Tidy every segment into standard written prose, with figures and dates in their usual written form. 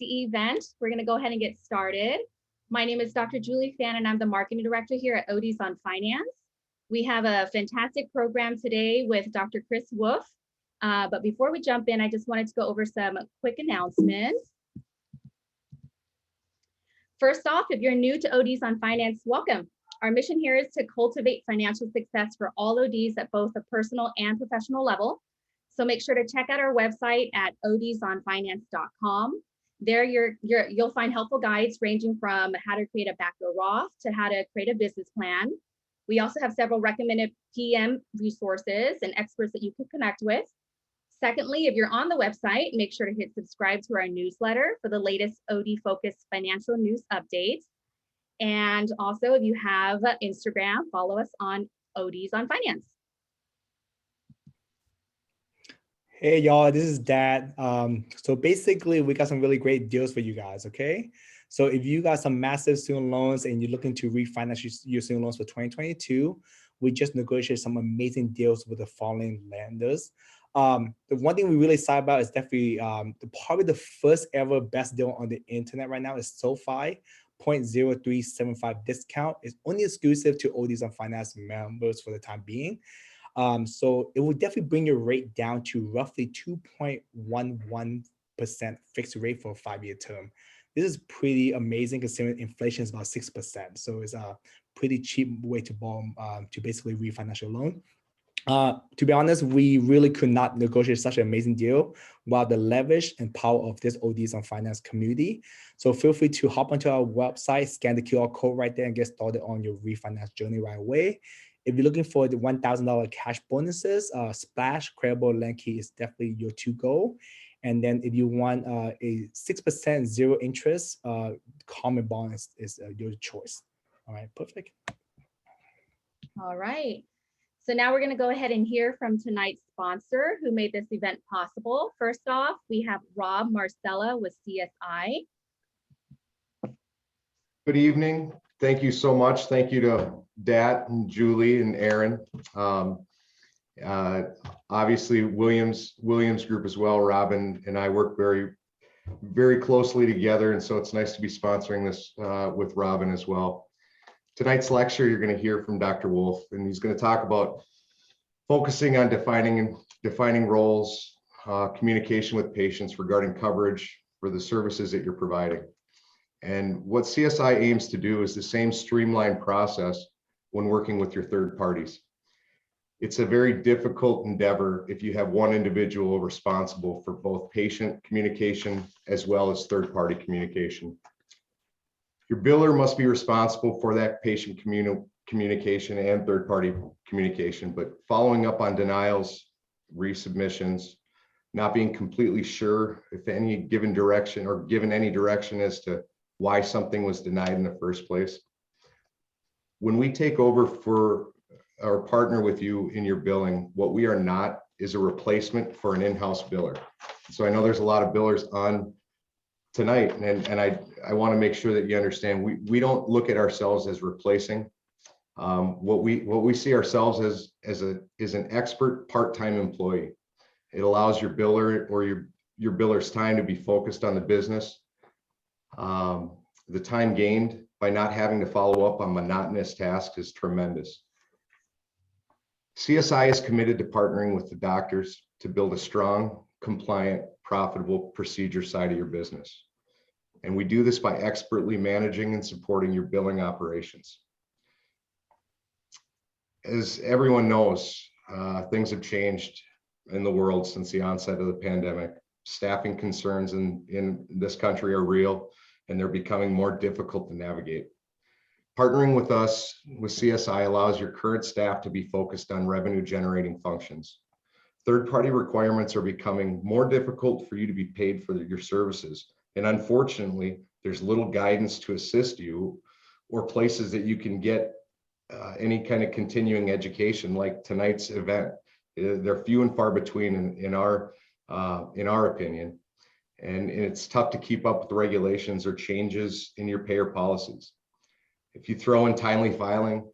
the event. We're going to go ahead and get started. My name is Dr. Julie Fan, and I'm the marketing director here at ODsonFinance. We have a fantastic program today with Dr. Chris Wolfe. But before we jump in, I just wanted to go over some quick announcements. First off, if you're new to ODsonFinance, welcome. Our mission here is to cultivate financial success for all ODs at both a personal and professional level. So make sure to check out our website at ODsonFinance.com. There you'll find helpful guides ranging from how to create a backdoor Roth to how to create a business plan. We also have several recommended PM resources and experts that you can connect with. Secondly, if you're on the website, make sure to hit subscribe to our newsletter for the latest OD-focused financial news updates. And also, if you have Instagram, follow us on ODsonFinance. Hey y'all, this is Dad. So basically we got some really great deals for you guys, okay? So if you got some massive student loans and you're looking to refinance your student loans for 2022, we just negotiated some amazing deals with the following lenders. The one thing we really excited about is definitely probably the first ever best deal on the internet right now is SoFi 0.0375 discount. It's only exclusive to ODsonFinance members for the time being. So it will definitely bring your rate down to roughly 2.11% fixed rate for a 5-year term. This is pretty amazing considering inflation is about 6%. So it's a pretty cheap way to borrow, to basically refinance your loan. To be honest, we really could not negotiate such an amazing deal without the leverage and power of this ODsonFinance community. So feel free to hop onto our website, scan the QR code right there and get started on your refinance journey right away. If you're looking for the $1,000 cash bonuses, Splash Credible Lenkey is definitely your to-go. And then if you want a 6% zero interest, common bond is your choice. All right, perfect. All right. So now we're going to go ahead and hear from tonight's sponsor who made this event possible. First off, we have Rob Marcella with CSI. Good evening. Thank you so much. Thank you to Dat and Julie and Aaron. Obviously Williams Group as well. Robin and I work very, very closely together. And so it's nice to be sponsoring this with Robin as well. Tonight's lecture, you're going to hear from Dr. Wolfe, and he's going to talk about focusing on defining roles, communication with patients regarding coverage for the services that you're providing. And what CSI aims to do is the same streamlined process when working with your third parties. It's a very difficult endeavor if you have one individual responsible for both patient communication as well as third-party communication. Your biller must be responsible for that patient communication and third-party communication, but following up on denials, resubmissions, not being completely sure if any given direction or given any direction as to why something was denied in the first place. When we take over for or partner with you in your billing, what we are not is a replacement for an in-house biller. So I know there's a lot of billers on tonight, and I want to make sure that you understand we don't look at ourselves as replacing. What we see ourselves as is an expert part-time employee. It allows your biller or your biller's time to be focused on the business. The time gained by not having to follow up on monotonous tasks is tremendous. CSI is committed to partnering with the doctors to build a strong, compliant, profitable procedure side of your business. And we do this by expertly managing and supporting your billing operations. As everyone knows, things have changed in the world since the onset of the pandemic. Staffing concerns in this country are real, and they're becoming more difficult to navigate. Partnering with us, with CSI, allows your current staff to be focused on revenue generating functions. Third-party requirements are becoming more difficult for you to be paid for your services. And unfortunately, there's little guidance to assist you or places that you can get any kind of continuing education like tonight's event. They're few and far between in our opinion. And it's tough to keep up with the regulations or changes in your payer policies. If you throw in timely filing,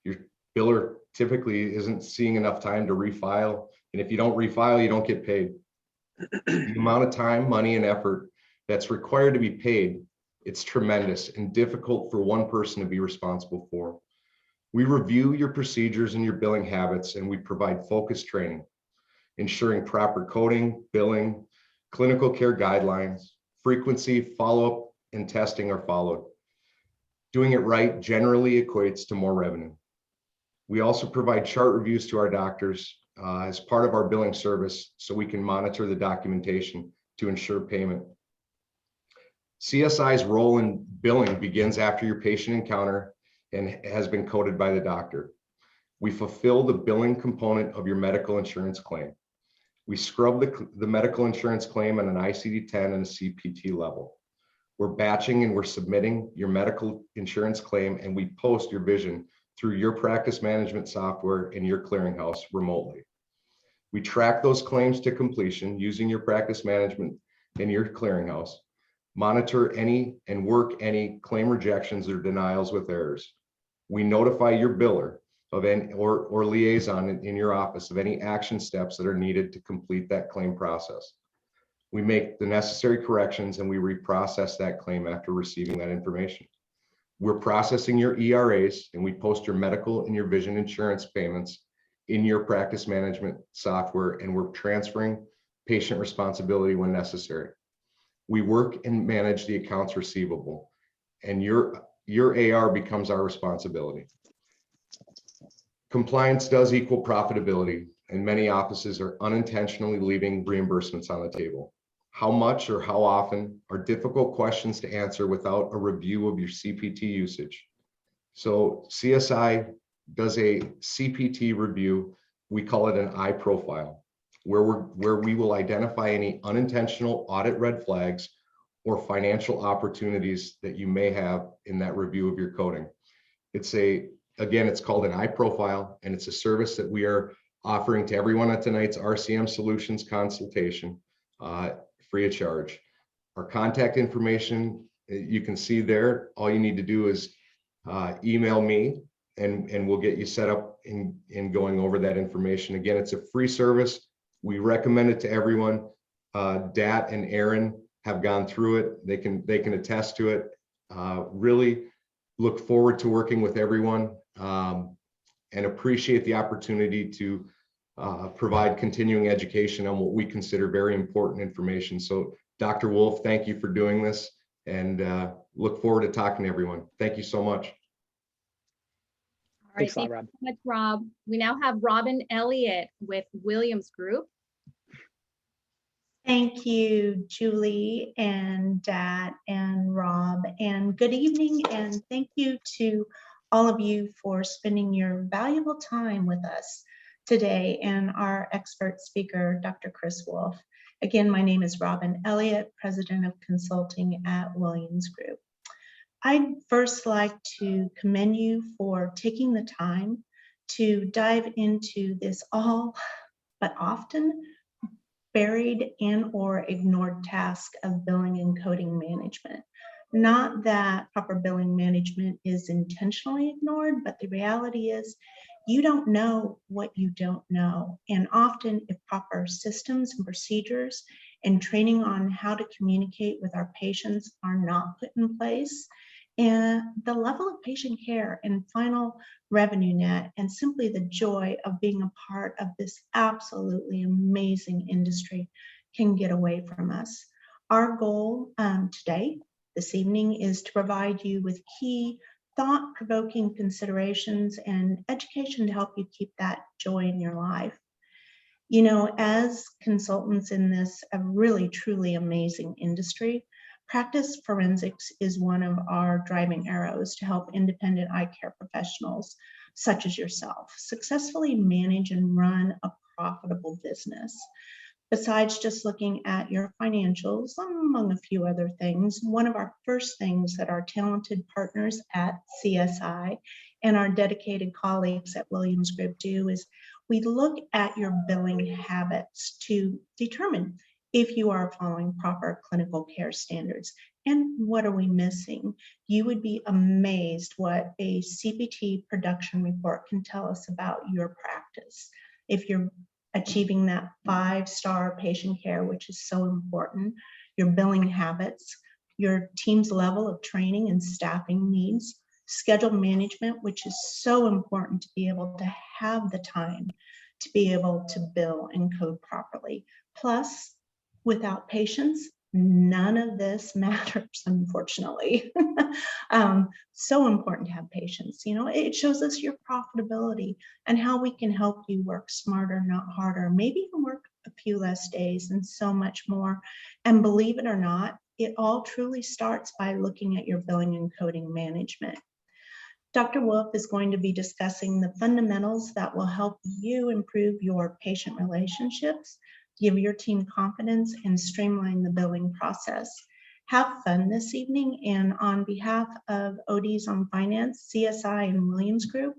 your biller typically isn't seeing enough time to refile. And if you don't refile, you don't get paid. The amount of time, money, and effort that's required to be paid, it's tremendous and difficult for one person to be responsible for. We review your procedures and your billing habits, and we provide focused training, ensuring proper coding, billing, clinical care guidelines, frequency, follow-up, and testing are followed. Doing it right generally equates to more revenue. We also provide chart reviews to our doctors as part of our billing service, so we can monitor the documentation to ensure payment. CSI's role in billing begins after your patient encounter and has been coded by the doctor. We fulfill the billing component of your medical insurance claim. We scrub the medical insurance claim on an ICD-10 and a CPT level. We're batching and we're submitting your medical insurance claim, and we post your vision through your practice management software in your clearinghouse remotely. We track those claims to completion using your practice management in your clearinghouse, monitor any and work any claim rejections or denials with errors. We notify your biller of any or liaison in your office of any action steps that are needed to complete that claim process. We make the necessary corrections and we reprocess that claim after receiving that information. We're processing your ERAs, and we post your medical and your vision insurance payments in your practice management software, and we're transferring patient responsibility when necessary. We work and manage the accounts receivable, and your AR becomes our responsibility. Compliance does equal profitability, and many offices are unintentionally leaving reimbursements on the table. How much or how often are difficult questions to answer without a review of your CPT usage. So CSI does a CPT review. We call it an I profile, where we will identify any unintentional audit red flags or financial opportunities that you may have in that review of your coding. Again, it's called an I profile, and it's a service that we are offering to everyone at tonight's RCM Solutions consultation, free of charge. Our contact information, you can see there. All you need to do is email me, and we'll get you set up in going over that information. Again, it's a free service. We recommend it to everyone. Dat and Aaron have gone through it. They can attest to it. Really look forward to working with everyone, and appreciate the opportunity to provide continuing education on what we consider very important information. So Dr. Wolfe, thank you for doing this, and look forward to talking to everyone. Thank you so much. All right, Thanks a lot, Rob. Thank you so much, Rob. We now have Robin Elliott with Williams Group. Thank you, Julie and Dat and Rob, and good evening, and thank you to all of you for spending your valuable time with us today and our expert speaker, Dr. Chris Wolfe. Again, my name is Robin Elliott, President of Consulting at Williams Group. I'd first like to commend you for taking the time to dive into this all but often buried and or ignored task of billing and coding management. Not that proper billing management is intentionally ignored, but the reality is you don't know what you don't know. And often if proper systems and procedures and training on how to communicate with our patients are not put in place, and the level of patient care and final revenue net and simply the joy of being a part of this absolutely amazing industry can get away from us. Our goal today, this evening, is to provide you with key thought-provoking considerations and education to help you keep that joy in your life. You know, as consultants in this really truly amazing industry, practice forensics is one of our driving arrows to help independent eye care professionals such as yourself successfully manage and run a profitable business. Besides just looking at your financials, among a few other things, one of our first things that our talented partners at CSI and our dedicated colleagues at Williams Group do is we look at your billing habits to determine if you are following proper clinical care standards and what are we missing. You would be amazed what a CPT production report can tell us about your practice. If you're achieving that 5-star patient care, which is so important, your billing habits, your team's level of training and staffing needs, schedule management, which is so important to be able to have the time to be able to bill and code properly. Plus, without patience, none of this matters, unfortunately. So important to have patience. You know, it shows us your profitability and how we can help you work smarter, not harder, maybe even work a few less days and so much more. And believe it or not, it all truly starts by looking at your billing and coding management. Dr. Wolfe is going to be discussing the fundamentals that will help you improve your patient relationships, give your team confidence, and streamline the billing process. Have fun this evening, and on behalf of ODs on Finance, CSI, and Williams Group,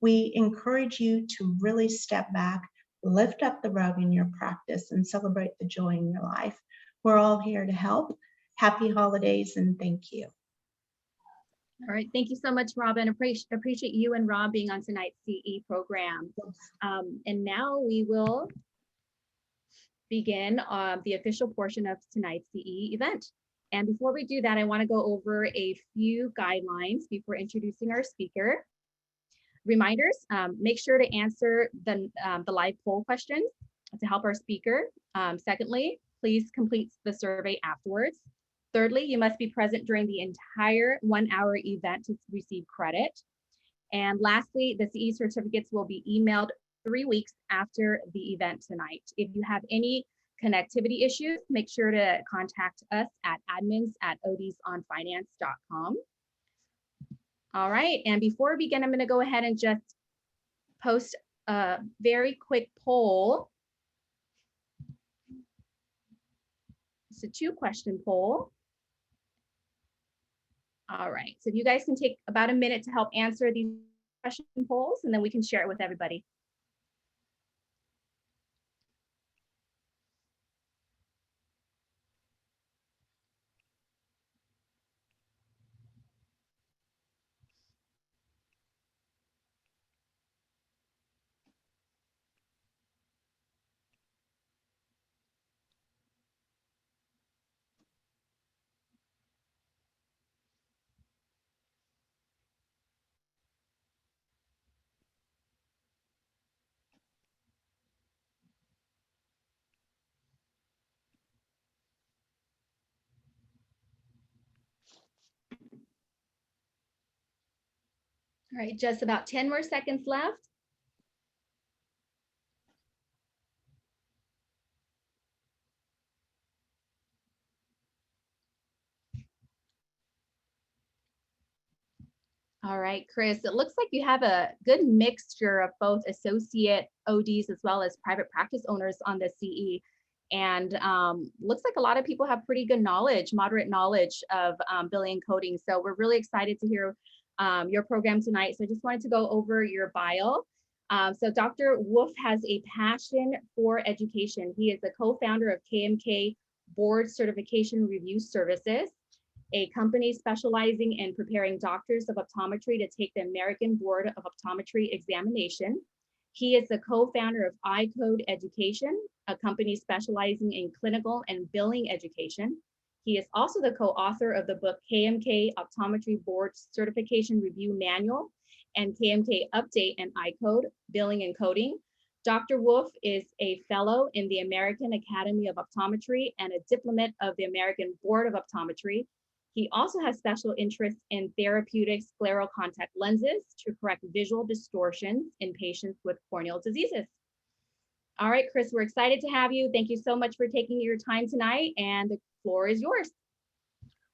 we encourage you to really step back, lift up the rug in your practice, and celebrate the joy in your life. We're all here to help. Happy holidays, and thank you. All right, thank you so much, Robin. Appreciate you and Rob being on tonight's CE program. And now we will begin the official portion of tonight's CE event. And before we do that, I want to go over a few guidelines before introducing our speaker. Reminders, make sure to answer the live poll questions to help our speaker. Secondly, please complete the survey afterwards. Thirdly, you must be present during the entire 1 hour event to receive credit. And lastly, the CE certificates will be emailed 3 weeks after the event tonight. If you have any connectivity issues, make sure to contact us at admins@odsonfinance.com. All right, and before we begin, I'm going to go ahead and just post a very quick poll. It's a 2-question poll. All right, so if you guys can take about a minute to help answer these question polls, and then we can share it with everybody. All right, just about 10 more seconds left. All right, Chris, it looks like you have a good mixture of both associate ODs as well as private practice owners on the CE. And looks like a lot of people have pretty good knowledge, moderate knowledge of billing and coding. So we're really excited to hear your program tonight. So I just wanted to go over your bio. So Dr. Wolfe has a passion for education. He is the co-founder of KMK Board Certification Review Services, a company specializing in preparing doctors of optometry to take the American Board of Optometry examination. He is the co-founder of iCode Education, a company specializing in clinical and billing education. He is also the co-author of the book KMK Optometry Board Certification Review Manual and KMK Update and iCode Billing and Coding. Dr. Wolfe is a fellow in the American Academy of Optometry and a diplomat of the American Board of Optometry. He also has special interests in therapeutic scleral contact lenses to correct visual distortions in patients with corneal diseases. All right, Chris, we're excited to have you. Thank you so much for taking your time tonight, and the floor is yours.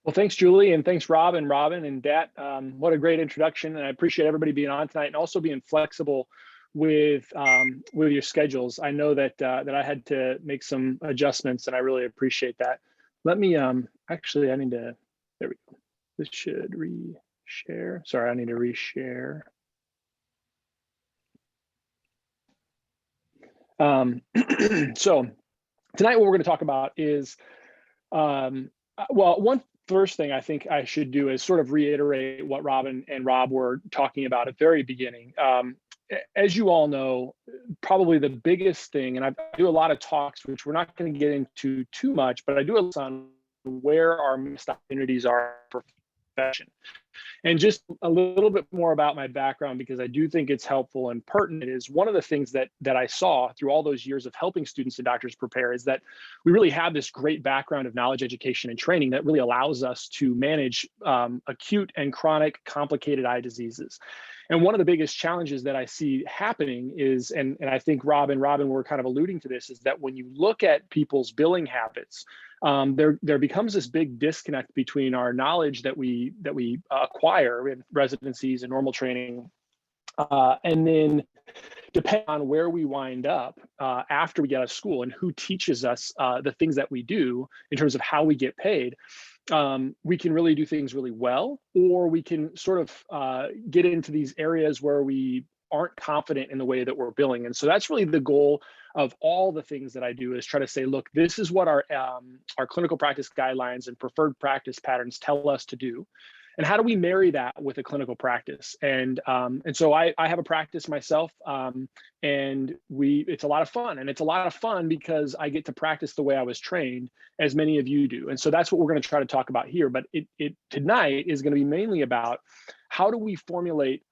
Well, thanks, Julie, and thanks, Rob and Robin and Dat. What a great introduction, and I appreciate everybody being on tonight and also being flexible with your schedules. I know that that I had to make some adjustments, and I really appreciate that. Let me actually, I need to. There we go. This should reshare. Sorry, I need to reshare. So tonight, what we're going to talk about is, well, one first thing I think I should do is sort of reiterate what Robin and Rob were talking about at the very beginning. As you all know, probably the biggest thing, and I do a lot of talks, which we're not going to get into too much, but I do a lot on where our missed opportunities are for profession. And just a little bit more about my background, because I do think it's helpful and pertinent, is one of the things that I saw through all those years of helping students and doctors prepare is that we really have this great background of knowledge, education, and training that really allows us to manage acute and chronic complicated eye diseases. And one of the biggest challenges that I see happening is, and I think Robin were kind of alluding to this, is that when you look at people's billing habits, there becomes this big disconnect between our knowledge that we acquire in residencies and normal training, and then depending on where we wind up after we get out of school and who teaches us the things that we do in terms of how we get paid. We can really do things really well, or we can sort of get into these areas where we aren't confident in the way that we're billing. And so that's really the goal of all the things that I do, is try to say, look, this is what our clinical practice guidelines and preferred practice patterns tell us to do. And how do we marry that with a clinical practice? And so I have a practice myself, and it's a lot of fun. And it's a lot of fun because I get to practice the way I was trained, as many of you do. And so that's what we're going to try to talk about here. But tonight is going to be mainly about how do we formulate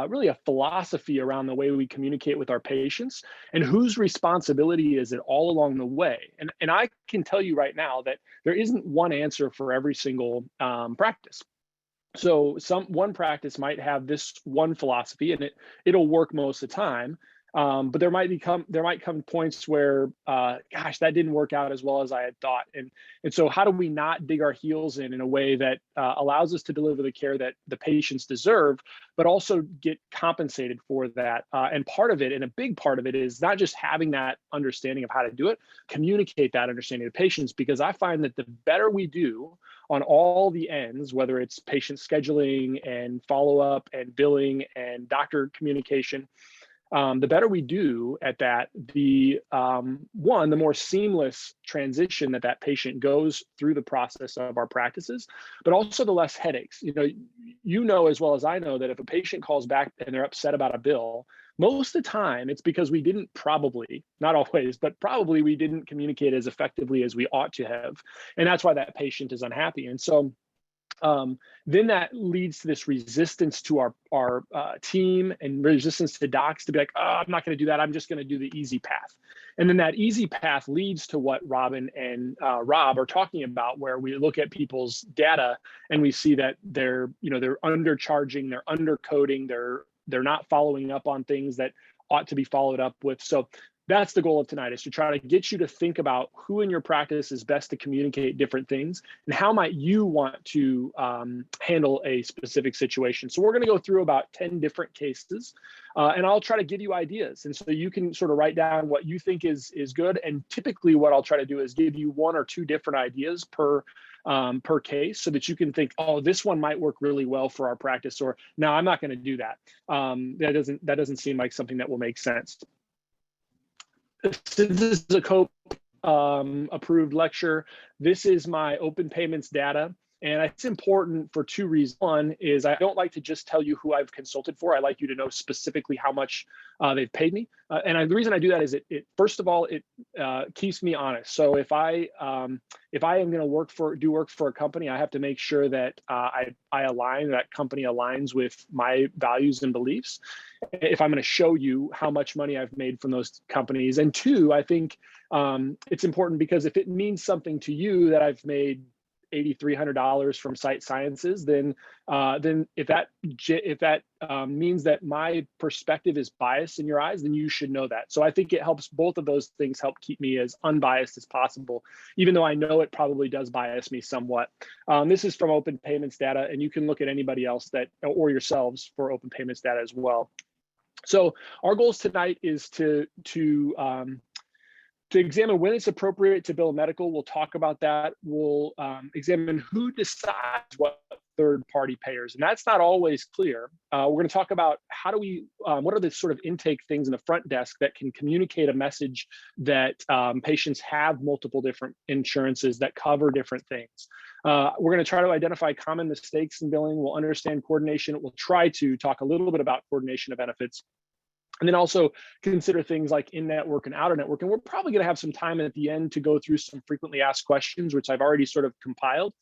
really a philosophy around the way we communicate with our patients, and whose responsibility is it all along the way. And I can tell you right now that there isn't one answer for every single practice. So one practice might have this one philosophy, and it'll work most of the time. But there might come points where, gosh, that didn't work out as well as I had thought. And so how do we not dig our heels in a way that allows us to deliver the care that the patients deserve, but also get compensated for that? And part of it, and a big part of it, is not just having that understanding of how to do it, communicate that understanding to patients, because I find that the better we do on all the ends, whether it's patient scheduling and follow-up and billing and doctor communication, the better we do at that, the more seamless transition that patient goes through the process of our practices, but also the less headaches. You know as well as I know that if a patient calls back and they're upset about a bill, most of the time it's because we didn't not always, but probably we didn't communicate as effectively as we ought to have. And that's why that patient is unhappy. And so then that leads to this resistance to our team, and resistance to docs to be like, oh, I'm not going to do that. I'm just going to do the easy path. And then that easy path leads to what Robin and Rob are talking about, where we look at people's data and we see that they're undercharging, they're undercoding, they're not following up on things that ought to be followed up with. So that's the goal of tonight, is to try to get you to think about who in your practice is best to communicate different things, and how might you want to handle a specific situation. So we're going to go through about 10 different cases, and I'll try to give you ideas. And so you can sort of write down what you think is good. And typically what I'll try to do is give you one or two different ideas per case, so that you can think, oh, this one might work really well for our practice, or no, I'm not going to do that. That doesn't seem like something that will make sense. Since this is a COPE approved lecture, this is my open payments data. And it's important for two reasons. One is I don't like to just tell you who I've consulted for. I like you to know specifically how much they've paid me. The reason I do that is it first of all, it keeps me honest. So if I am going to do work for a company, I have to make sure that that company aligns with my values and beliefs, if I'm going to show you how much money I've made from those companies. And two, I think it's important because if it means something to you that I've made $8,300 from Sight Sciences, then if that means that my perspective is biased in your eyes, then you should know that. So I think it helps, both of those things help keep me as unbiased as possible, even though I know it probably does bias me somewhat. This is from open payments data, and you can look at anybody else or yourselves for open payments data as well. So our goals tonight is to examine when it's appropriate to bill medical. We'll talk about that. We'll examine who decides what third-party payers, and that's not always clear. We're going to talk about what are the sort of intake things in the front desk that can communicate a message that patients have multiple different insurances that cover different things. We're going to try to identify common mistakes in billing. We'll understand coordination. We'll try to talk a little bit about coordination of benefits. And then also consider things like in-network and out-of-network. And we're probably going to have some time at the end to go through some frequently asked questions, which I've already sort of compiled.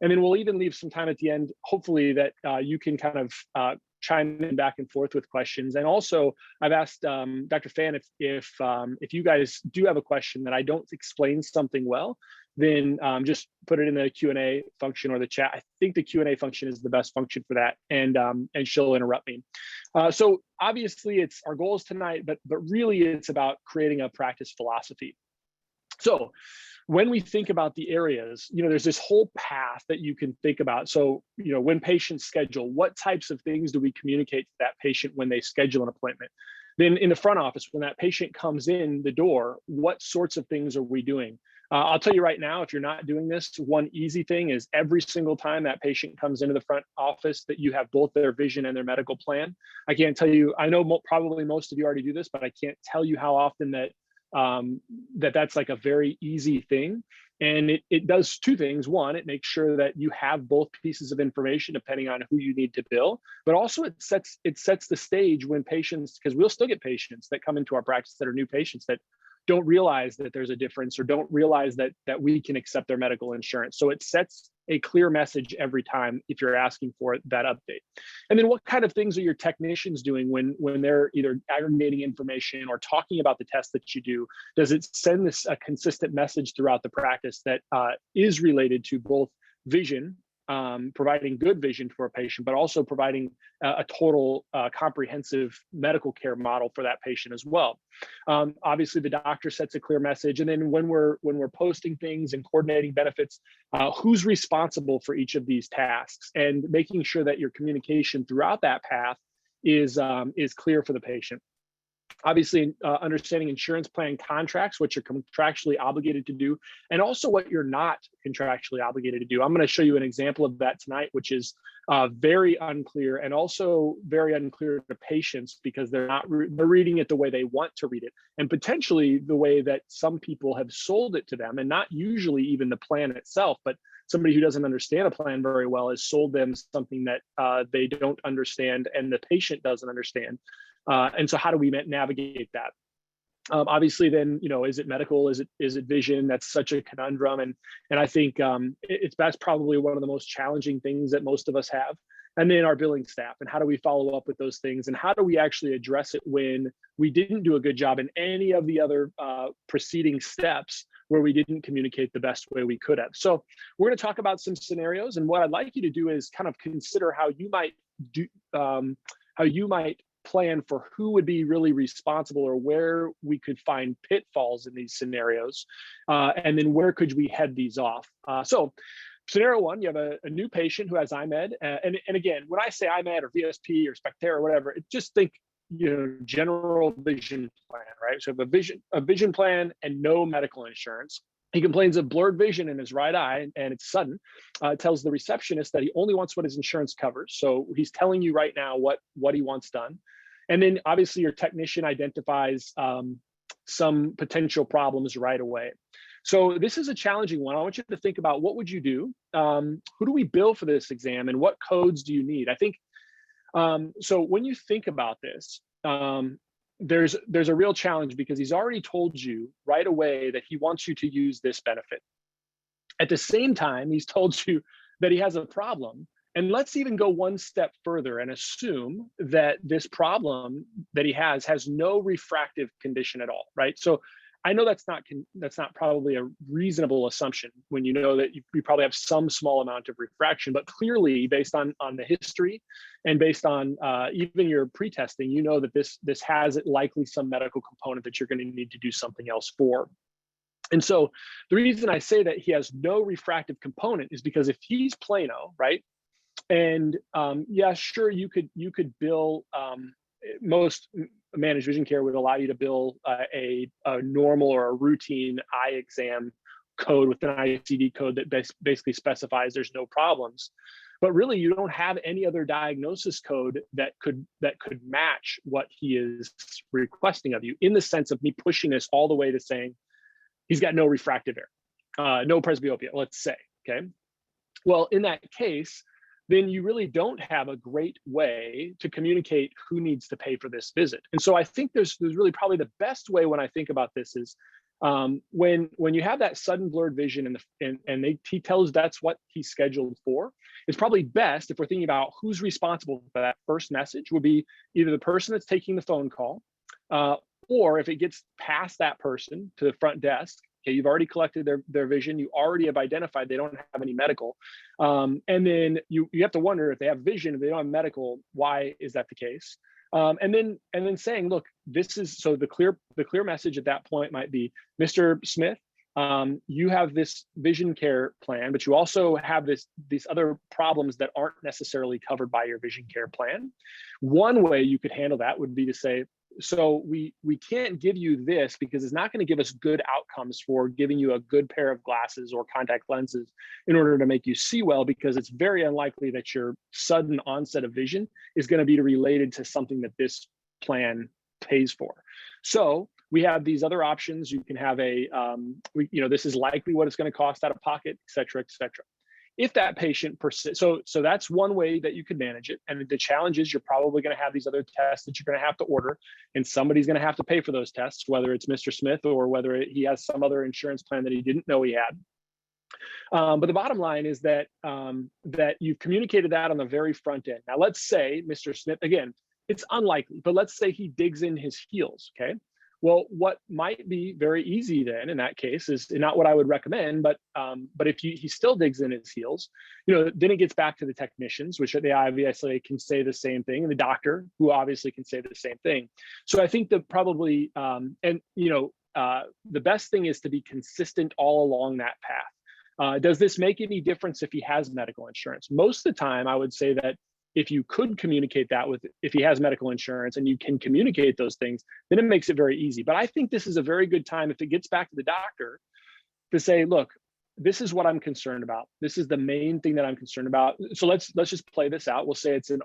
And then we'll even leave some time at the end, hopefully, that you can kind of chime in back and forth with questions. And also, I've asked Dr. Fan if you guys do have a question that I don't explain something well, then just put it in the Q&A function or the chat. I think the Q&A function is the best function for that, and she'll interrupt me. So obviously, it's our goals tonight, but really it's about creating a practice philosophy. So when we think about the areas, there's this whole path that you can think about. So, when patients schedule, what types of things do we communicate to that patient when they schedule an appointment? Then in the front office, when that patient comes in the door, what sorts of things are we doing? I'll tell you right now, if you're not doing this, one easy thing is every single time that patient comes into the front office that you have both their vision and their medical plan. I can't tell you, I know probably most of you already do this, but I can't tell you how often that's like a very easy thing. And it does two things. One, it makes sure that you have both pieces of information depending on who you need to bill, but also it sets the stage when patients, because we'll still get patients that come into our practice that are new patients that don't realize that there's a difference or don't realize that we can accept their medical insurance. So it sets a clear message every time if you're asking for that update. And then what kind of things are your technicians doing when they're either aggregating information or talking about the tests that you do? Does it send a consistent message throughout the practice that is related to both vision, providing good vision for a patient, but also providing a total comprehensive medical care model for that patient as well? Obviously, the doctor sets a clear message, and then when we're posting things and coordinating benefits, who's responsible for each of these tasks, and making sure that your communication throughout that path is clear for the patient. Obviously, understanding insurance plan contracts, what you're contractually obligated to do, and also what you're not contractually obligated to do. I'm going to show you an example of that tonight, which is very unclear, and also very unclear to patients because they're reading it the way they want to read it, and potentially the way that some people have sold it to them, and not usually even the plan itself, but somebody who doesn't understand a plan very well has sold them something that they don't understand and the patient doesn't understand. And so how do we navigate that? Obviously, then, is it medical? Is it vision? That's such a conundrum. And I think that's probably one of the most challenging things that most of us have. And then our billing staff, and how do we follow up with those things? And how do we actually address it when we didn't do a good job in any of the other preceding steps where we didn't communicate the best way we could have? So we're going to talk about some scenarios. And what I'd like you to do is kind of consider how you might plan for who would be really responsible, or where we could find pitfalls in these scenarios, and then where could we head these off. So scenario one, you have a new patient who has IMED, and again, when I say IMED or VSP or Spectera or whatever, just think general vision plan, right? So a vision plan and no medical insurance. He complains of blurred vision in his right eye, and it's sudden. Tells the receptionist that he only wants what his insurance covers. So he's telling you right now what he wants done. And then obviously your technician identifies some potential problems right away. So this is a challenging one. I want you to think about, what would you do? Who do we bill for this exam, and what codes do you need? I think, so when you think about this, there's a real challenge, because he's already told you right away that he wants you to use this benefit. At the same time, he's told you that he has a problem. And let's even go one step further and assume that this problem that he has no refractive condition at all, right? So I know that's not probably a reasonable assumption when you know that you probably have some small amount of refraction, but clearly based on the history and based on even your pre-testing, you know that this has likely some medical component that you're going to need to do something else for. And so the reason I say that he has no refractive component is because if he's plano, right? And yeah, sure, you could bill, most managed vision care would allow you to bill a normal or a routine eye exam code with an ICD code that basically specifies there's no problems. But really, you don't have any other diagnosis code that could match what he is requesting of you, in the sense of me pushing this all the way to saying he's got no refractive error, no presbyopia, let's say, okay? Well, in that case, then you really don't have a great way to communicate who needs to pay for this visit. And so I think there's really probably the best way when I think about this is when you have that sudden blurred vision and he tells that's what he's scheduled for, it's probably best if we're thinking about who's responsible for that first message would be either the person that's taking the phone call, or if it gets past that person to the front desk, okay, you've already collected their vision, you already have identified they don't have any medical, and then you have to wonder if they have vision, if they don't have medical, why is that the case? And then saying, look, this is, so the clear message at that point might be, Mr. Smith, you have this vision care plan, but you also have these other problems that aren't necessarily covered by your vision care plan. One way you could handle that would be to say, so we can't give you this because it's not going to give us good outcomes for giving you a good pair of glasses or contact lenses in order to make you see well, because it's very unlikely that your sudden onset of vision is going to be related to something that this plan pays for. So we have these other options. You can have this is likely what it's going to cost out of pocket, et cetera, et cetera. If that patient persists, so that's one way that you could manage it. And the challenge is you're probably going to have these other tests that you're going to have to order, and somebody's going to have to pay for those tests, whether it's Mr. Smith or whether he has some other insurance plan that he didn't know he had. But the bottom line is that that you've communicated that on the very front end. Now, let's say Mr. Smith, again, it's unlikely, but let's say he digs in his heels, okay? Well, what might be very easy then in that case is not what I would recommend, but if he still digs in his heels, then it gets back to the technicians, which they obviously can say the same thing, and the doctor, who obviously can say the same thing. So I think that probably, the best thing is to be consistent all along that path. Does this make any difference if he has medical insurance? Most of the time, I would say that if you could communicate that if he has medical insurance and you can communicate those things, then it makes it very easy. But I think this is a very good time, if it gets back to the doctor, to say, look, this is what I'm concerned about. This is the main thing that I'm concerned about. So let's just play this out. We'll say it's an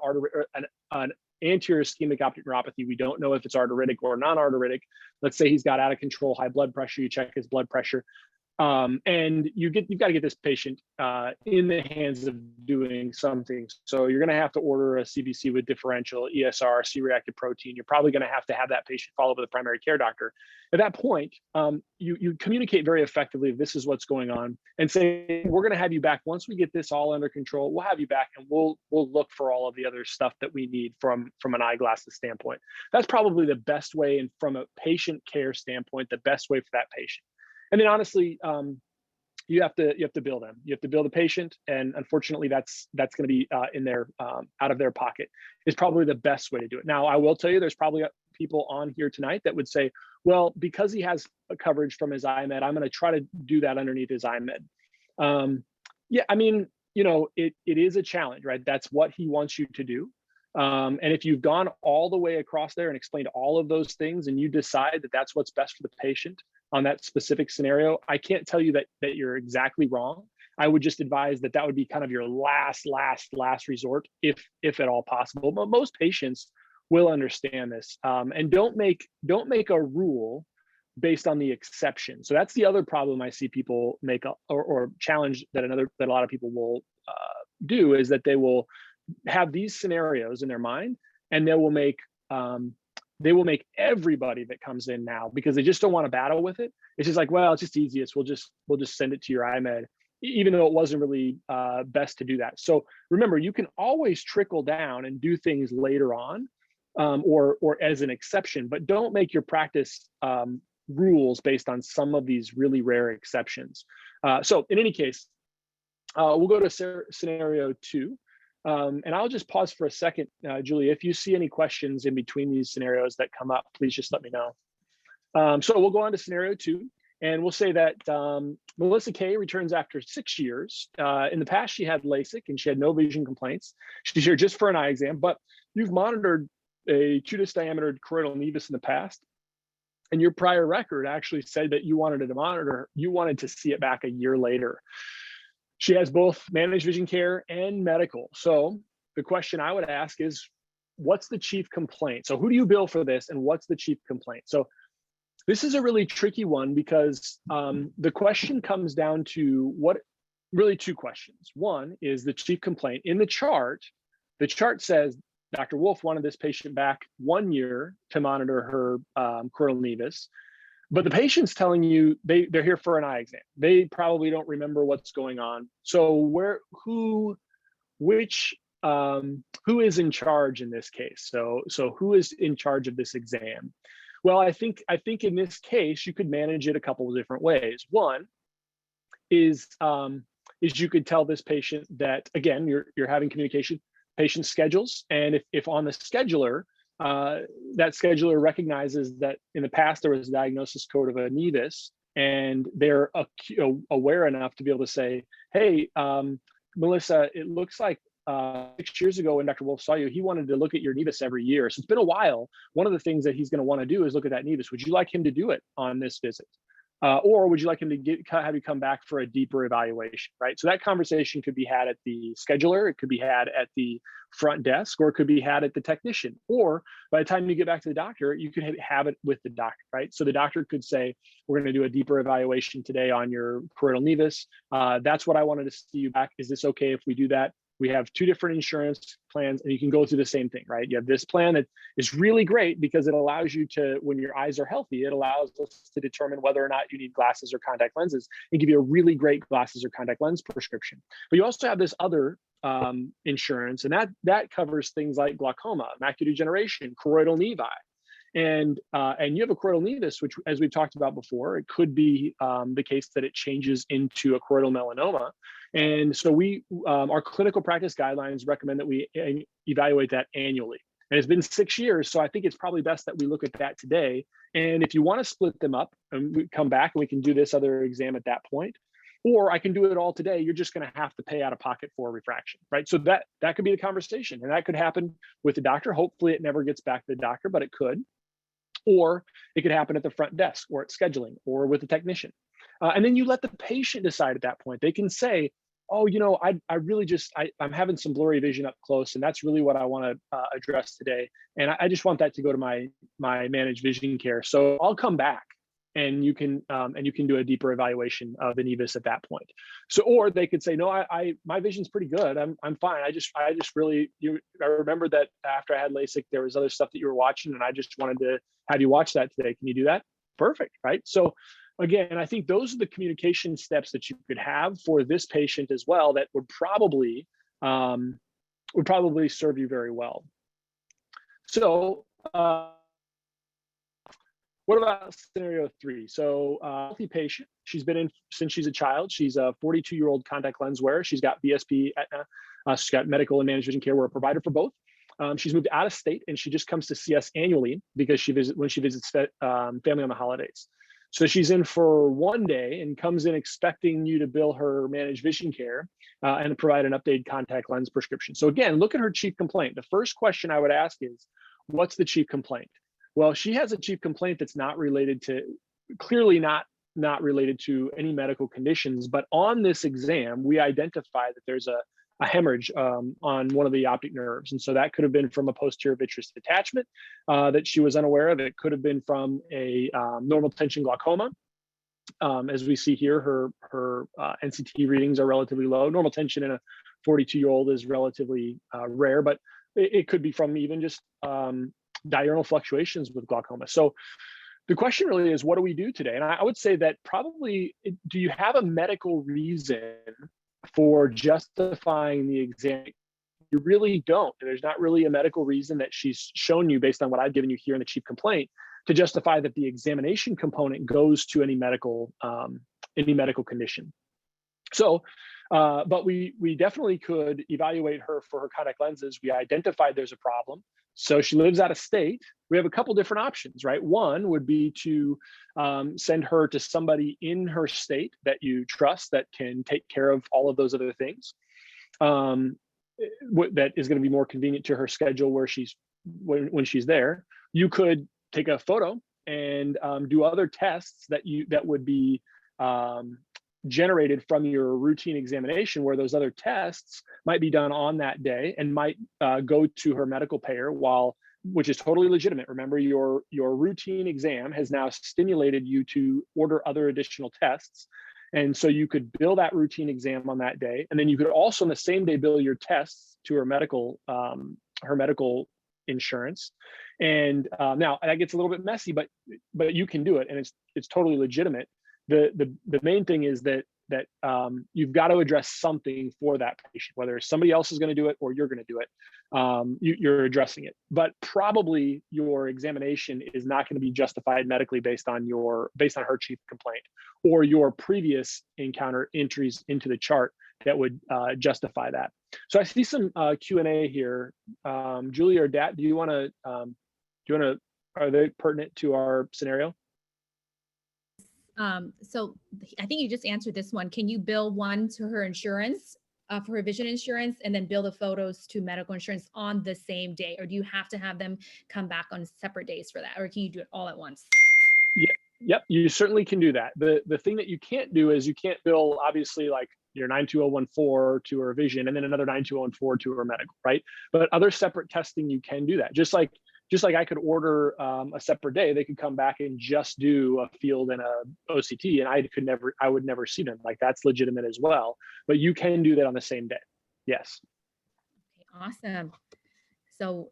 anterior ischemic optic neuropathy. We don't know if it's arteritic or non-arteritic. Let's say he's got out of control high blood pressure. You check his blood pressure. And you've got to get this patient in the hands of doing something. So you're going to have to order a CBC with differential, ESR, C-reactive protein. You're probably going to have that patient follow up with a primary care doctor. At that point, you communicate very effectively, this is what's going on, and say, we're going to have you back once we get this all under control. We'll have you back, and we'll look for all of the other stuff that we need from an eyeglasses standpoint. That's probably the best way, and from a patient care standpoint, the best way for that patient. And then honestly, you have to bill them. You have to bill the patient, and unfortunately, that's going to be out of their pocket. Is probably the best way to do it. Now, I will tell you, there's probably people on here tonight that would say, well, because he has a coverage from his IMED, I'm going to try to do that underneath his IMED. Yeah, I mean, it is a challenge, right? That's what he wants you to do. And if you've gone all the way across there and explained all of those things, and you decide that that's what's best for the patient on that specific scenario, I can't tell you that you're exactly wrong. I would just advise that would be kind of your last resort, if at all possible. But most patients will understand this, and don't make a rule based on the exception. So that's the other problem I see people make or challenge that a lot of people will do, is that they will have these scenarios in their mind, and they will make everybody that comes in now, because they just don't want to battle with it. It's just like, well, it's just easiest. We'll just send it to your IMED, even though it wasn't really best to do that. So remember, you can always trickle down and do things later on, or as an exception, but don't make your practice rules based on some of these really rare exceptions. So in any case, we'll go to scenario 2. And I'll just pause for a second, Julie. If you see any questions in between these scenarios that come up, please just let me know. So we'll go on to scenario 2, and we'll say that Melissa K returns after 6 years. In the past, she had LASIK and she had no vision complaints. She's here just for an eye exam, but you've monitored a cutis diameter choroidal nevus in the past, and your prior record actually said that you wanted to monitor, you wanted to see it back a year later. She has both managed vision care and medical. So the question I would ask is, what's the chief complaint? So who do you bill for this, and what's the chief complaint? So this is a really tricky one, because the question comes down to really two questions. One is the chief complaint. In the chart says Dr. Wolfe wanted this patient back 1 year to monitor her choroidal nevus, but the patient's telling you they're here for an eye exam. They probably don't remember what's going on. So who is in charge in this case? So who is in charge of this exam? Well, I think in this case you could manage it a couple of different ways. One is you could tell this patient that, again, you're having communication, patient schedules, and if on the scheduler, that scheduler recognizes that in the past there was a diagnosis code of a nevus, and they're aware enough to be able to say, hey, Melissa, it looks like 6 years ago when Dr. Wolfe saw you, he wanted to look at your nevus every year. So it's been a while. One of the things that he's going to want to do is look at that nevus. Would you like him to do it on this visit? Or would you like him to have you come back for a deeper evaluation, right? So that conversation could be had at the scheduler, it could be had at the front desk, or it could be had at the technician. Or by the time you get back to the doctor, you could have it with the doctor, right? So the doctor could say, we're going to do a deeper evaluation today on your choroidal nevus. That's what I wanted to see you back. Is this okay if we do that? We have 2 different insurance plans, and you can go through the same thing, right? You have this plan that is really great because it allows you to, when your eyes are healthy, it allows us to determine whether or not you need glasses or contact lenses and give you a really great glasses or contact lens prescription. But you also have this other insurance, and that covers things like glaucoma, macular degeneration, choroidal nevi. And you have a choroidal nevus, which, as we've talked about before, it could be the case that it changes into a choroidal melanoma. And so our clinical practice guidelines recommend that we evaluate that annually. And it's been 6 years, so I think it's probably best that we look at that today. And if you want to split them up and we come back and we can do this other exam at that point, or I can do it all today, you're just going to have to pay out of pocket for refraction, right? So that could be the conversation, and that could happen with the doctor. Hopefully it never gets back to the doctor, but it could. Or it could happen at the front desk or at scheduling or with the technician. And then you let the patient decide at that point. They can say, oh, I really I'm having some blurry vision up close, and that's really what I want to address today. And I just want that to go to my managed vision care. So I'll come back, and you can do a deeper evaluation of the nevus at that point. So, or they could say, no, my vision's pretty good. I'm fine. I just really, I remember that after I had LASIK, there was other stuff that you were watching, and I just wanted to have you watch that today. Can you do that? Perfect, right? So again, I think those are the communication steps that you could have for this patient as well that would probably serve you very well. So what about scenario 3? So healthy patient, she's been in since she's a child. She's a 42-year-old contact lens wearer. She's got VSP, Aetna. She's got medical and managed vision care. We're a provider for both. She's moved out of state, and she just comes to see us annually because when she visits family on the holidays. So she's in for 1 day and comes in expecting you to bill her managed vision care and provide an updated contact lens prescription. So again, look at her chief complaint. The first question I would ask is, what's the chief complaint? Well, she has a chief complaint that's not related to, clearly not related to any medical conditions, but on this exam, we identify that there's a hemorrhage on one of the optic nerves. And so that could have been from a posterior vitreous detachment that she was unaware of. It could have been from a normal tension glaucoma. As we see here, her NCT readings are relatively low. Normal tension in a 42-year-old is relatively rare, but it could be from even just diurnal fluctuations with glaucoma. So the question really is, what do we do today? And I would say that probably, do you have a medical reason for justifying the exam? You really don't. There's not really a medical reason that she's shown you based on what I've given you here in the chief complaint to justify that the examination component goes to any medical condition. So, but we definitely could evaluate her for her contact lenses. We identified there's a problem. So she lives out of state. We have a couple different options, right? One would be to send her to somebody in her state that you trust that can take care of all of those other things. That is going to be more convenient to her schedule where when she's there. You could take a photo and do other tests that would be generated from your routine examination, where those other tests might be done on that day and might go to her medical payer, which is totally legitimate. Remember, your routine exam has now stimulated you to order other additional tests. And so you could bill that routine exam on that day. And then you could also on the same day bill your tests to her medical insurance. And now that gets a little bit messy, but you can do it, and it's totally legitimate. The main thing is that you've got to address something for that patient, whether somebody else is going to do it or you're going to do it. You're addressing it, but probably your examination is not going to be justified medically based on her chief complaint or your previous encounter entries into the chart that would justify that. So I see some Q&A here. Julie or Dat, do you want to? Are they pertinent to our scenario? So I think you just answered this one. Can you bill one to her insurance for her vision insurance and then bill the photos to medical insurance on the same day? Or do you have to have them come back on separate days for that? Or can you do it all at once? Yep, you certainly can do that. The thing that you can't do is you can't bill obviously like your 92014 to her vision and then another 92014 to her medical, right? But other separate testing, you can do that. Just like I could order a separate day, they could come back and just do a field and a OCT, and I would never see them. Like that's legitimate as well. But you can do that on the same day. Yes. Okay, awesome. So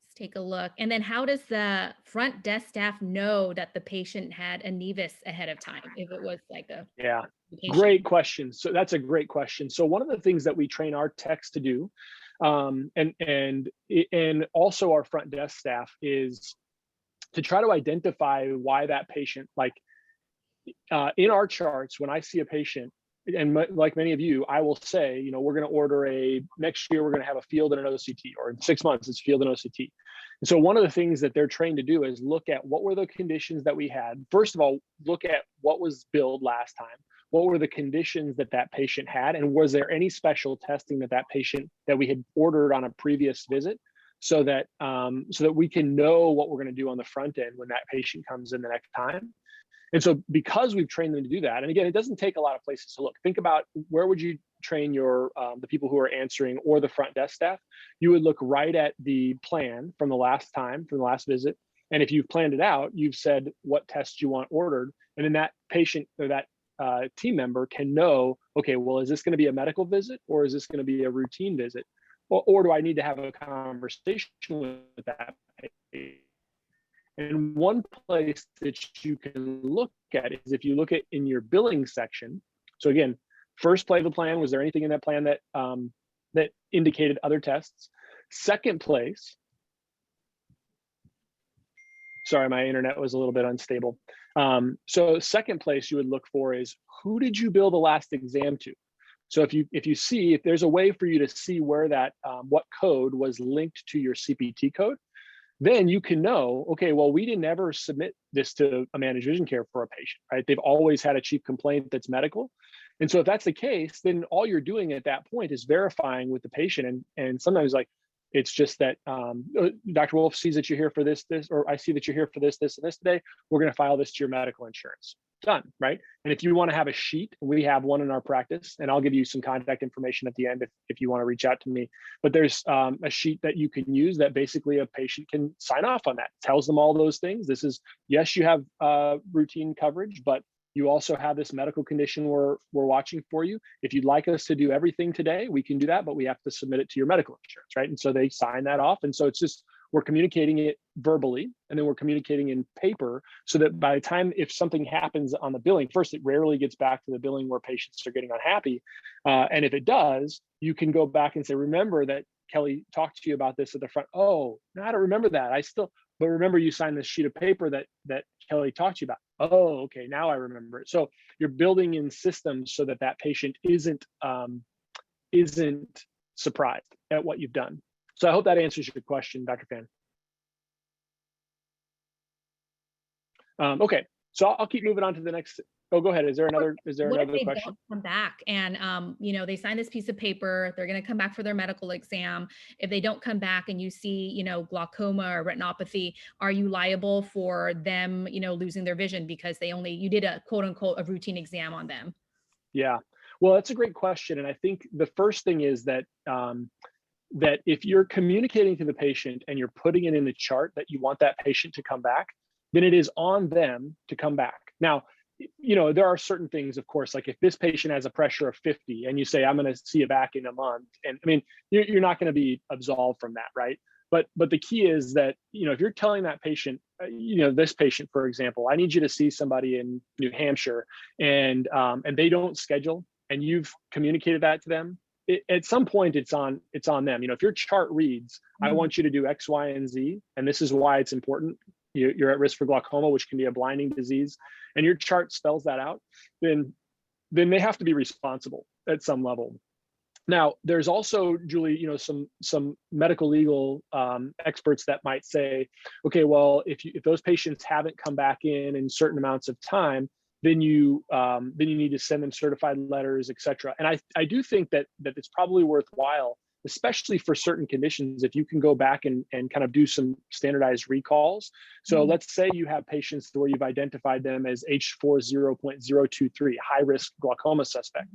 let's take a look. And then how does the front desk staff know that the patient had a nevus ahead of time? If it was like a great question. So that's a great question. So one of the things that we train our techs to do, and also our front desk staff, is to try to identify why that patient, like in our charts, when I see a patient, and like many of you, I will say, we're going to order next year, we're going to have a field and an OCT, or in 6 months, it's field and OCT. And so one of the things that they're trained to do is look at what were the conditions that we had. First of all, look at what was billed last time. What were the conditions that patient had? And was there any special testing that patient that we had ordered on a previous visit so that we can know what we're going to do on the front end when that patient comes in the next time? And so because we've trained them to do that, and again, it doesn't take a lot of places to look. Think about where would you train your the people who are answering or the front desk staff. You would look right at the plan from the last visit. And if you've planned it out, you've said what tests you want ordered. And then that patient or that team member can know, okay, well, is this going to be a medical visit or is this going to be a routine visit? Or do I need to have a conversation with that patient? And one place that you can look at is if you look at in your billing section. So again, first play of the plan, was there anything in that plan that that indicated other tests? Second place, sorry, my internet was a little bit unstable. So second place you would look for is, who did you bill the last exam to? So if there's a way for you to see where that, what code was linked to your CPT code, then you can know, okay, well, we didn't ever submit this to a managed vision care for a patient, right? They've always had a chief complaint that's medical. And so if that's the case, then all you're doing at that point is verifying with the patient. And sometimes like, it's just that Dr. Wolfe sees that you're here for this, or I see that you're here for this, and this today. We're going to file this to your medical insurance. Done, right? And if you want to have a sheet, we have one in our practice, and I'll give you some contact information at the end if you want to reach out to me. But there's a sheet that you can use that basically a patient can sign off on that. It tells them all those things. This is, yes, you have routine coverage, but you also have this medical condition we're watching for you. If you'd like us to do everything today, we can do that, but we have to submit it to your medical insurance, right? And so they sign that off. And so it's just, we're communicating it verbally, and then we're communicating in paper, so that by the time, if something happens on the billing, first, it rarely gets back to the billing where patients are getting unhappy. And if it does, you can go back and say, remember that Kelly talked to you about this at the front. Oh, no, I don't remember that. But remember you signed this sheet of paper that Kelly talked to you about. Oh, okay, now I remember it. So you're building in systems so that patient isn't surprised at what you've done. So I hope that answers your question, Dr. Fan. Okay, so I'll keep moving on to the next. Oh, go ahead. Is there another question? What if they don't come back and they sign this piece of paper, they're going to come back for their medical exam. If they don't come back and you see, glaucoma or retinopathy, are you liable for them, losing their vision because you did a quote unquote a routine exam on them? Yeah, well, that's a great question. And I think the first thing is that that if you're communicating to the patient and you're putting it in the chart that you want that patient to come back, then it is on them to come back. Now, there are certain things, of course, like if this patient has a pressure of 50 and you say, I'm going to see you back in a month, and I mean, you're not going to be absolved from that, right? But the key is that, if you're telling that patient, this patient, for example, I need you to see somebody in New Hampshire, and they don't schedule, and you've communicated that to them, at some point it's on them. If your chart reads, I want you to do X, Y, and Z, and this is why it's important. You're at risk for glaucoma, which can be a blinding disease, and your chart spells that out, then they have to be responsible at some level. Now, there's also, Julie, some medical legal experts that might say, okay, well, if those patients haven't come back in certain amounts of time, then you need to send them certified letters, et cetera. And I do think that it's probably worthwhile, especially for certain conditions, if you can go back and kind of do some standardized recalls. So let's say you have patients where you've identified them as H40.023, high risk glaucoma suspect.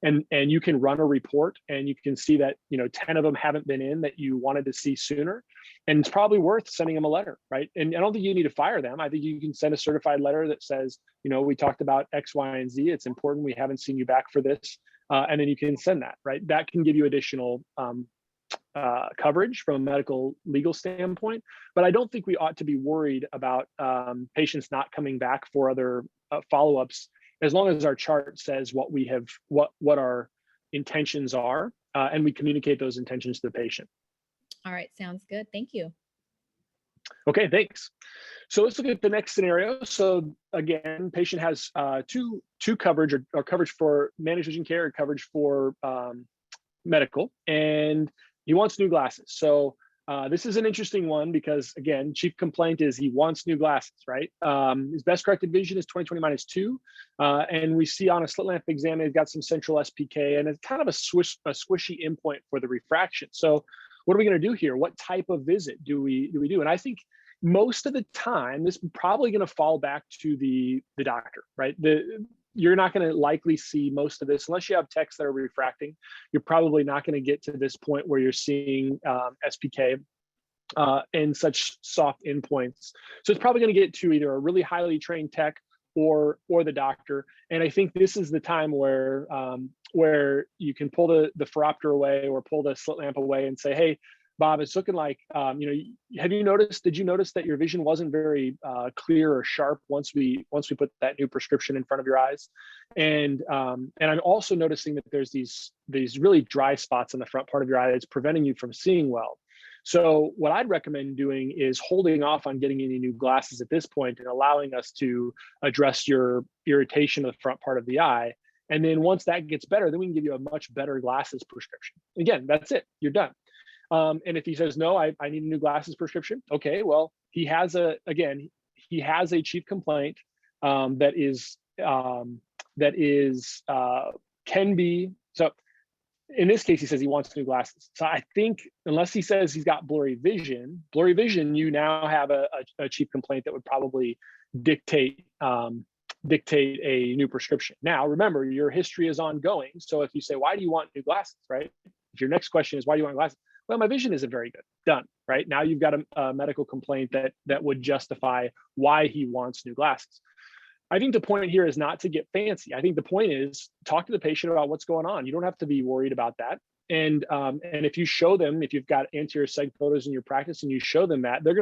And you can run a report and you can see that 10 of them haven't been in that you wanted to see sooner, and it's probably worth sending them a letter, right? And I don't think you need to fire them. I think you can send a certified letter that says, we talked about X, Y, and Z. It's important. We haven't seen you back for this, and then you can send that, right? That can give you additional coverage from a medical legal standpoint. But I don't think we ought to be worried about patients not coming back for other follow-ups, as long as our chart says what our intentions are, and we communicate those intentions to the patient. All right, sounds good. Thank you. Okay, thanks. So let's look at the next scenario. So again, patient has two coverage or coverage for managed vision care or coverage for medical, and he wants new glasses. So this is an interesting one because, again, chief complaint is he wants new glasses, right? His best corrected vision is 20/20 -2. And we see on a slit lamp exam, they've got some central SPK, and it's kind of a squishy endpoint for the refraction. So what are we going to do here? What type of visit do we do? And I think most of the time, this is probably going to fall back to the doctor, right? You're not going to likely see most of this unless you have techs that are refracting. You're probably not going to get to this point where you're seeing SPK and such soft endpoints. So it's probably going to get to either a really highly trained tech or the doctor. And I think this is the time where you can pull the phoropter away or pull the slit lamp away and say, hey, Bob, it's looking like, did you notice that your vision wasn't very clear or sharp once we put that new prescription in front of your eyes? And I'm also noticing that there's these really dry spots in the front part of your eye that's preventing you from seeing well. So what I'd recommend doing is holding off on getting any new glasses at this point and allowing us to address your irritation of the front part of the eye. And then once that gets better, then we can give you a much better glasses prescription. Again, that's it, you're done. And if he says, no, I need a new glasses prescription. Okay, well, he has a chief complaint can be, so in this case, he says he wants new glasses. So I think unless he says he's got blurry vision, you now have a chief complaint that would probably dictate a new prescription. Now, remember, your history is ongoing. So if you say, why do you want new glasses, right? If your next question is, why do you want glasses? Well, my vision isn't very good. Done, right? Now you've got a medical complaint that would justify why he wants new glasses. I think the point here is not to get fancy. I think the point is talk to the patient about what's going on. You don't have to be worried about that. And if you show them, if you've got anterior seg photos in your practice and you show them that, they're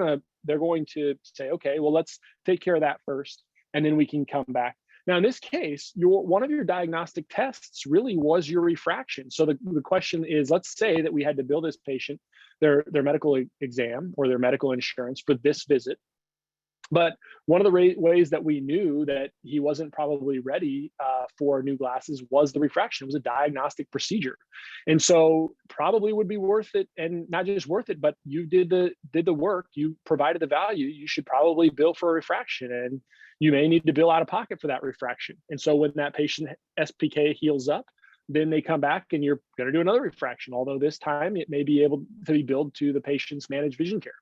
going to say, okay, well, let's take care of that first, and then we can come back. Now, in this case, one of your diagnostic tests really was your refraction. So the question is, let's say that we had to bill this patient their medical exam or their medical insurance for this visit. But one of the ways that we knew that he wasn't probably ready for new glasses was the refraction. It was a diagnostic procedure. And so probably would be worth it, and not just worth it, but you did the work, you provided the value, you should probably bill for a refraction, and you may need to bill out of pocket for that refraction. And so when that patient SPK heals up, then they come back and you're going to do another refraction, although this time it may be able to be billed to the patient's managed vision care.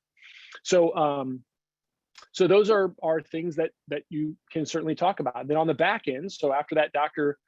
So those are things that you can certainly talk about. Then on the back end, so after that doctor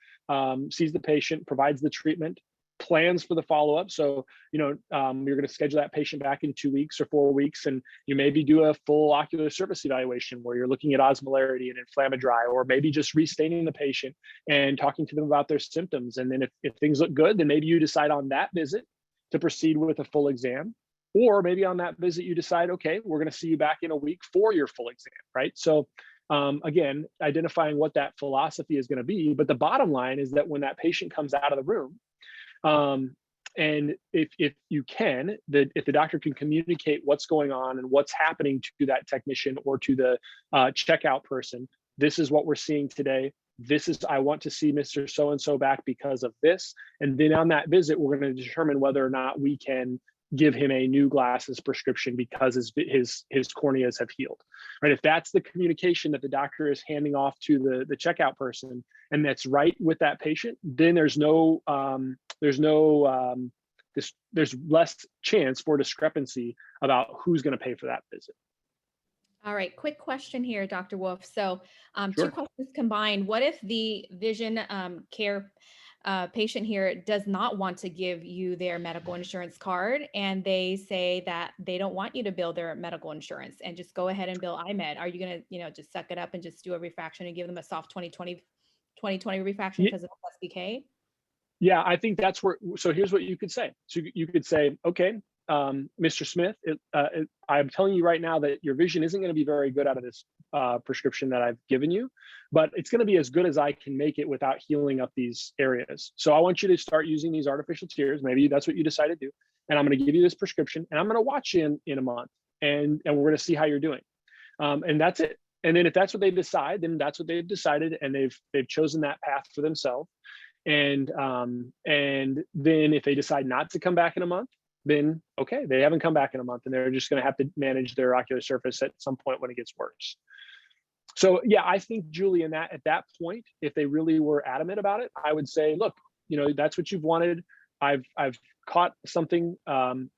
sees the patient, provides the treatment, plans for the follow-up. So, you're going to schedule that patient back in 2 weeks or 4 weeks, and you maybe do a full ocular surface evaluation where you're looking at osmolarity and inflammatory, or maybe just restaining the patient and talking to them about their symptoms. And then if things look good, then maybe you decide on that visit to proceed with a full exam. Or maybe on that visit, you decide, okay, we're going to see you back in a week for your full exam, right? So again, identifying what that philosophy is going to be. But the bottom line is that when that patient comes out of the room, and if you can, if the doctor can communicate what's going on and what's happening to that technician or to the checkout person, this is what we're seeing today. I want to see Mr. So-and-so back because of this. And then on that visit, we're going to determine whether or not we can give him a new glasses prescription because his corneas have healed, right? If that's the communication that the doctor is handing off to the checkout person, and that's right with that patient, then there's less chance for discrepancy about who's going to pay for that visit. All right, quick question here, Dr. Wolfe. So Sure. 2 questions combined. What if the vision care patient here does not want to give you their medical insurance card, and they say that they don't want you to bill their medical insurance and just go ahead and bill IMED? Are you going to, just suck it up and just do a refraction and give them a soft 2020 refraction because of SBK? Yeah, I think that's where, so here's what you could say. So you could say, okay, Mr. Smith, I'm telling you right now that your vision isn't going to be very good out of this prescription that I've given you, but it's going to be as good as I can make it without healing up these areas. So I want you to start using these artificial tears. Maybe that's what you decide to do. And I'm going to give you this prescription, and I'm going to watch you in a month, and we're going to see how you're doing. And that's it. And then if that's what they decide, then that's what they've decided, and they've chosen that path for themselves. And then if they decide not to come back in a month, then okay, they haven't come back in a month, and they're just going to have to manage their ocular surface at some point when it gets worse. So yeah, I think, Julie, at that point, if they really were adamant about it, I would say, look, that's what you've wanted. I've caught something. I'm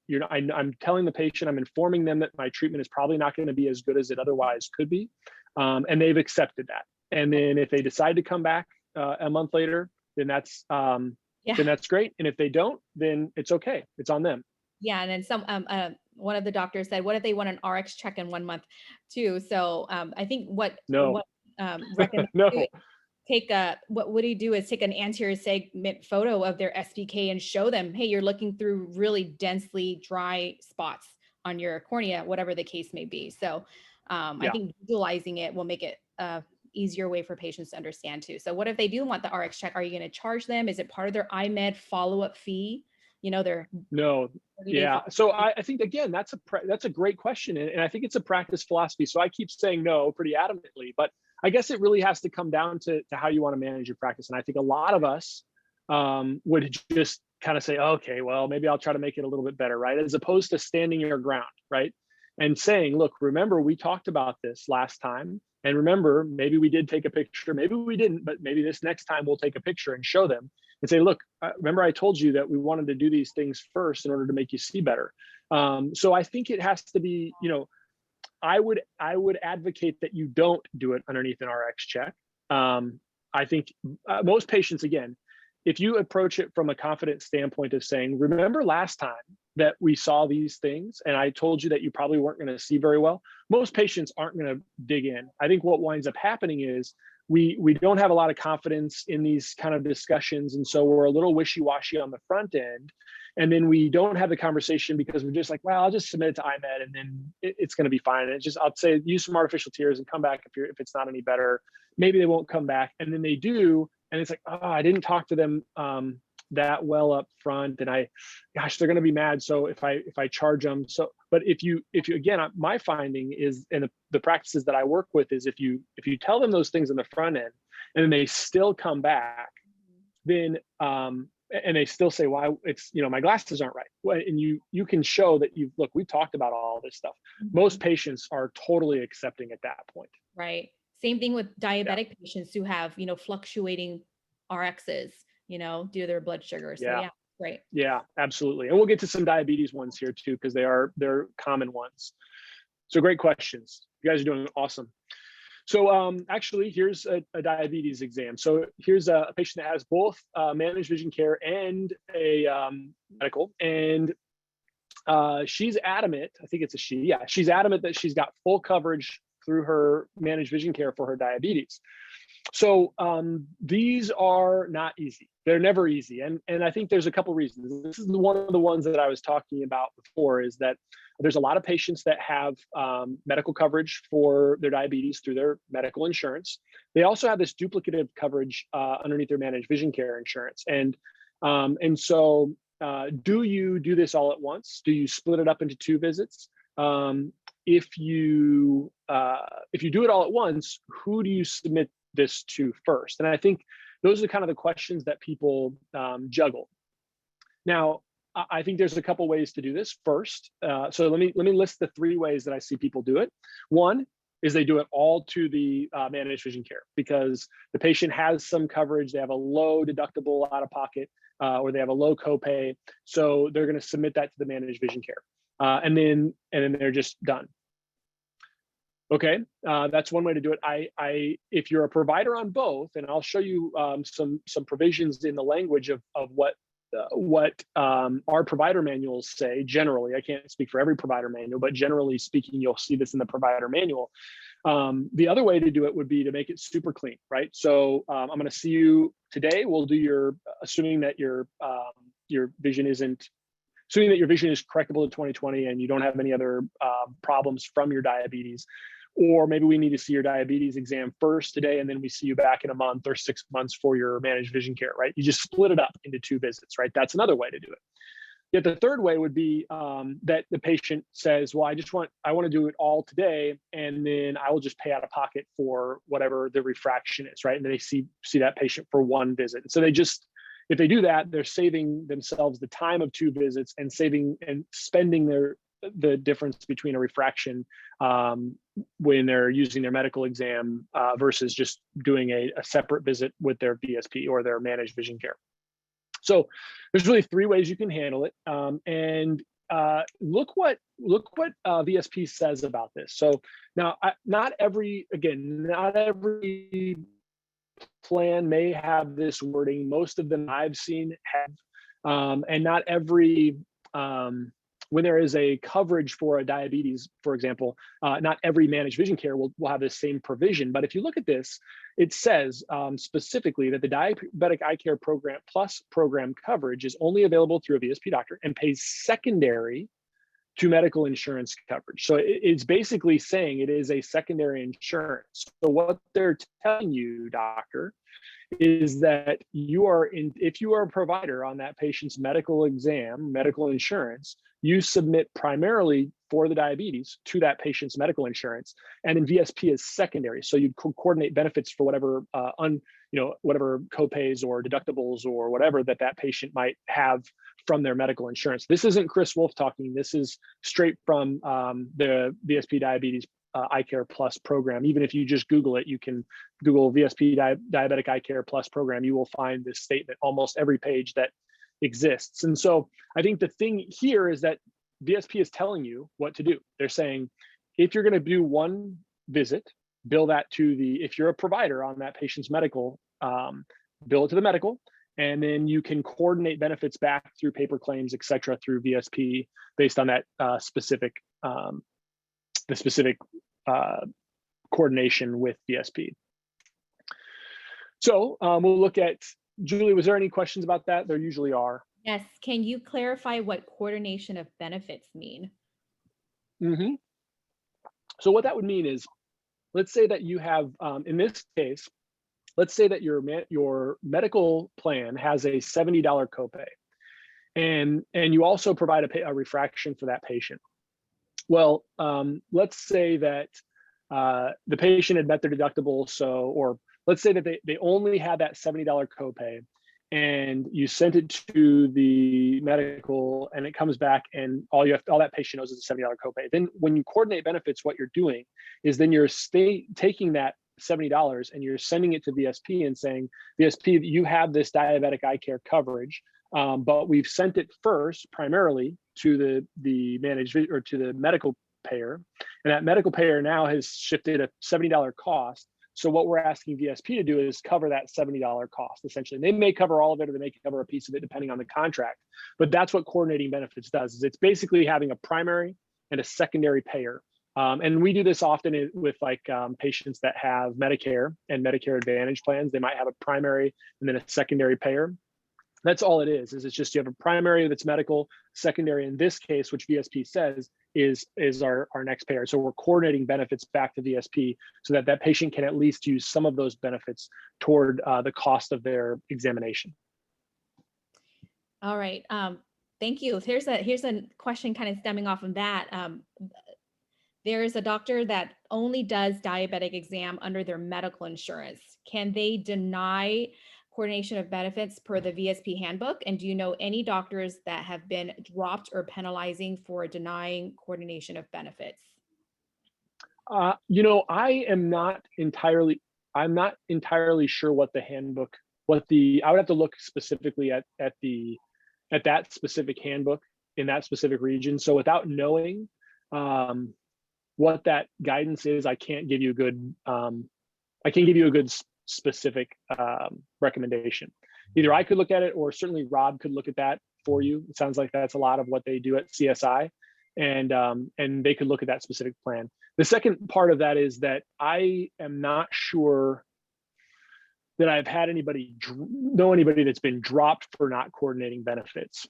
telling the patient, I'm informing them that my treatment is probably not going to be as good as it otherwise could be, and they've accepted that. And then if they decide to come back a month later, then that's great. And if they don't, then it's okay. It's on them. Yeah, and then one of the doctors said, what if they want an RX check in 1 month too? So I think what recommend No. what do you do is take an anterior segment photo of their SPK and show them, hey, you're looking through really densely dry spots on your cornea, whatever the case may be. So I think visualizing it will make it easier way for patients to understand too. So what if they do want the RX check? Are you going to charge them? Is it part of their IMED follow-up fee? No. Yeah. So I think, again, that's a great question. And I think it's a practice philosophy. So I keep saying no pretty adamantly, but I guess it really has to come down to how you want to manage your practice. And I think a lot of us would just kind of say, okay, well, maybe I'll try to make it a little bit better, right? As opposed to standing your ground, right? And saying, look, remember, we talked about this last time. And remember, maybe we did take a picture, maybe we didn't, but maybe this next time we'll take a picture and show them and say, look, remember I told you that we wanted to do these things first in order to make you see better. So I think it has to be, I would advocate that you don't do it underneath an RX check. I think most patients, again, if you approach it from a confident standpoint of saying, remember last time that we saw these things and I told you that you probably weren't going to see very well, most patients aren't going to dig in. I think what winds up happening is we don't have a lot of confidence in these kind of discussions. And so we're a little wishy-washy on the front end. And then we don't have the conversation because we're just like, well, I'll just submit it to IMED and then it's going to be fine. And it's just, I'll say, use some artificial tears and come back if it's not any better. Maybe they won't come back. And then they do. And it's like, oh, I didn't talk to them that well up front. And gosh, they're going to be mad. So if I charge them. So, but if you again, my finding is, and the practices that I work with is if you tell them those things in the front end and then they still come back, then, and they still say, well, it's, my glasses aren't right. And you can show that we've talked about all this stuff. Mm-hmm. Most patients are totally accepting at that point. Right. Same thing with diabetic patients who have, fluctuating RXs, due to their blood sugar. So yeah, right. Yeah, absolutely. And we'll get to some diabetes ones here too, because they're common ones. So great questions. You guys are doing awesome. So actually, here's a diabetes exam. So here's a patient that has both managed vision care and a medical, and she's adamant, I think it's a she, yeah, she's adamant that she's got full coverage through her managed vision care for her diabetes. So these are not easy. They're never easy. And I think there's a couple reasons. This is one of the ones that I was talking about before, is that there's a lot of patients that have medical coverage for their diabetes through their medical insurance. They also have this duplicative coverage underneath their managed vision care insurance. And so do you do this all at once? Do you split it up into 2 visits? If you do it all at once, who do you submit this to first? And I think those are kind of the questions that people juggle. Now, I think there's a couple ways to do this. First, so let me list the 3 ways that I see people do it. One is they do it all to the managed vision care because the patient has some coverage, they have a low deductible out of pocket, or they have a low copay, so they're going to submit that to the managed vision care, and then they're just done. Okay, that's one way to do it. If you're a provider on both, and I'll show you some provisions in the language of what our provider manuals say generally. I can't speak for every provider manual, but generally speaking, you'll see this in the provider manual. The other way to do it would be to make it super clean, right? So I'm going to see you today. We'll do assuming that your vision is correctable to 20/20 and you don't have any other problems from your diabetes. Or maybe we need to see your diabetes exam first today, and then we see you back in a month or 6 months for your managed vision care, right? You just split it up into 2 visits, right? That's another way to do it. Yet the third way would be that the patient says, well, I want to do it all today, and then I will just pay out of pocket for whatever the refraction is, right? And then they see that patient for 1 visit. And so if they do that, they're saving themselves the time of 2 visits and spending the difference between a refraction when they're using their medical exam versus just doing a separate visit with their VSP or their managed vision care. So there's really 3 ways you can handle it. And look what VSP says about this. So now, not every plan may have this wording. Most of them I've seen have, and not every when there is a coverage for a diabetes, for example, not every managed vision care will have the same provision. But if you look at this, it says specifically that the Diabetic Eye Care Program Plus program coverage is only available through a VSP doctor and pays secondary to medical insurance coverage. So it's basically saying it is a secondary insurance. So what they're telling you, doctor, is that if you are a provider on that patient's medical exam, medical insurance, you submit primarily for the diabetes to that patient's medical insurance, and then VSP is secondary. So you coordinate benefits for whatever whatever copays or deductibles or whatever that patient might have from their medical insurance. This isn't Chris Wolfe talking. This is straight from the VSP Diabetes Eye Care Plus program. Even if you just Google it, you can Google VSP Diabetic Eye Care Plus program, you will find this statement almost every page that exists. And so I think the thing here is that VSP is telling you what to do. They're saying, if you're going to do 1 visit, bill that to if you're a provider on that patient's medical, bill it to the medical, and then you can coordinate benefits back through paper claims, et cetera, through VSP based on that specific coordination with VSP. So we'll look at, Julie, was there any questions about that? There usually are. Yes. Can you clarify what coordination of benefits mean? Mm-hmm. So what that would mean is, let's say that you have, in this case, let's say that your medical plan has a $70 copay, and you also provide a refraction for that patient. Well, let's say that the patient had met their deductible, or let's say that they only had that $70 copay, and you sent it to the medical, and it comes back, and all that patient knows is a $70 copay. Then, when you coordinate benefits, what you're doing is then you're taking that $70 and you're sending it to VSP and saying, VSP, you have this diabetic eye care coverage, but we've sent it first primarily to the managed or to the medical payer. And that medical payer now has shifted a $70 cost. So what we're asking VSP to do is cover that $70 cost, essentially. And they may cover all of it, or they may cover a piece of it depending on the contract. But that's what coordinating benefits does, is it's basically having a primary and a secondary payer. And we do this often with patients that have Medicare and Medicare Advantage plans. They might have a primary and then a secondary payer. That's all it is it's just you have a primary that's medical, secondary in this case, which VSP says is our next payer. So we're coordinating benefits back to VSP so that that patient can at least use some of those benefits toward the cost of their examination. All right. Thank you. Here's a question kind of stemming off of that. There is a doctor that only does diabetic exam under their medical insurance. Can they deny coordination of benefits per the VSP handbook? And do you know any doctors that have been dropped or penalizing for denying coordination of benefits? I'm not entirely sure what the handbook, I would have to look specifically at that specific handbook in that specific region. So without knowing what that guidance is, I can't give you a good, specific recommendation. Either I could look at it, or certainly Rob could look at that for you. It sounds like that's a lot of what they do at CSI, and they could look at that specific plan. The second part of that is that I am not sure that I've had anybody that's been dropped for not coordinating benefits.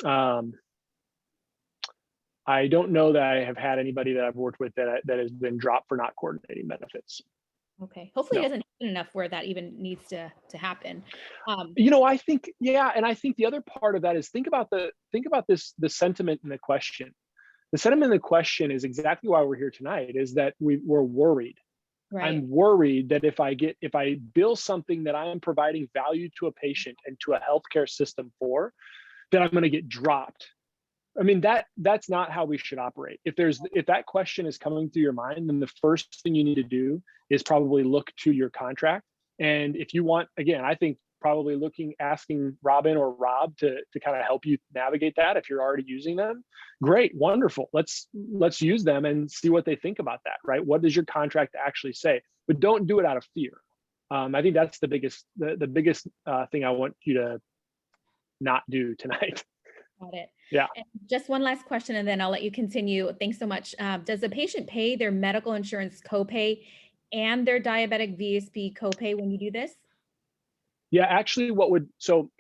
I don't know that I have had anybody that I've worked with that has been dropped for not coordinating benefits. Okay. Hopefully No. it doesn't happen enough where that even needs to happen. I think, and I think the other part of that is think about the sentiment in the question. The sentiment in the question is exactly why we're here tonight, is that we're worried. Right. I'm worried that if I bill something that I am providing value to a patient and to a healthcare system for, that I'm going to get dropped. I mean, that's not how we should operate. If that question is coming through your mind, then the first thing you need to do is probably look to your contract. And if you want, again, I think probably asking Robin or Rob to kind of help you navigate that. If you're already using them, great, wonderful. Let's use them and see what they think about that, right? What does your contract actually say? But don't do it out of fear. I think that's the biggest thing I want you to not do tonight. Got it. Yeah. And just one last question, and then I'll let you continue. Thanks so much. Does the patient pay their medical insurance copay and their diabetic VSP copay when you do this? Yeah, actually, from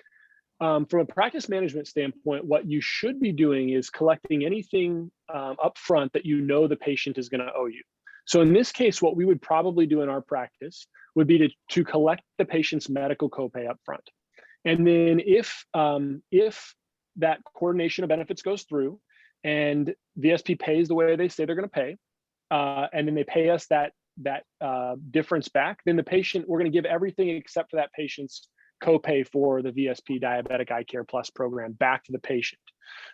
a practice management standpoint, what you should be doing is collecting anything up front that you know the patient is going to owe you. So in this case, what we would probably do in our practice would be to collect the patient's medical copay up front. And then if that coordination of benefits goes through and VSP pays the way they say they're going to pay, and then they pay us that difference back, then we're going to give everything except for that patient's copay for the VSP Diabetic Eye Care Plus program back to the patient.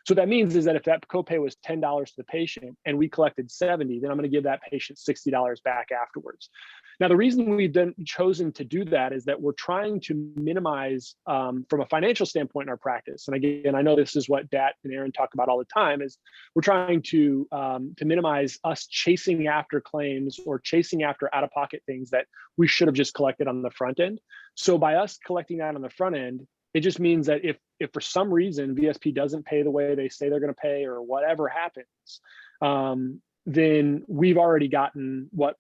So what that means is that if that copay was $10 to the patient and we collected $70, then I'm going to give that patient $60 back afterwards. Now, the reason we've chosen to do that is that we're trying to minimize from a financial standpoint in our practice. And again, I know this is what Dat and Aaron talk about all the time, is we're trying to minimize us chasing after claims or chasing after out-of-pocket things that we should have just collected on the front end. So by us collecting that on the front end, it just means that if for some reason VSP doesn't pay the way they say they're going to pay, or whatever happens, then we've already gotten what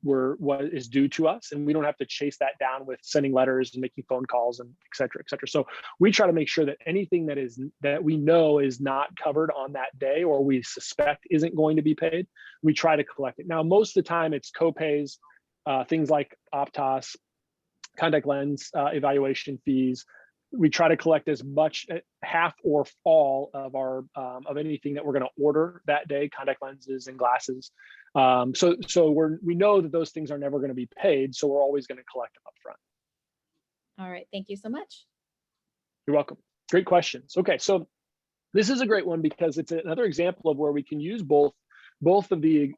is due to us, and we don't have to chase that down with sending letters and making phone calls and et cetera, et cetera. So we try to make sure that anything that we know is not covered on that day, or we suspect isn't going to be paid, we try to collect it. Now, most of the time it's copays, things like Optos, contact lens evaluation fees. We try to collect as much, half or all of our of anything that we're going to order that day, contact lenses and glasses. So we know that those things are never going to be paid, so we're always going to collect them up front. All right, thank you so much. You're welcome. Great questions. Okay, so this is a great one because it's another example of where we can use both of the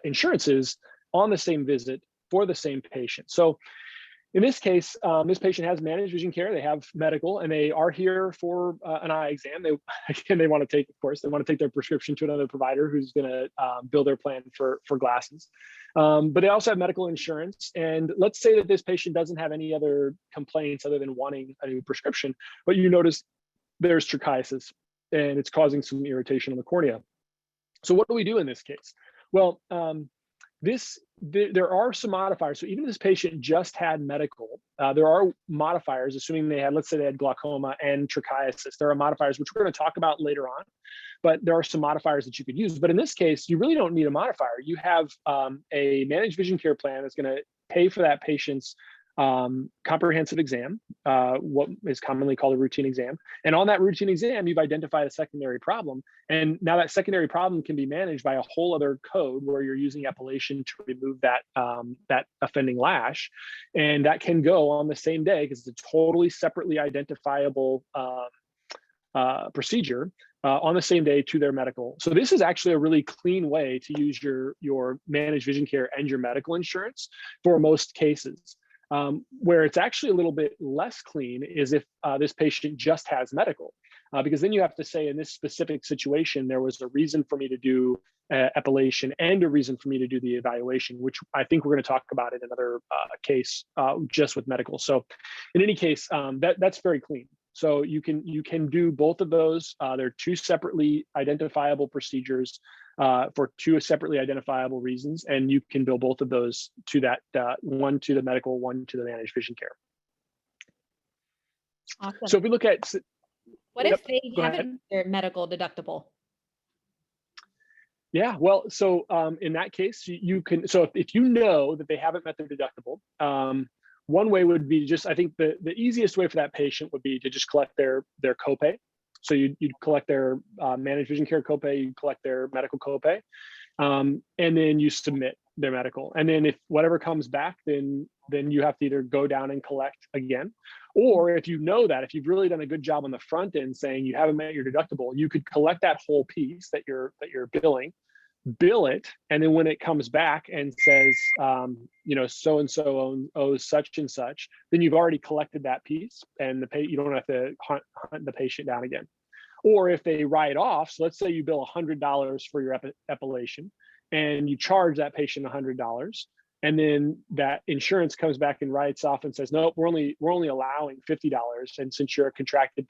insurances on the same visit for the same patient. So In this case, this patient has managed vision care, they have medical, and they are here for an eye exam. They want to take, of course, they want to take their prescription to another provider who's going to build their plan for glasses. But they also have medical insurance. And let's say that this patient doesn't have any other complaints other than wanting a new prescription, but you notice there's trichiasis and it's causing some irritation on the cornea. So what do we do in this case? Well, there are some modifiers. So even if this patient just had medical, there are modifiers, assuming they had, let's say they had glaucoma and trichiasis. There are modifiers, which we're going to talk about later on, but there are some modifiers that you could use. But in this case, you really don't need a modifier. You have a managed vision care plan that's going to pay for that patient's comprehensive exam, what is commonly called a routine exam. And on that routine exam, you've identified a secondary problem. And now that secondary problem can be managed by a whole other code where you're using epilation to remove that, that offending lash. And that can go on the same day because it's a totally separately identifiable procedure on the same day to their medical. So this is actually a really clean way to use your managed vision care and your medical insurance for most cases. Where it's actually a little bit less clean is if this patient just has medical, because then you have to say in this specific situation, there was a reason for me to do epilation and a reason for me to do the evaluation, which I think we're going to talk about in another case just with medical. So in any case, that's very clean. So you can do both of those. They're two separately identifiable procedures for two separately identifiable reasons, and you can bill both of those to that one to the medical, one to the managed vision care. Awesome. So if we look at what if they haven't their medical deductible? Yeah, well, so in that case, you can. So if you know that they haven't met their deductible, one way would be just, I think the easiest way for that patient would be to just collect their copay. So you'd collect their managed vision care copay, you collect their medical copay, and then you submit their medical. And then if whatever comes back, then you have to either go down and collect again, or if you know that, if you've really done a good job on the front end saying you haven't met your deductible, you could collect that whole piece that you're billing, bill it, and then when it comes back and says, so and so owes such and such, then you've already collected that piece, and you don't have to hunt the patient down again. Or if they write off, so let's say you bill $100 for your epilation, and you charge that patient $100, and then that insurance comes back and writes off and says, nope, we're only allowing $50, and since you're a contracted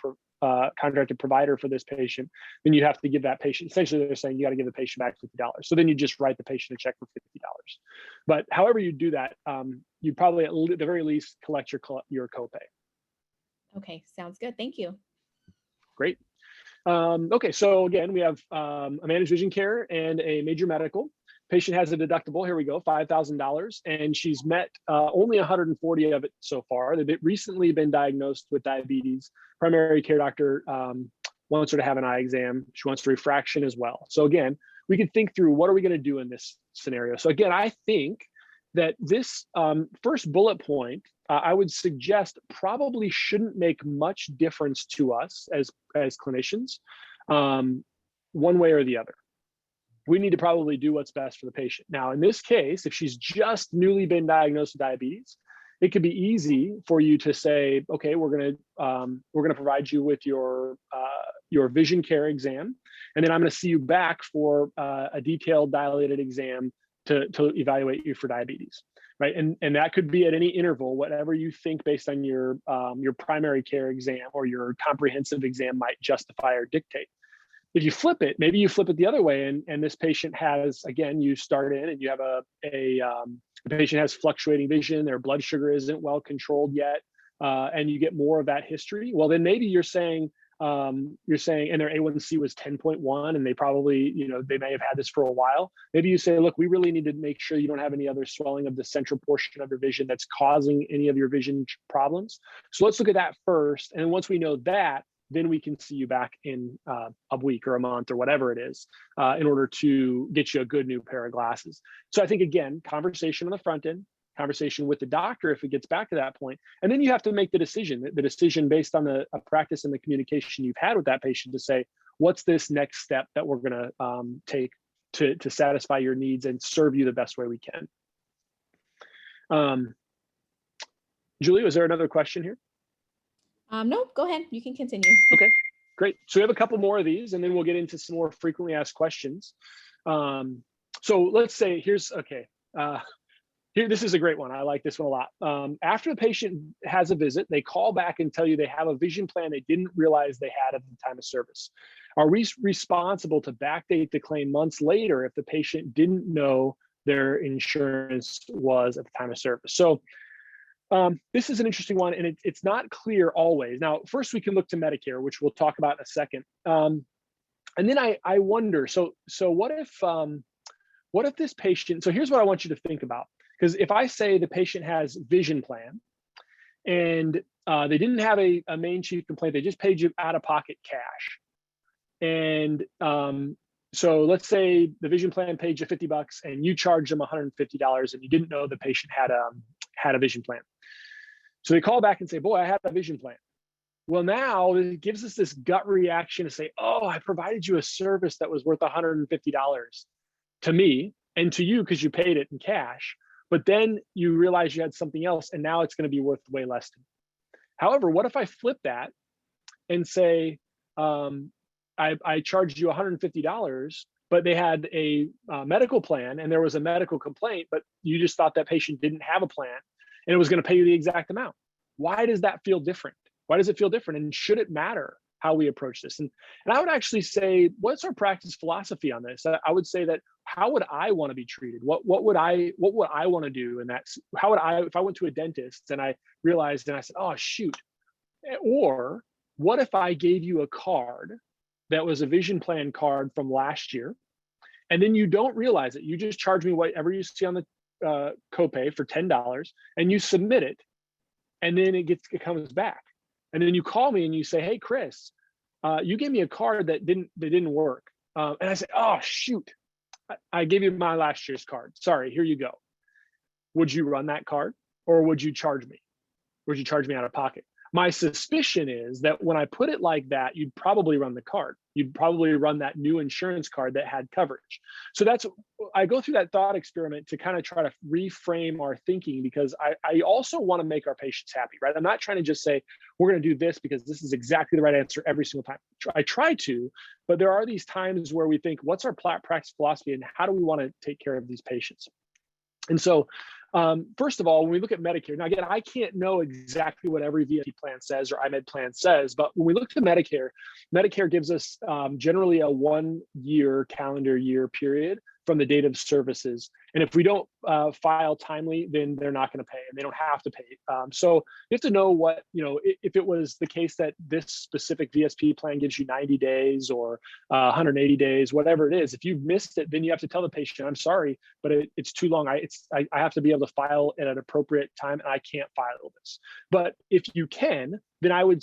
provider for this patient, then you have to give that patient, essentially they're saying you got to give the patient back $50. So then you just write the patient a check for $50. But however you do that, you probably at the very least collect your copay. Okay, sounds good. Thank you. Great. Okay, so again, we have a managed vision care and a major medical. Patient has a deductible, here we go, $5,000, and she's met only 140 of it so far. They've recently been diagnosed with diabetes. Primary care doctor wants her to have an eye exam. She wants a refraction as well. So again, we can think through what are we going to do in this scenario. So again, I think that this first bullet point, I would suggest probably shouldn't make much difference to us as clinicians, one way or the other. We need to probably do what's best for the patient. Now, in this case, if she's just newly been diagnosed with diabetes, it could be easy for you to say, okay, we're gonna provide you with your vision care exam, and then I'm gonna see you back for a detailed dilated exam to evaluate you for diabetes, right? And that could be at any interval, whatever you think based on your primary care exam or your comprehensive exam might justify or dictate. If you flip it, maybe you flip it the other way, and this patient has, again, you start in and you have the patient has fluctuating vision, their blood sugar isn't well controlled yet, and you get more of that history. Well, then maybe you're saying, and their A1C was 10.1, and they probably, they may have had this for a while. Maybe you say, look, we really need to make sure you don't have any other swelling of the central portion of your vision that's causing any of your vision problems. So let's look at that first. And once we know that, then we can see you back in a week or a month or whatever it is in order to get you a good new pair of glasses. So I think, again, conversation on the front end, conversation with the doctor if it gets back to that point, and then you have to make the decision based on a practice and the communication you've had with that patient to say, what's this next step that we're going to take to satisfy your needs and serve you the best way we can. Julie, was there another question here? No, go ahead. You can continue. Okay, great. So we have a couple more of these, and then we'll get into some more frequently asked questions. So let's say this is a great one. I like this one a lot. After the patient has a visit, they call back and tell you they have a vision plan they didn't realize they had at the time of service. Are we responsible to backdate the claim months later if the patient didn't know their insurance was at the time of service? So this is an interesting one, and it's not clear always. Now, first we can look to Medicare, which we'll talk about in a second. And then I wonder, so what if this patient, so here's what I want you to think about. Because if I say the patient has vision plan and they didn't have a main chief complaint, they just paid you out of pocket cash. And so let's say the vision plan paid you $50 and you charged them $150 and you didn't know the patient had a vision plan. So they call back and say, boy, I had a vision plan. Well, now it gives us this gut reaction to say, oh, I provided you a service that was worth $150 to me and to you because you paid it in cash. But then you realize you had something else and now it's going to be worth way less to me. However, what if I flip that and say, I charged you $150, but they had a medical plan and there was a medical complaint, but you just thought that patient didn't have a plan and it was going to pay you the exact amount. Why does that feel different? Why does it feel different? And should it matter how we approach this? And I would actually say, what's our practice philosophy on this? I would say that, how would I want to be treated? What would I want to do? And that's how would I, if I went to a dentist and I realized and I said, oh shoot. Or what if I gave you a card that was a vision plan card from last year, and then you don't realize it? You just charge me whatever you see on the copay for $10 and you submit it, and then it comes back. And then you call me and you say, hey, Chris, you gave me a card that didn't work. And I say, oh, shoot, I gave you my last year's card. Sorry, here you go. Would you run that card, or would you charge me? Would you charge me out of pocket? My suspicion is that when I put it like that, you'd probably run the card. You'd probably run that new insurance card that had coverage. So I go through that thought experiment to kind of try to reframe our thinking, because I also want to make our patients happy, right? I'm not trying to just say, we're going to do this because this is exactly the right answer every single time. I try to, but there are these times where we think, what's our practice philosophy and how do we want to take care of these patients? And so, first of all, when we look at Medicare, now again, I can't know exactly what every VSP plan says or IMED plan says, but when we look to Medicare, Medicare gives us generally a 1-year calendar year period from the date of services. And if we don't file timely, then they're not going to pay, and they don't have to pay. So you have to know what, if it was the case that this specific VSP plan gives you 90 days or 180 days, whatever it is, if you've missed it, then you have to tell the patient, I'm sorry, but it's too long. I have to be able to file at an appropriate time, and I can't file this. But if you can, then I would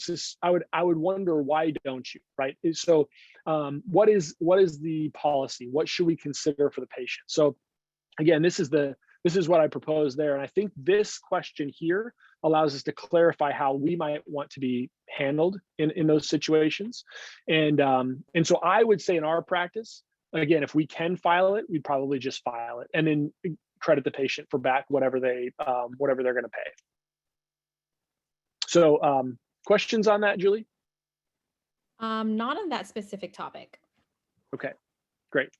wonder, why don't you, right? So what is the policy? What should we consider for the patient? So again, this is what I propose there. And I think this question here allows us to clarify how we might want to be handled in those situations. And so I would say in our practice, again, if we can file it, we'd probably just file it and then credit the patient for back whatever they're going to pay. So questions on that, Julie? Not on that specific topic. Okay, great.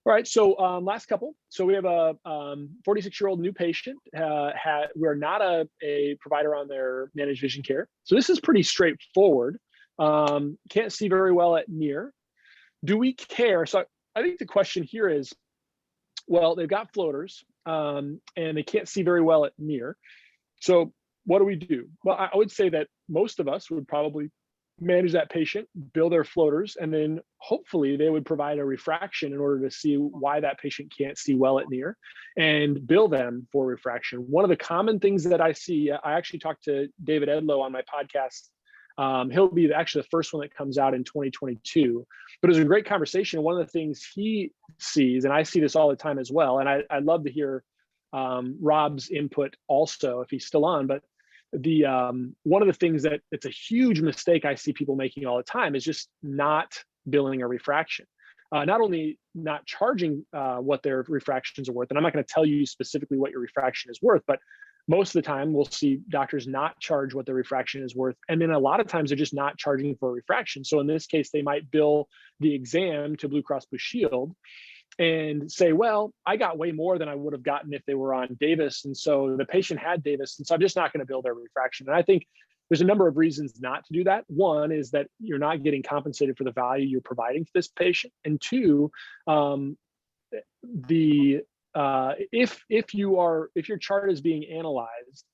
All right, so last couple. So we have a 46-year-old new patient. We're not a provider on their managed vision care. So this is pretty straightforward. Can't see very well at near. Do we care? So I think the question here is, well, they've got floaters and they can't see very well at near. So what do we do? Well, I would say that most of us would probably manage that patient, bill their floaters, and then hopefully they would provide a refraction in order to see why that patient can't see well at near and bill them for refraction. One of the common things that I see, I actually talked to David Edlow on my podcast. He'll be actually the first one that comes out in 2022, but it was a great conversation. One of the things he sees, and I see this all the time as well, and I'd love to hear Rob's input also if he's still on, but one of the things that it's a huge mistake I see people making all the time is just not billing a refraction. Not only not charging what their refractions are worth, and I'm not going to tell you specifically what your refraction is worth, but Most of the time, we'll see doctors not charge what the refraction is worth. And then a lot of times they're just not charging for a refraction. So in this case, they might bill the exam to Blue Cross Blue Shield and say, well, I got way more than I would have gotten if they were on Davis. And so the patient had Davis, and so I'm just not going to bill their refraction. And I think there's a number of reasons not to do that. One is that you're not getting compensated for the value you're providing to this patient. And two, if your chart is being analyzed,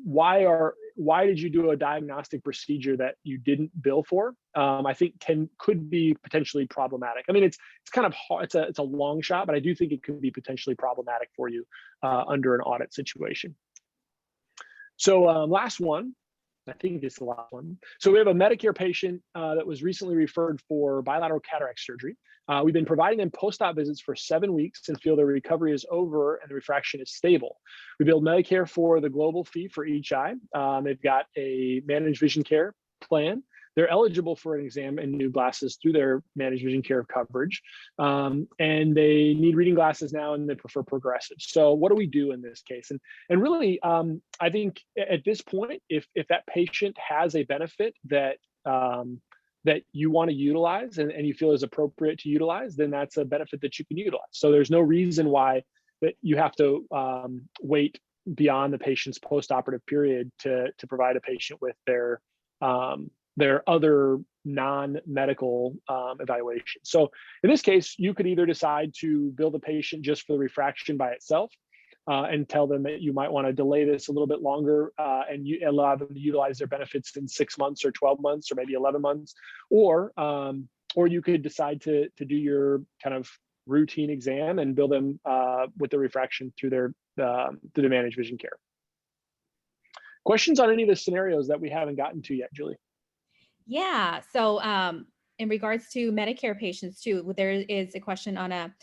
why did you do a diagnostic procedure that you didn't bill for? I think could be potentially problematic. I mean, it's kind of hard, it's a long shot, but I do think it could be potentially problematic for you under an audit situation. So last one, I think it's the last one. So we have a Medicare patient that was recently referred for bilateral cataract surgery. We've been providing them post-op visits for 7 weeks and feel their recovery is over and the refraction is stable. We billed Medicare for the global fee for each eye. They've got a managed vision care plan. They're eligible for an exam and new glasses through their managed vision care coverage. And they need reading glasses now and they prefer progressive. So what do we do in this case? And really, I think at this point, if that patient has a benefit that that you want to utilize and you feel is appropriate to utilize, then that's a benefit that you can utilize. So there's no reason why that you have to wait beyond the patient's post-operative period to provide a patient with their other non-medical evaluation. So in this case, you could either decide to bill the patient just for the refraction by itself and tell them that you might want to delay this a little bit longer and you allow them to utilize their benefits in 6 months or 12 months or maybe 11 months, or you could decide to do your kind of routine exam and bill them with the refraction through their managed vision care. Questions on any of the scenarios that we haven't gotten to yet, Julie? Yeah, so in regards to Medicare patients too, there is a question on a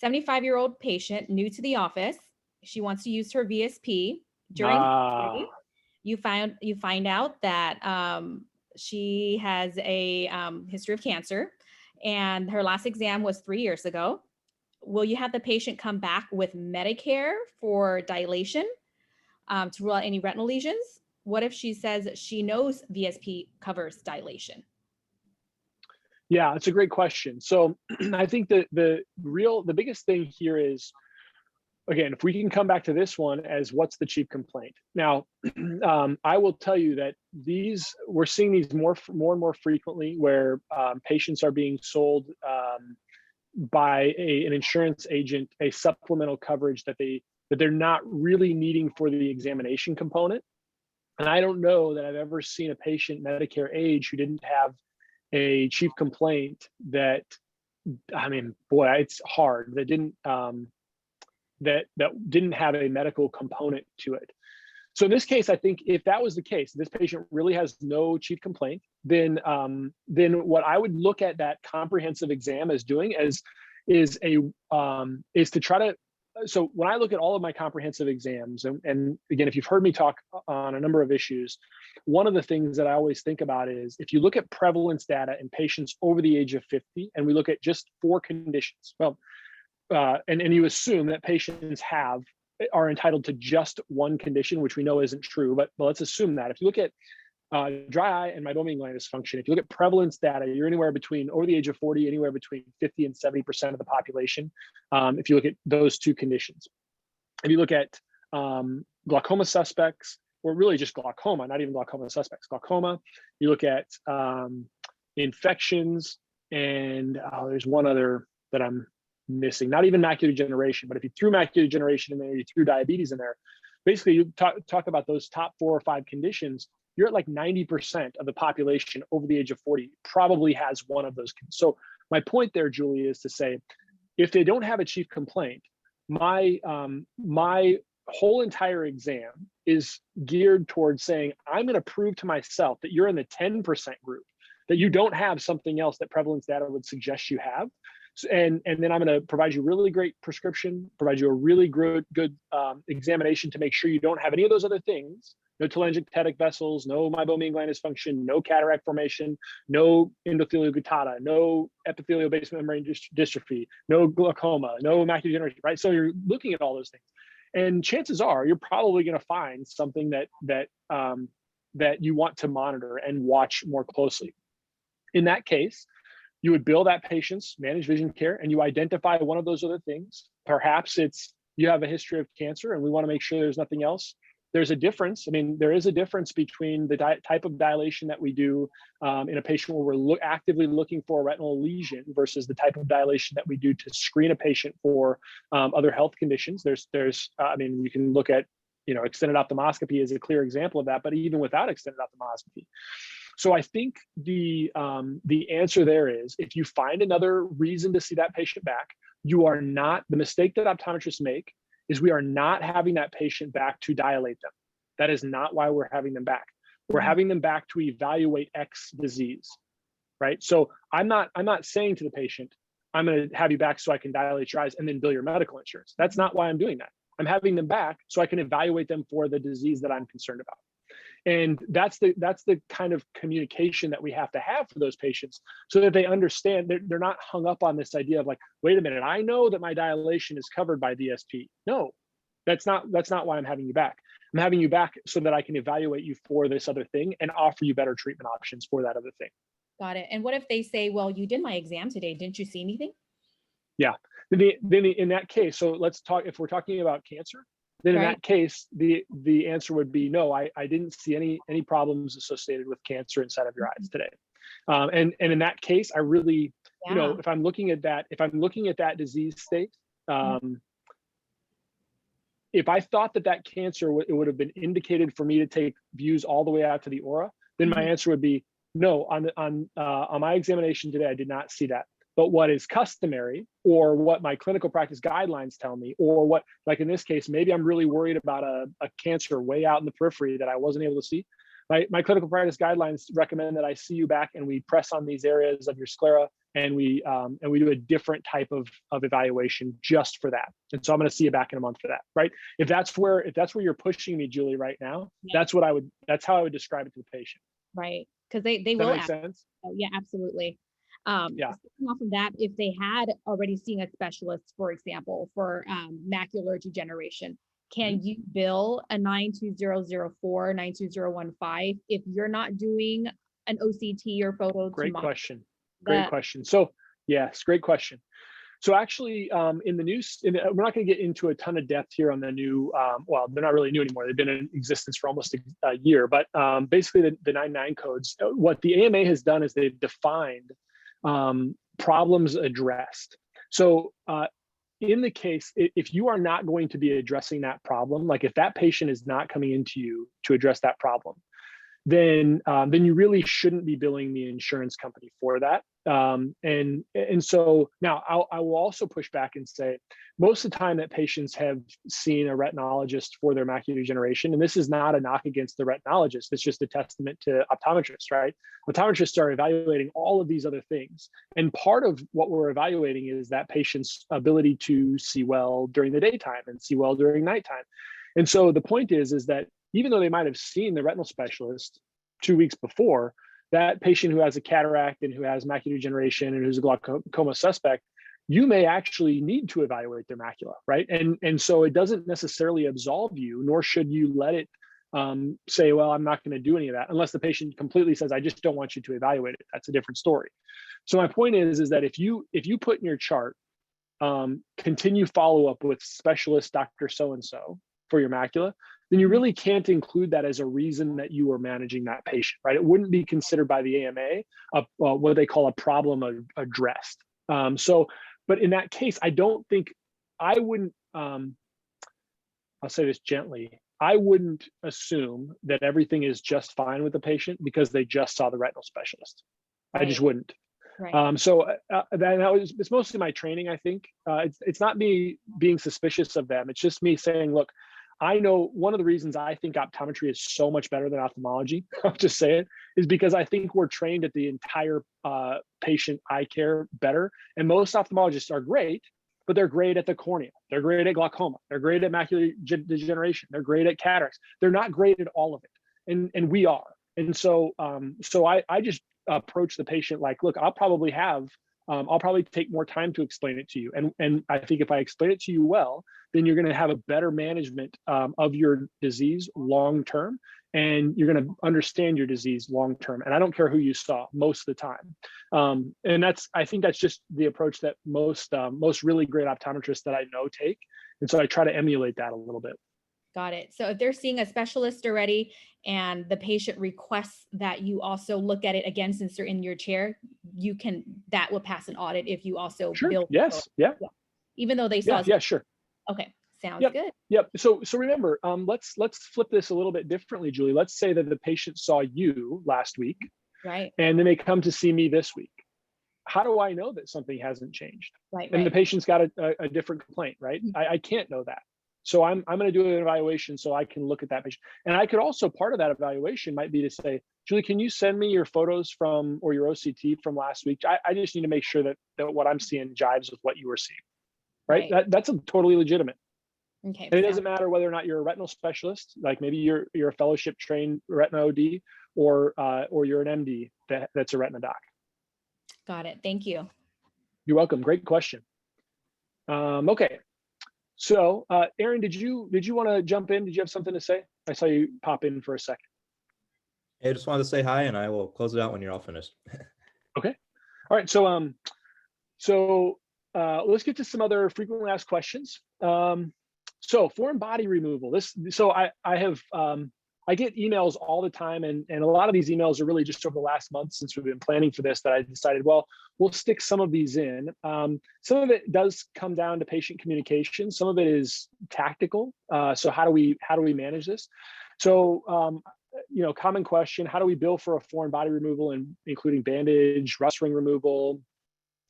75-year-old patient new to the office. She wants to use her VSP. During the you find out that she has a history of cancer and her last exam was 3 years ago. Will you have the patient come back with Medicare for dilation to rule out any retinal lesions? What if she says she knows VSP covers dilation? Yeah, it's a great question. So I think that the biggest thing here is, again, if we can come back to this one as what's the chief complaint. Now, I will tell you that we're seeing these more and more frequently where patients are being sold by an insurance agent a supplemental coverage that they're not really needing for the examination component. And I don't know that I've ever seen a patient Medicare age who didn't have a chief complaint that, I mean, boy, it's hard, that didn't have a medical component to it. So in this case, I think if that was the case, this patient really has no chief complaint, then what I would look at that comprehensive exam as doing is to try to. So when I look at all of my comprehensive exams, and again, if you've heard me talk on a number of issues, one of the things that I always think about is if you look at prevalence data in patients over the age of 50, and we look at just 4 conditions, well, and you assume that patients are entitled to just one condition, which we know isn't true, but let's assume that. If you look at dry eye and meibomian gland dysfunction, if you look at prevalence data, you're anywhere between, over the age of 40, anywhere between 50 and 70% of the population, if you look at those 2 conditions. If you look at glaucoma suspects, or really just glaucoma, not even glaucoma suspects, glaucoma, you look at infections, and there's one other that I'm missing, not even macular degeneration, but if you threw macular degeneration in there, you threw diabetes in there, basically you talk about those top 4 or 5 conditions, you're at like 90% of the population over the age of 40 probably has one of those. So my point there, Julie, is to say, if they don't have a chief complaint, my whole entire exam is geared towards saying, I'm going to prove to myself that you're in the 10% group, that you don't have something else that prevalence data would suggest you have. And then I'm going to provide you really great prescription, provide you a really good examination to make sure you don't have any of those other things. No telangiectatic vessels, no meibomian gland dysfunction, no cataract formation, no endothelial guttata, no epithelial basement membrane dystrophy, no glaucoma, no macular degeneration, right? So you're looking at all those things. And chances are you're probably going to find something that you want to monitor and watch more closely. In that case, you would bill that patient's managed vision care, and you identify one of those other things. Perhaps it's you have a history of cancer and we want to make sure there's nothing else. There's a difference. I mean, there is a difference between the type of dilation that we do in a patient where we're actively looking for a retinal lesion versus the type of dilation that we do to screen a patient for other health conditions. I mean, you can look at, extended ophthalmoscopy is a clear example of that, but even without extended ophthalmoscopy. So I think the answer there is, if you find another reason to see that patient back, you are not, the mistake that optometrists make is we are not having that patient back to dilate them. That is not why we're having them back. We're having them back to evaluate X disease, right? So I'm not saying to the patient, I'm going to have you back so I can dilate your eyes and then bill your medical insurance. That's not why I'm doing that. I'm having them back so I can evaluate them for the disease that I'm concerned about. And that's the kind of communication that we have to have for those patients, so that they understand they're not hung up on this idea of like, wait a minute, I know that my dilation is covered by VSP. No, that's not why I'm having you back. I'm having you back so that I can evaluate you for this other thing and offer you better treatment options for that other thing. Got it. And what if they say, well, you did my exam today, didn't you see anything? Yeah. Then in that case, so let's talk, if we're talking about cancer, then in that case, the answer would be no, I didn't see any problems associated with cancer inside of your eyes today. And in that case, I really, if I'm looking at that disease state, if I thought that cancer, it would have been indicated for me to take views all the way out to the aura, then my answer would be no, on my examination today, I did not see that. But what is customary, or what my clinical practice guidelines tell me, or what, like in this case, maybe I'm really worried about a cancer way out in the periphery that I wasn't able to see. My clinical practice guidelines recommend that I see you back and we press on these areas of your sclera, and we do a different type of evaluation just for that. And so I'm going to see you back in a month for that, right? If that's where you're pushing me, Julie, right now, that's how I would describe it to the patient. Right, because they Does will. that make sense? Oh, yeah, absolutely. Yeah. Off of that, if they had already seen a specialist, for example, for macular degeneration, can you bill a 92004, 92015 if you're not doing an OCT or photo? Great question. Great question. So yes, great question. So actually, in the news, we're not going to get into a ton of depth here on the new, well, they're not really new anymore. They've been in existence for almost a year, but basically the 99 codes, what the AMA has done is they've defined problems addressed. So in the case, if you are not going to be addressing that problem, like if that patient is not coming into you to address that problem, then you really shouldn't be billing the insurance company for that. And so now I will also push back and say, most of the time that patients have seen a retinologist for their macular degeneration, and this is not a knock against the retinologist, it's just a testament to optometrists, right? Optometrists are evaluating all of these other things. And part of what we're evaluating is that patient's ability to see well during the daytime and see well during nighttime. And so the point is that even though they might have seen the retinal specialist 2 weeks before, that patient who has a cataract and who has macular degeneration and who's a glaucoma suspect, you may actually need to evaluate their macula, right? And so it doesn't necessarily absolve you, nor should you let it say, well, I'm not going to do any of that, unless the patient completely says, I just don't want you to evaluate it. That's a different story. So my point is that if you put in your chart, continue follow-up with specialist Dr. So-and-so for your macula, then you really can't include that as a reason that you are managing that patient, right? It wouldn't be considered by the AMA what they call a problem addressed. But in that case, I wouldn't, I'll say this gently, I wouldn't assume that everything is just fine with the patient because they just saw the retinal specialist. Right. I just wouldn't. Right. It's mostly my training, I think. It's not me being suspicious of them. It's just me saying, look, I know one of the reasons I think optometry is so much better than ophthalmology, I'll just say it, is because I think we're trained at the entire patient eye care better. And most ophthalmologists are great, but they're great at the cornea. They're great at glaucoma. They're great at macular degeneration. They're great at cataracts. They're not great at all of it. And we are. And so I just approach the patient like, look, I'll probably have I'll probably take more time to explain it to you. And I think if I explain it to you well, then you're going to have a better management of your disease long term, and you're going to understand your disease long term. And I don't care who you saw most of the time. And I think that's just the approach that most really great optometrists that I know take. And so I try to emulate that a little bit. Got it. So if they're seeing a specialist already and the patient requests that you also look at it again, since they're in your chair, that will pass an audit if you also Sure. bill. Yes. Yeah. Even though they saw. Yeah. Sure. Okay. Sounds Yep. good. Yep. So remember, let's flip this a little bit differently, Julie. Let's say that the patient saw you last week, Right. and then they come to see me this week. How do I know that something hasn't changed? Right. And the patient's got a different complaint, right? I can't know that. So I'm going to do an evaluation so I can look at that patient. And I could also, part of that evaluation might be to say, Julie, can you send me your photos or your OCT from last week? I just need to make sure that what I'm seeing jives with what you were seeing, right? That's totally legitimate. Okay. And it doesn't matter whether or not you're a retinal specialist, like maybe you're a fellowship trained retina OD, or you're an MD that's a retina doc. Got it. Thank you. You're welcome. Great question. Okay. So, Aaron, did you want to jump in? Did you have something to say? I saw you pop in for a second. Hey, I just wanted to say hi, and I will close it out when you're all finished. Okay. All right. So let's get to some other frequently asked questions. So foreign body removal. I get emails all the time, and a lot of these emails are really just over the last month since we've been planning for this, that I decided, well, we'll stick some of these in. Some of it does come down to patient communication. Some of it is tactical. So how do we manage this? So, common question, how do we bill for a foreign body removal, including bandage, rust ring removal,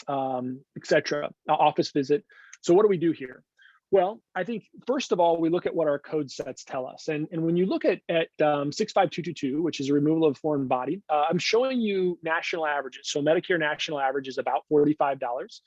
et cetera, office visit? So what do we do here? Well, I think first of all, we look at what our code sets tell us. And when you look at 65222, which is a removal of foreign body, I'm showing you national averages. So Medicare national average is about $45.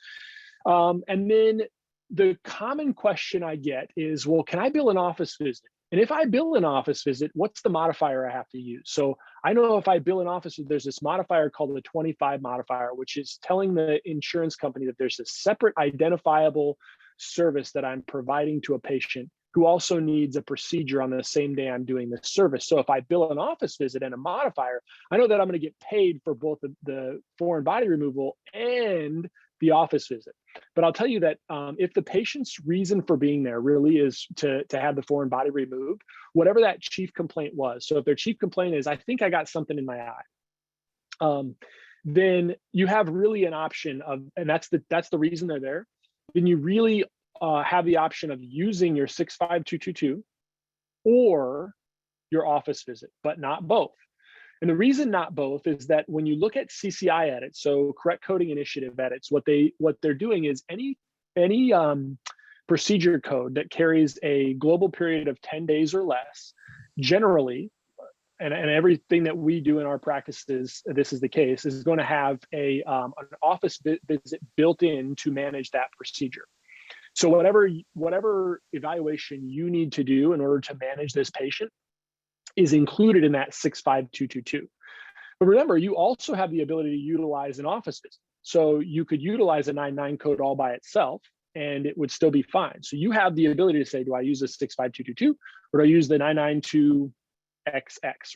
And then the common question I get is, well, can I bill an office visit? And if I bill an office visit, what's the modifier I have to use? So I know if I bill an office visit, there's this modifier called the 25 modifier, which is telling the insurance company that there's a separate identifiable service that I'm providing to a patient who also needs a procedure on the same day I'm doing this service. So if I bill an office visit and a modifier, I know that I'm going to get paid for both the foreign body removal and the office visit. But I'll tell you that if the patient's reason for being there really is to have the foreign body removed, whatever that chief complaint was, so if their chief complaint is, I think I got something in my eye, then you have really an option of, and that's the reason they're there, then you really have the option of using your 65222 or your office visit, but not both. And the reason not both is that when you look at CCI edits, so correct coding initiative edits, what they're doing is any procedure code that carries a global period of 10 days or less, generally, and everything that we do in our practices, this is the case, is going to have an office visit built in to manage that procedure. So whatever evaluation you need to do in order to manage this patient is included in that 65222. But remember, you also have the ability to utilize an office visit. So you could utilize a 99 code all by itself, and it would still be fine. So you have the ability to say, do I use a 65222 or do I use the 992XX,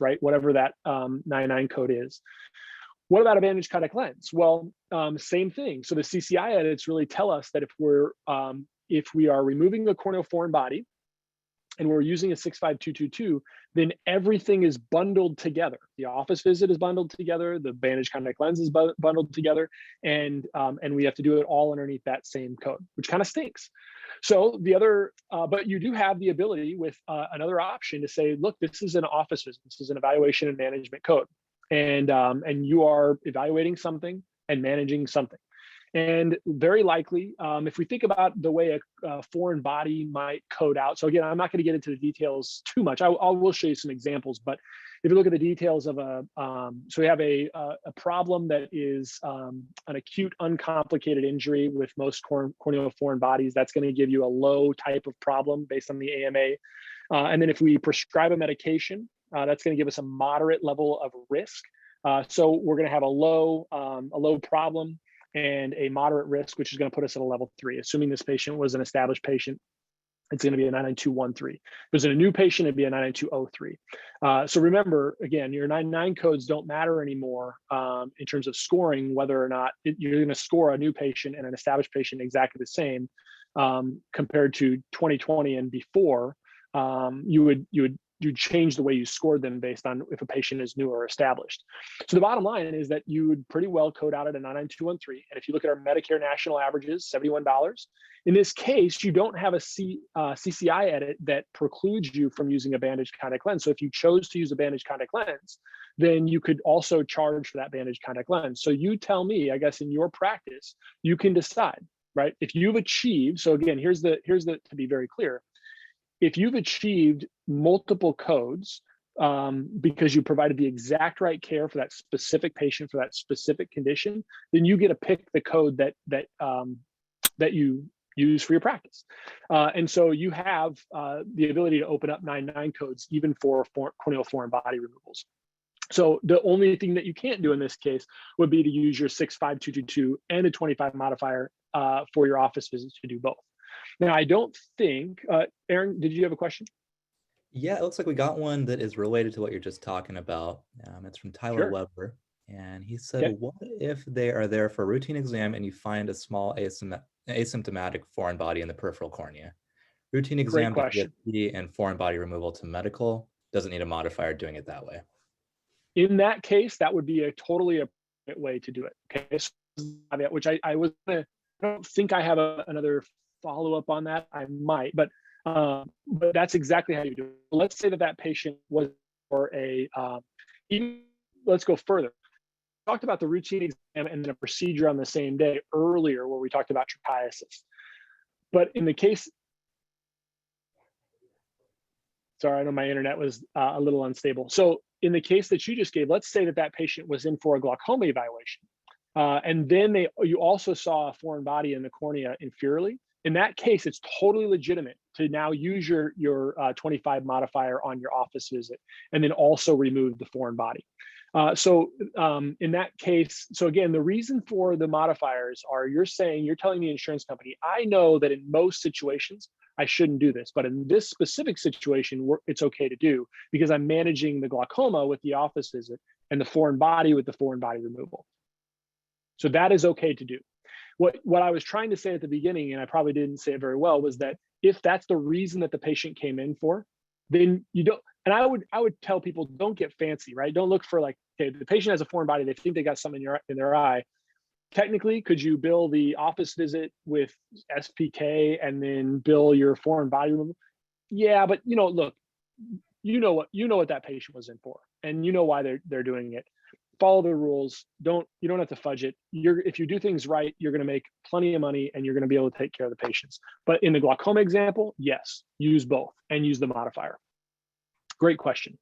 right? Whatever that 99 code is. What about a bandage contact lens? Well, same thing. So the CCI edits really tell us that if we are removing a corneal foreign body and we're using a 65222, then everything is bundled together. The office visit is bundled together, the bandage contact lens is bundled together, and we have to do it all underneath that same code, which kind of stinks. So but you do have the ability with another option to say, look, this is an office visit, this is an evaluation and management code, and you are evaluating something and managing something. And very likely, if we think about the way a foreign body might code out, so again, I'm not going to get into the details too much. I will show you some examples, but if you look at the details of so we have a problem that is an acute uncomplicated injury with most corneal foreign bodies, that's going to give you a low type of problem based on the AMA. And then if we prescribe a medication, that's going to give us a moderate level of risk. So we're going to have a low problem. and a moderate risk, which is going to put us at a level 3. Assuming this patient was an established patient, it's going to be a 99213. If it was a new patient, it'd be a 99203. So remember, again, your 99 codes don't matter anymore in terms of scoring, whether or not you're going to score a new patient and an established patient exactly the same compared to 2020 and before. You'd change the way you scored them based on if a patient is new or established. So the bottom line is that you would pretty well code out at a 99213. And if you look at our Medicare national averages, $71. In this case, you don't have a CCI edit that precludes you from using a bandaged contact lens. So if you chose to use a bandaged contact lens, then you could also charge for that bandaged contact lens. So you tell me, I guess in your practice, you can decide, right? If you've achieved, so again, here's the to be very clear. If you've achieved multiple codes because you provided the exact right care for that specific patient for that specific condition, then you get to pick the code that you use for your practice. And so you have the ability to open up 99 codes even for corneal foreign body removals. So the only thing that you can't do in this case would be to use your 65222 and a 25 modifier for your office visits to do both. Now, I don't think, Aaron, did you have a question? Yeah, it looks like we got one that is related to what you're just talking about. It's from Tyler Sure. Weber. And he said, Okay. what if they are there for a routine exam and you find a small asymptomatic foreign body in the peripheral cornea? Routine exam to question. DSP and foreign body removal to medical doesn't need a modifier doing it that way. In that case, that would be a totally appropriate way to do it. Okay, so, which I don't think I have another follow-up on that. I might, but that's exactly how you do it. Let's say that patient was for let's go further. We talked about the routine exam and then a procedure on the same day earlier where we talked about trichiasis. But in the case, sorry, I know my internet was a little unstable. So in the case that you just gave, let's say that patient was in for a glaucoma evaluation. And then you also saw a foreign body in the cornea inferiorly. In that case, it's totally legitimate to now use your 25 modifier on your office visit and then also remove the foreign body. So in that case, so again, the reason for the modifiers are you're telling the insurance company, I know that in most situations, I shouldn't do this, but in this specific situation, it's okay to do because I'm managing the glaucoma with the office visit and the foreign body with the foreign body removal. So that is okay to do. What I was trying to say at the beginning, and I probably didn't say it very well, was that if that's the reason that the patient came in for, then you don't, and I would tell people, don't get fancy, right? Don't look for like, okay, the patient has a foreign body, they think they got something in their eye. Technically, could you bill the office visit with SPK and then bill your foreign body removal? Yeah, but look, you know what that patient was in for, and you know why they're doing it. Follow the rules. You don't have to fudge it. If you do things right, you're going to make plenty of money and you're going to be able to take care of the patients. But in the glaucoma example, yes, use both and use the modifier. Great question.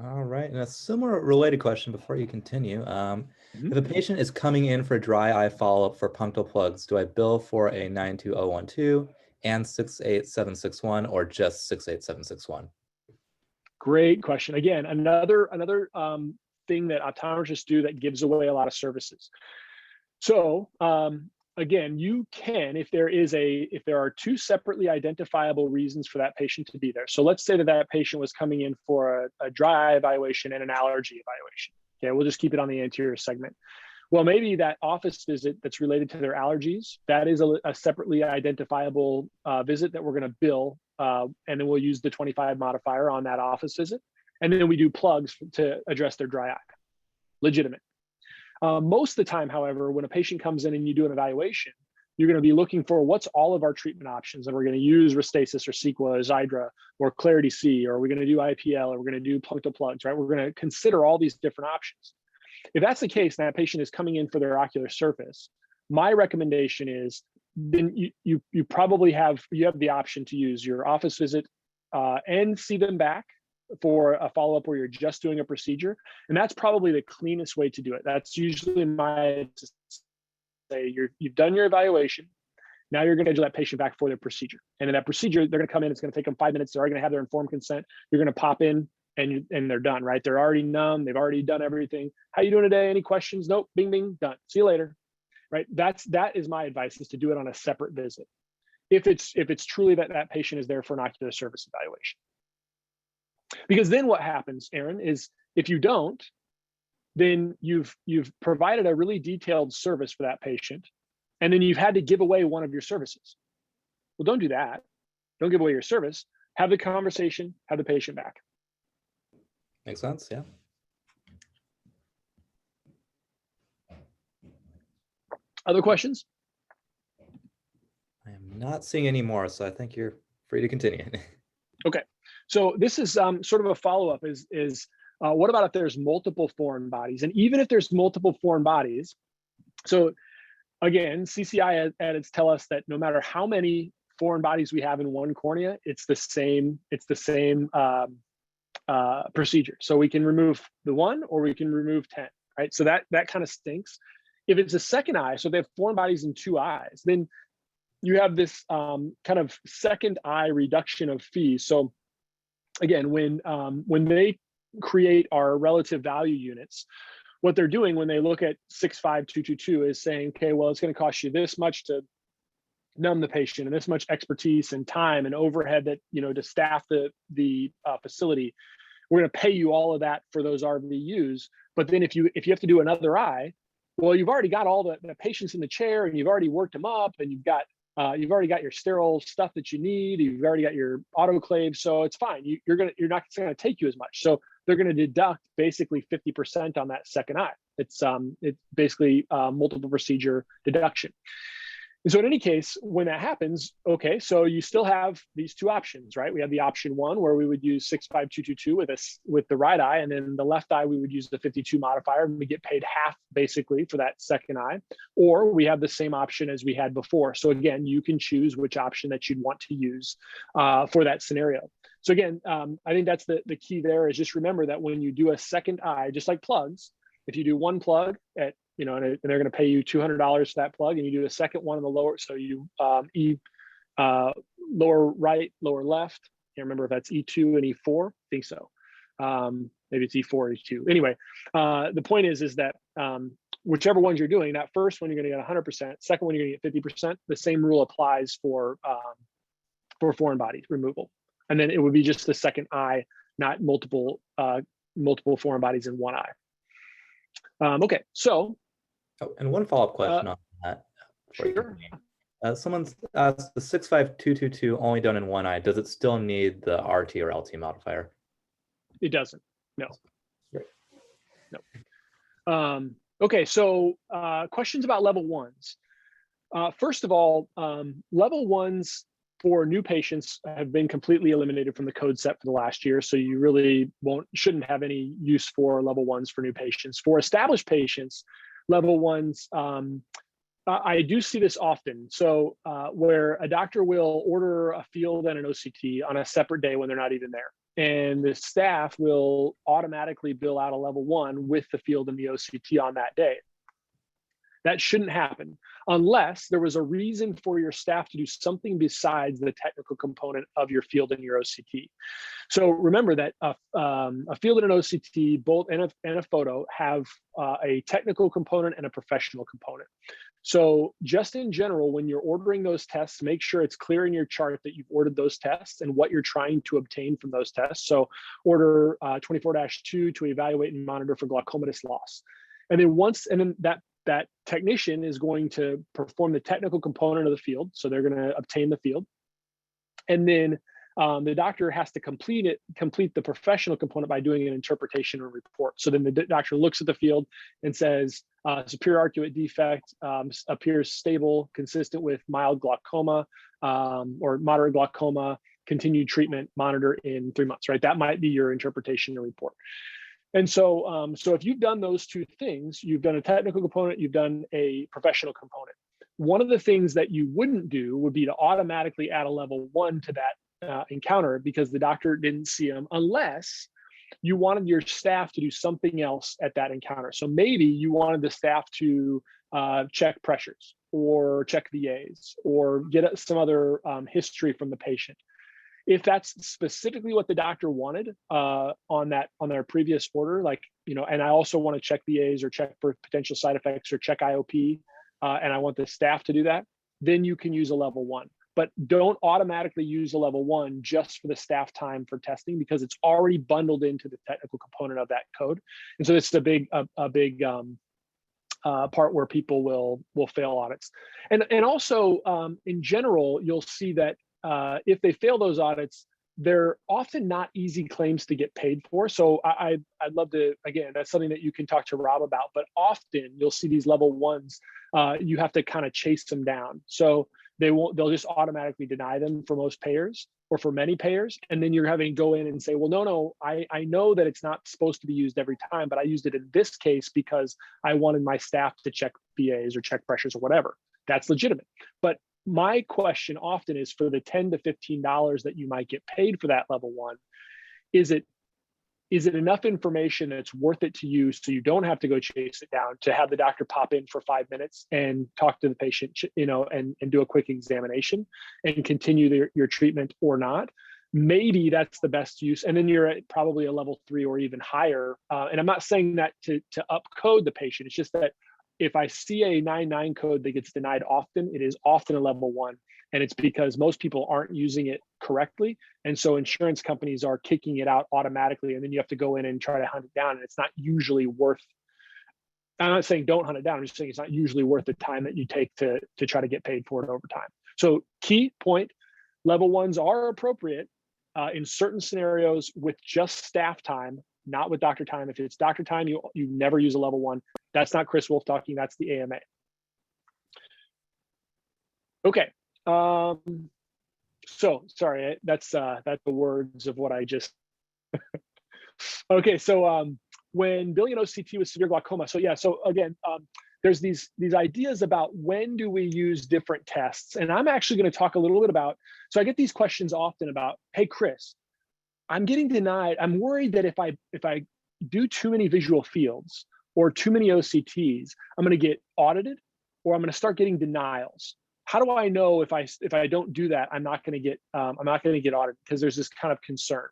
All right, and a similar related question before you continue. If a patient is coming in for dry eye follow-up for punctal plugs, do I bill for a 92012 and 68761 or just 68761? Great question. Again, another thing that optometrists do that gives away a lot of services. So again, you can, if there are two separately identifiable reasons for that patient to be there. So let's say that patient was coming in for a dry eye evaluation and an allergy evaluation. Okay, we'll just keep it on the anterior segment. Well, maybe that office visit that's related to their allergies, that is a separately identifiable visit that we're going to bill. And then we'll use the 25 modifier on that office visit. And then we do plugs to address their dry eye. Legitimate. Most of the time, however, when a patient comes in and you do an evaluation, you're going to be looking for what's all of our treatment options. And we're going to use Restasis or Cequa or Xiidra or Clarity C, or we're going to do IPL, or we're going to do punctal plugs, right? We're going to consider all these different options. If that's the case, and that patient is coming in for their ocular surface, my recommendation is then you probably have the option to use your office visit and see them back for a follow-up where you're just doing a procedure. And that's probably the cleanest way to do it. That's usually my say you've done your evaluation. Now you're going to do that patient back for their procedure. And in that procedure, they're going to come in, it's going to take them 5 minutes. They're already going to have their informed consent. You're going to pop in and they're done, right? They're already numb. They've already done everything. How you doing today? Any questions? Nope. Bing, bing, done. See you later, right? That is my advice, is to do it on a separate visit. If it's truly that patient is there for an ocular surface evaluation. Because then what happens, Aaron, is if you don't, then you've provided a really detailed service for that patient, and then you've had to give away one of your services. Well, don't do that. Don't give away your service. Have the conversation, have the patient back. Makes sense, yeah. Other questions? I am not seeing any more, so I think you're free to continue. Okay, so this is sort of a follow-up is what about if there's multiple foreign bodies? And even if there's multiple foreign bodies, so again, CCI edits tell us that no matter how many foreign bodies we have in one cornea, it's the same procedure. So we can remove the one, or we can remove 10, right? So that kind of stinks. If it's a second eye, so they have foreign bodies in two eyes, then you have this kind of second eye reduction of fees. So again, when they create our relative value units, what they're doing when they look at 65222 is saying, okay, well, it's going to cost you this much to numb the patient, and this much expertise and time and overhead that, to staff the facility. We're going to pay you all of that for those RVUs. But then if you have to do another eye, well, you've already got all the patients in the chair, and you've already worked them up, and you've already got your sterile stuff that you need. You've already got your autoclave, so it's fine. You're not going to take you as much. So they're going to deduct basically 50% on that second eye. It's basically multiple procedure deduction. And so in any case, when that happens, okay, so you still have these two options, right? We have the option one, where we would use 65222 with the right eye, and then the left eye we would use the 52 modifier, and we get paid half basically for that second eye. Or we have the same option as we had before. So again, you can choose which option that you'd want to use for that scenario. So again, I think that's the key there, is just remember that when you do a second eye, just like plugs, if you do one plug at and they're going to pay you $200 for that plug, and you do a second one in the lower, so you lower right, lower left. Can't remember if that's E2 and E4. I think so. Maybe it's E4 or E2. Anyway, the point is that whichever ones you're doing, that first one you're going to get 100%. Second one you're going to get 50%. The same rule applies for foreign body removal, and then it would be just the second eye, not multiple foreign bodies in one eye. Okay, so. Oh, and one follow-up question on that. Sure. Someone's asked, the 65222 only done in one eye, does it still need the RT or LT modifier? It doesn't. No. Great. No. Okay, so questions about level ones. First of all, level ones for new patients have been completely eliminated from the code set for the last year, so you really shouldn't have any use for level ones for new patients. For established patients, level ones, I do see this often. So where a doctor will order a field and an OCT on a separate day when they're not even there, and the staff will automatically bill out a level one with the field and the OCT on that day. That shouldn't happen unless there was a reason for your staff to do something besides the technical component of your field and your OCT. So remember that a field and an OCT, both and a photo, have a technical component and a professional component. So just in general, when you're ordering those tests, make sure it's clear in your chart that you've ordered those tests and what you're trying to obtain from those tests. So order 24-2 to evaluate and monitor for glaucomatous loss. And then that technician is going to perform the technical component of the field. So they're going to obtain the field. And then the doctor has to complete the professional component by doing an interpretation or report. So then the doctor looks at the field and says, superior arcuate defect appears stable, consistent with mild glaucoma or moderate glaucoma, continued treatment, monitor in 3 months, right? That might be your interpretation or report. And so, so if you've done those two things, you've done a technical component, you've done a professional component. One of the things that you wouldn't do would be to automatically add a level one to that encounter because the doctor didn't see them, unless you wanted your staff to do something else at that encounter. So maybe you wanted the staff to check pressures or check VAs or get some other history from the patient. If that's specifically what the doctor wanted on their previous order, like, and I also want to check BAs or check for potential side effects or check IOP, and I want the staff to do that, then you can use a level 1. But don't automatically use a level 1 just for the staff time for testing, because it's already bundled into the technical component of that code. And so this is a big part where people will fail audits. And also in general, you'll see that if they fail those audits, they're often not easy claims to get paid for. So I'd love to, again, that's something that you can talk to Rob about, but often you'll see these level 1s, you have to kind of chase them down. So they'll just automatically deny them for most payers or for many payers. And then you're having to go in and say, well, no, I know that it's not supposed to be used every time, but I used it in this case because I wanted my staff to check BAs or check pressures or whatever. That's legitimate. But my question often is, for the $10 to $15 that you might get paid for that level 1, is it enough information that's worth it to you so you don't have to go chase it down, to have the doctor pop in for 5 minutes and talk to the patient, and do a quick examination and continue your treatment or not? Maybe that's the best use. And then you're at probably a level 3 or even higher. And I'm not saying that to upcode the patient. It's just that if I see a 9.9 code that gets denied often, it is often a level 1. And it's because most people aren't using it correctly. And so insurance companies are kicking it out automatically. And then you have to go in and try to hunt it down. And it's not usually worth, I'm not saying don't hunt it down. I'm just saying it's not usually worth the time that you take to try to get paid for it over time. So key point, level 1s are appropriate in certain scenarios with just staff time, not with doctor time. If it's doctor time, you never use a level 1. That's not Chris Wolfe talking, that's the AMA. Okay. So sorry, that's the words of what I just. Okay, so when billing an OCT with severe glaucoma, so yeah, so again, there's these ideas about when do we use different tests, and I'm actually going to talk a little bit about. So I get these questions often about, hey Chris, I'm getting denied. I'm worried that if I do too many visual fields or too many OCTs, I'm going to get audited, or I'm going to start getting denials. How do I know if I don't do that, I'm not going to get audited? Because there's this kind of concern.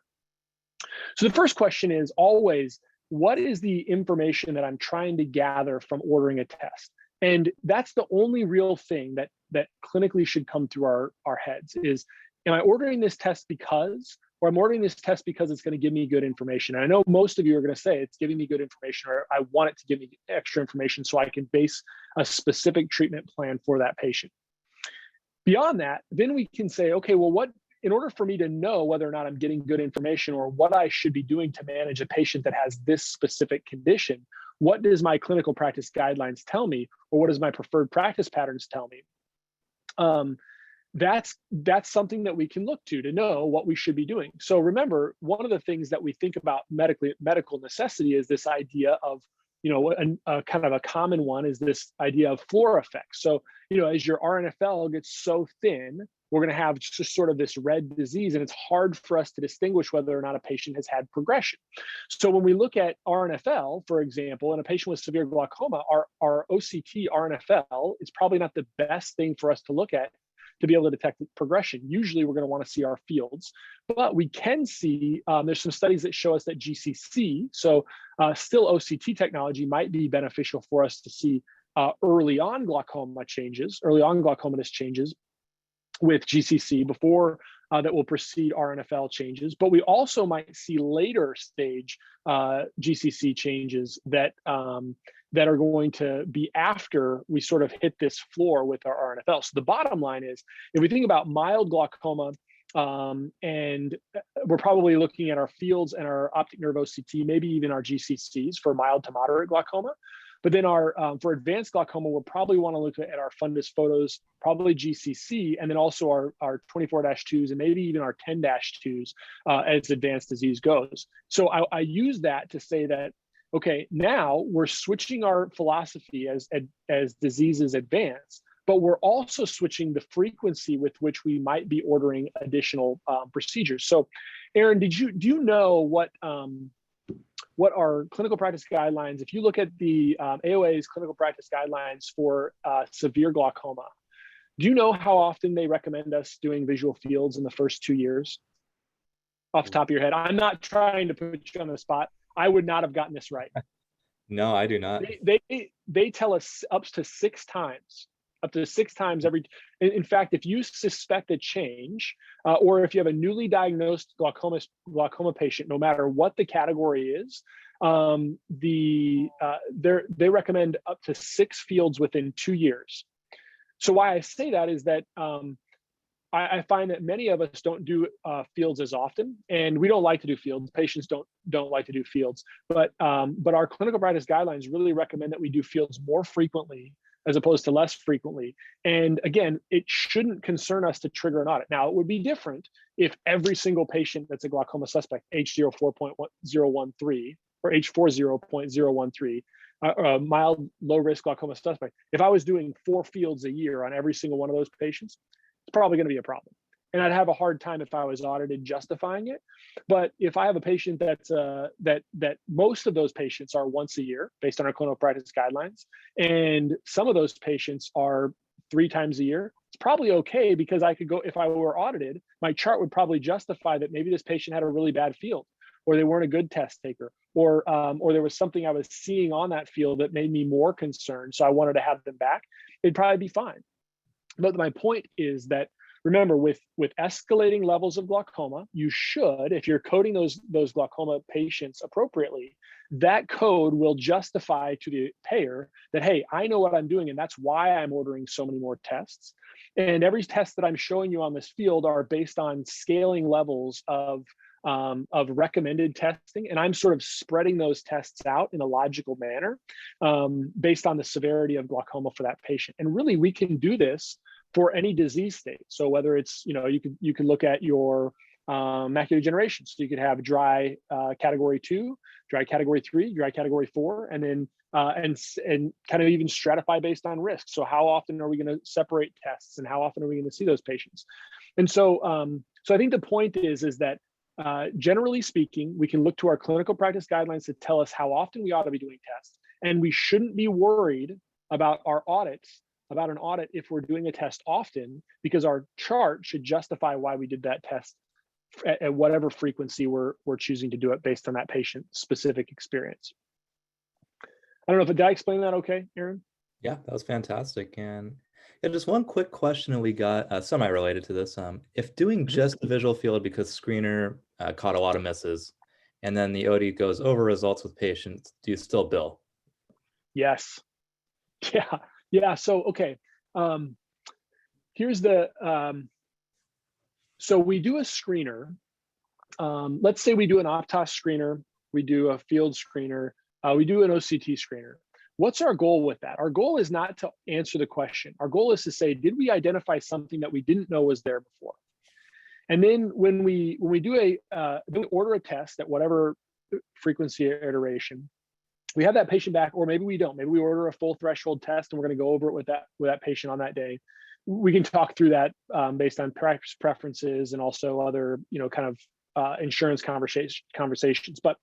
So the first question is always, what is the information that I'm trying to gather from ordering a test? And that's the only real thing that clinically should come through our heads is, am I ordering this test because, or I'm ordering this test because it's going to give me good information? And I know most of you are going to say it's giving me good information, or I want it to give me extra information so I can base a specific treatment plan for that patient. Beyond that, then we can say, okay, well, in order for me to know whether or not I'm getting good information or what I should be doing to manage a patient that has this specific condition, what does my clinical practice guidelines tell me, or what does my preferred practice patterns tell me? That's something that we can look to know what we should be doing. So remember, one of the things that we think about medical necessity is this idea of, a kind of a common one is this idea of floor effect. So, as your RNFL gets so thin, we're going to have just sort of this red disease, and it's hard for us to distinguish whether or not a patient has had progression. So when we look at RNFL, for example, in a patient with severe glaucoma, our OCT RNFL is probably not the best thing for us to look at to be able to detect progression. Usually we're going to want to see our fields, but we can see, there's some studies that show us that GCC, so still OCT technology, might be beneficial for us to see early on glaucomatous changes with GCC before that will precede RNFL changes. But we also might see later stage GCC changes that are going to be after we sort of hit this floor with our RNFL. So the bottom line is, if we think about mild glaucoma, and we're probably looking at our fields and our optic nerve OCT, maybe even our GCCs for mild to moderate glaucoma. But then for advanced glaucoma, we'll probably want to look at our fundus photos, probably GCC, and then also our 24-2s and maybe even our 10-2s as advanced disease goes. So I use that to say that, okay, now we're switching our philosophy as diseases advance, but we're also switching the frequency with which we might be ordering additional procedures. So Aaron, do you know what our clinical practice guidelines, if you look at the AOA's clinical practice guidelines for severe glaucoma, do you know how often they recommend us doing visual fields in the first 2 years? off the top of your head? I'm not trying to put you on the spot. I would not have gotten this right. No, I do not. They tell us up to 6 times every. In fact, if you suspect a change, or if you have a newly diagnosed glaucoma patient, no matter what the category is, they recommend up to 6 fields within 2 years. So why I say that is that I find that many of us don't do fields as often, and we don't like to do fields. Patients don't like to do fields, but our clinical practice guidelines really recommend that we do fields more frequently as opposed to less frequently. And again, it shouldn't concern us to trigger an audit. Now, it would be different if every single patient that's a glaucoma suspect, H04.013 or H40.013, mild low risk glaucoma suspect, if I was doing 4 fields a year on every single one of those patients, it's probably going to be a problem. And I'd have a hard time if I was audited justifying it. But if I have a patient that's that most of those patients are once a year based on our clinical practice guidelines, and some of those patients are 3 times a year, it's probably okay, because I could go, if I were audited, my chart would probably justify that maybe this patient had a really bad field, or they weren't a good test taker, or there was something I was seeing on that field that made me more concerned, so I wanted to have them back. It'd probably be fine. But my point is that, remember, with escalating levels of glaucoma, you should, if you're coding those glaucoma patients appropriately, that code will justify to the payer that, hey, I know what I'm doing, and that's why I'm ordering so many more tests. And every test that I'm showing you on this field are based on scaling levels of recommended testing, and I'm sort of spreading those tests out in a logical manner based on the severity of glaucoma for that patient. And really, we can do this for any disease state. So whether it's, you could look at your macular degeneration. So you could have dry category 2, dry category 3, dry category 4, and then and kind of even stratify based on risk. So how often are we going to separate tests, and how often are we going to see those patients? And so so I think the point is that generally speaking, we can look to our clinical practice guidelines to tell us how often we ought to be doing tests, and we shouldn't be worried about an audit if we're doing a test often, because our chart should justify why we did that test at whatever frequency we're choosing to do it based on that patient specific experience. I don't know, did I explain that okay, Aaron? Yeah, that was fantastic. And yeah, just one quick question that we got, semi-related to this. If doing just the visual field because screener caught a lot of misses, and then the OD goes over results with patients, do you still bill? Yes. Yeah. So, okay. Here's the, so we do a screener. Let's say we do an Optos screener, we do a field screener, we do an OCT screener. What's our goal with that? Our goal is not to answer the question. Our goal is to say, did we identify something that we didn't know was there before? And then when we do we order a test at whatever frequency or iteration, we have that patient back, or maybe we don't. Maybe we order a full threshold test and we're going to go over it with that patient on that day. We can talk through that based on practice preferences and also other, kind of insurance conversations. But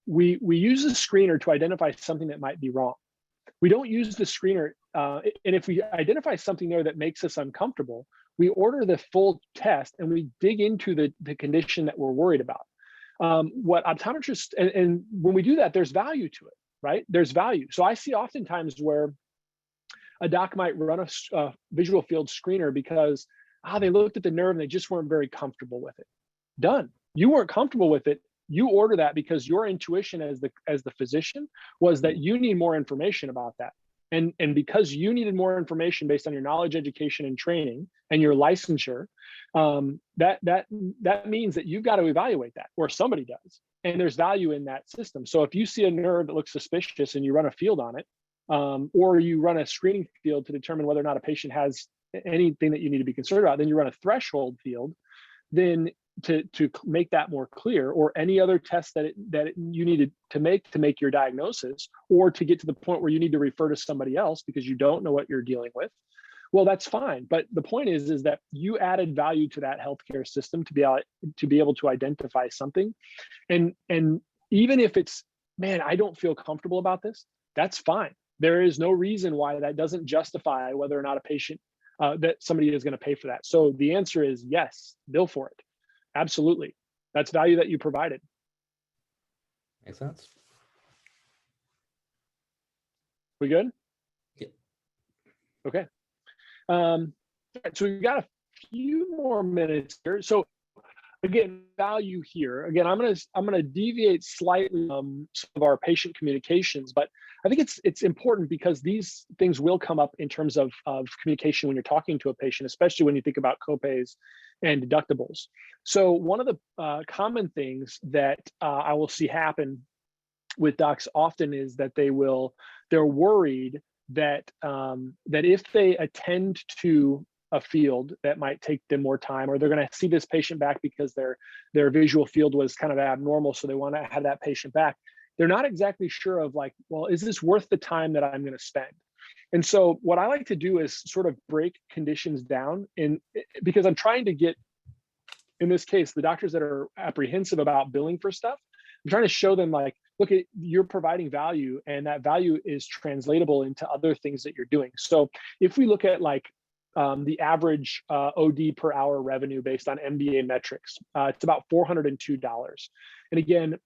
we use the screener to identify something that might be wrong. We don't use the screener, and if we identify something there that makes us uncomfortable, we order the full test and we dig into the condition that we're worried about. What optometrists, and when we do that, there's value to it, right? There's value. So I see oftentimes where a doc might run a visual field screener because they looked at the nerve and they just weren't very comfortable with it. Done. You weren't comfortable with it. You order that because your intuition as the physician was that you need more information about that. And because you needed more information based on your knowledge, education, and training and your licensure, that means that you've got to evaluate that, or somebody does. And there's value in that system. So if you see a nerve that looks suspicious and you run a field on it, or you run a screening field to determine whether or not a patient has anything that you need to be concerned about, then you run a threshold field, then to make that more clear, or any other test that you needed to make your diagnosis, or to get to the point where you need to refer to somebody else because you don't know what you're dealing with, well, that's fine. But the point is that you added value to that healthcare system to be able to identify something. And even if it's, man, I don't feel comfortable about this, that's fine. There is no reason why that doesn't justify whether or not a patient, that somebody is going to pay for that. So the answer is yes, bill for it. Absolutely. That's value that you provided. Makes sense. We good? Yeah. Okay. So we've got a few more minutes here. So again, value here. Again, I'm gonna deviate slightly from some of our patient communications, but I think it's important because these things will come up in terms of communication when you're talking to a patient, especially when you think about copays and deductibles. So one of the common things that I will see happen with docs often is that they're worried that that if they attend to a field that might take them more time, or they're going to see this patient back because their visual field was kind of abnormal, so they want to have that patient back. They're not exactly sure of like, well, is this worth the time that I'm going to spend? And so what I like to do is sort of break conditions down because I'm trying to get, in this case, the doctors that are apprehensive about billing for stuff, I'm trying to show them like, look, you're providing value, and that value is translatable into other things that you're doing. So if we look at like the average OD per hour revenue based on MBA metrics, it's about $402. And again,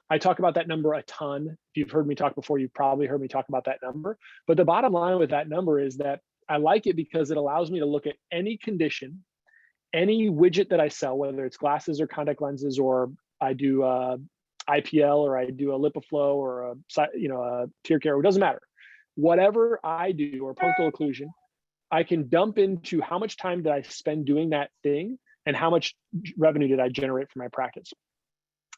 I talk about that number a ton. If you've heard me talk before, you've probably heard me talk about that number. But the bottom line with that number is that I like it because it allows me to look at any condition, any widget that I sell, whether it's glasses or contact lenses, or I do IPL, or I do a LipiFlow, or a tear care, it doesn't matter. Whatever I do, or punctal occlusion, I can dump into how much time did I spend doing that thing and how much revenue did I generate for my practice.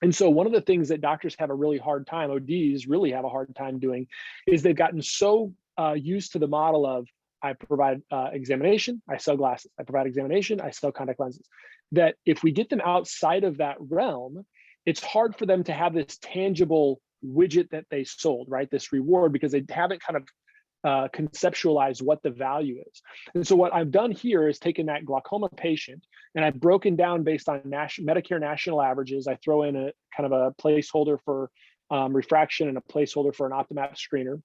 And so one of the things that doctors have a really hard time, ODs really have a hard time doing, is they've gotten so used to the model of I provide examination, I sell glasses, I provide examination, I sell contact lenses, that if we get them outside of that realm, it's hard for them to have this tangible widget that they sold, right? This reward, because they haven't kind of conceptualize what the value is. And so what I've done here is taken that glaucoma patient and I've broken down based on Medicare national averages. I throw in a kind of a placeholder for refraction and a placeholder for an Optimap screener.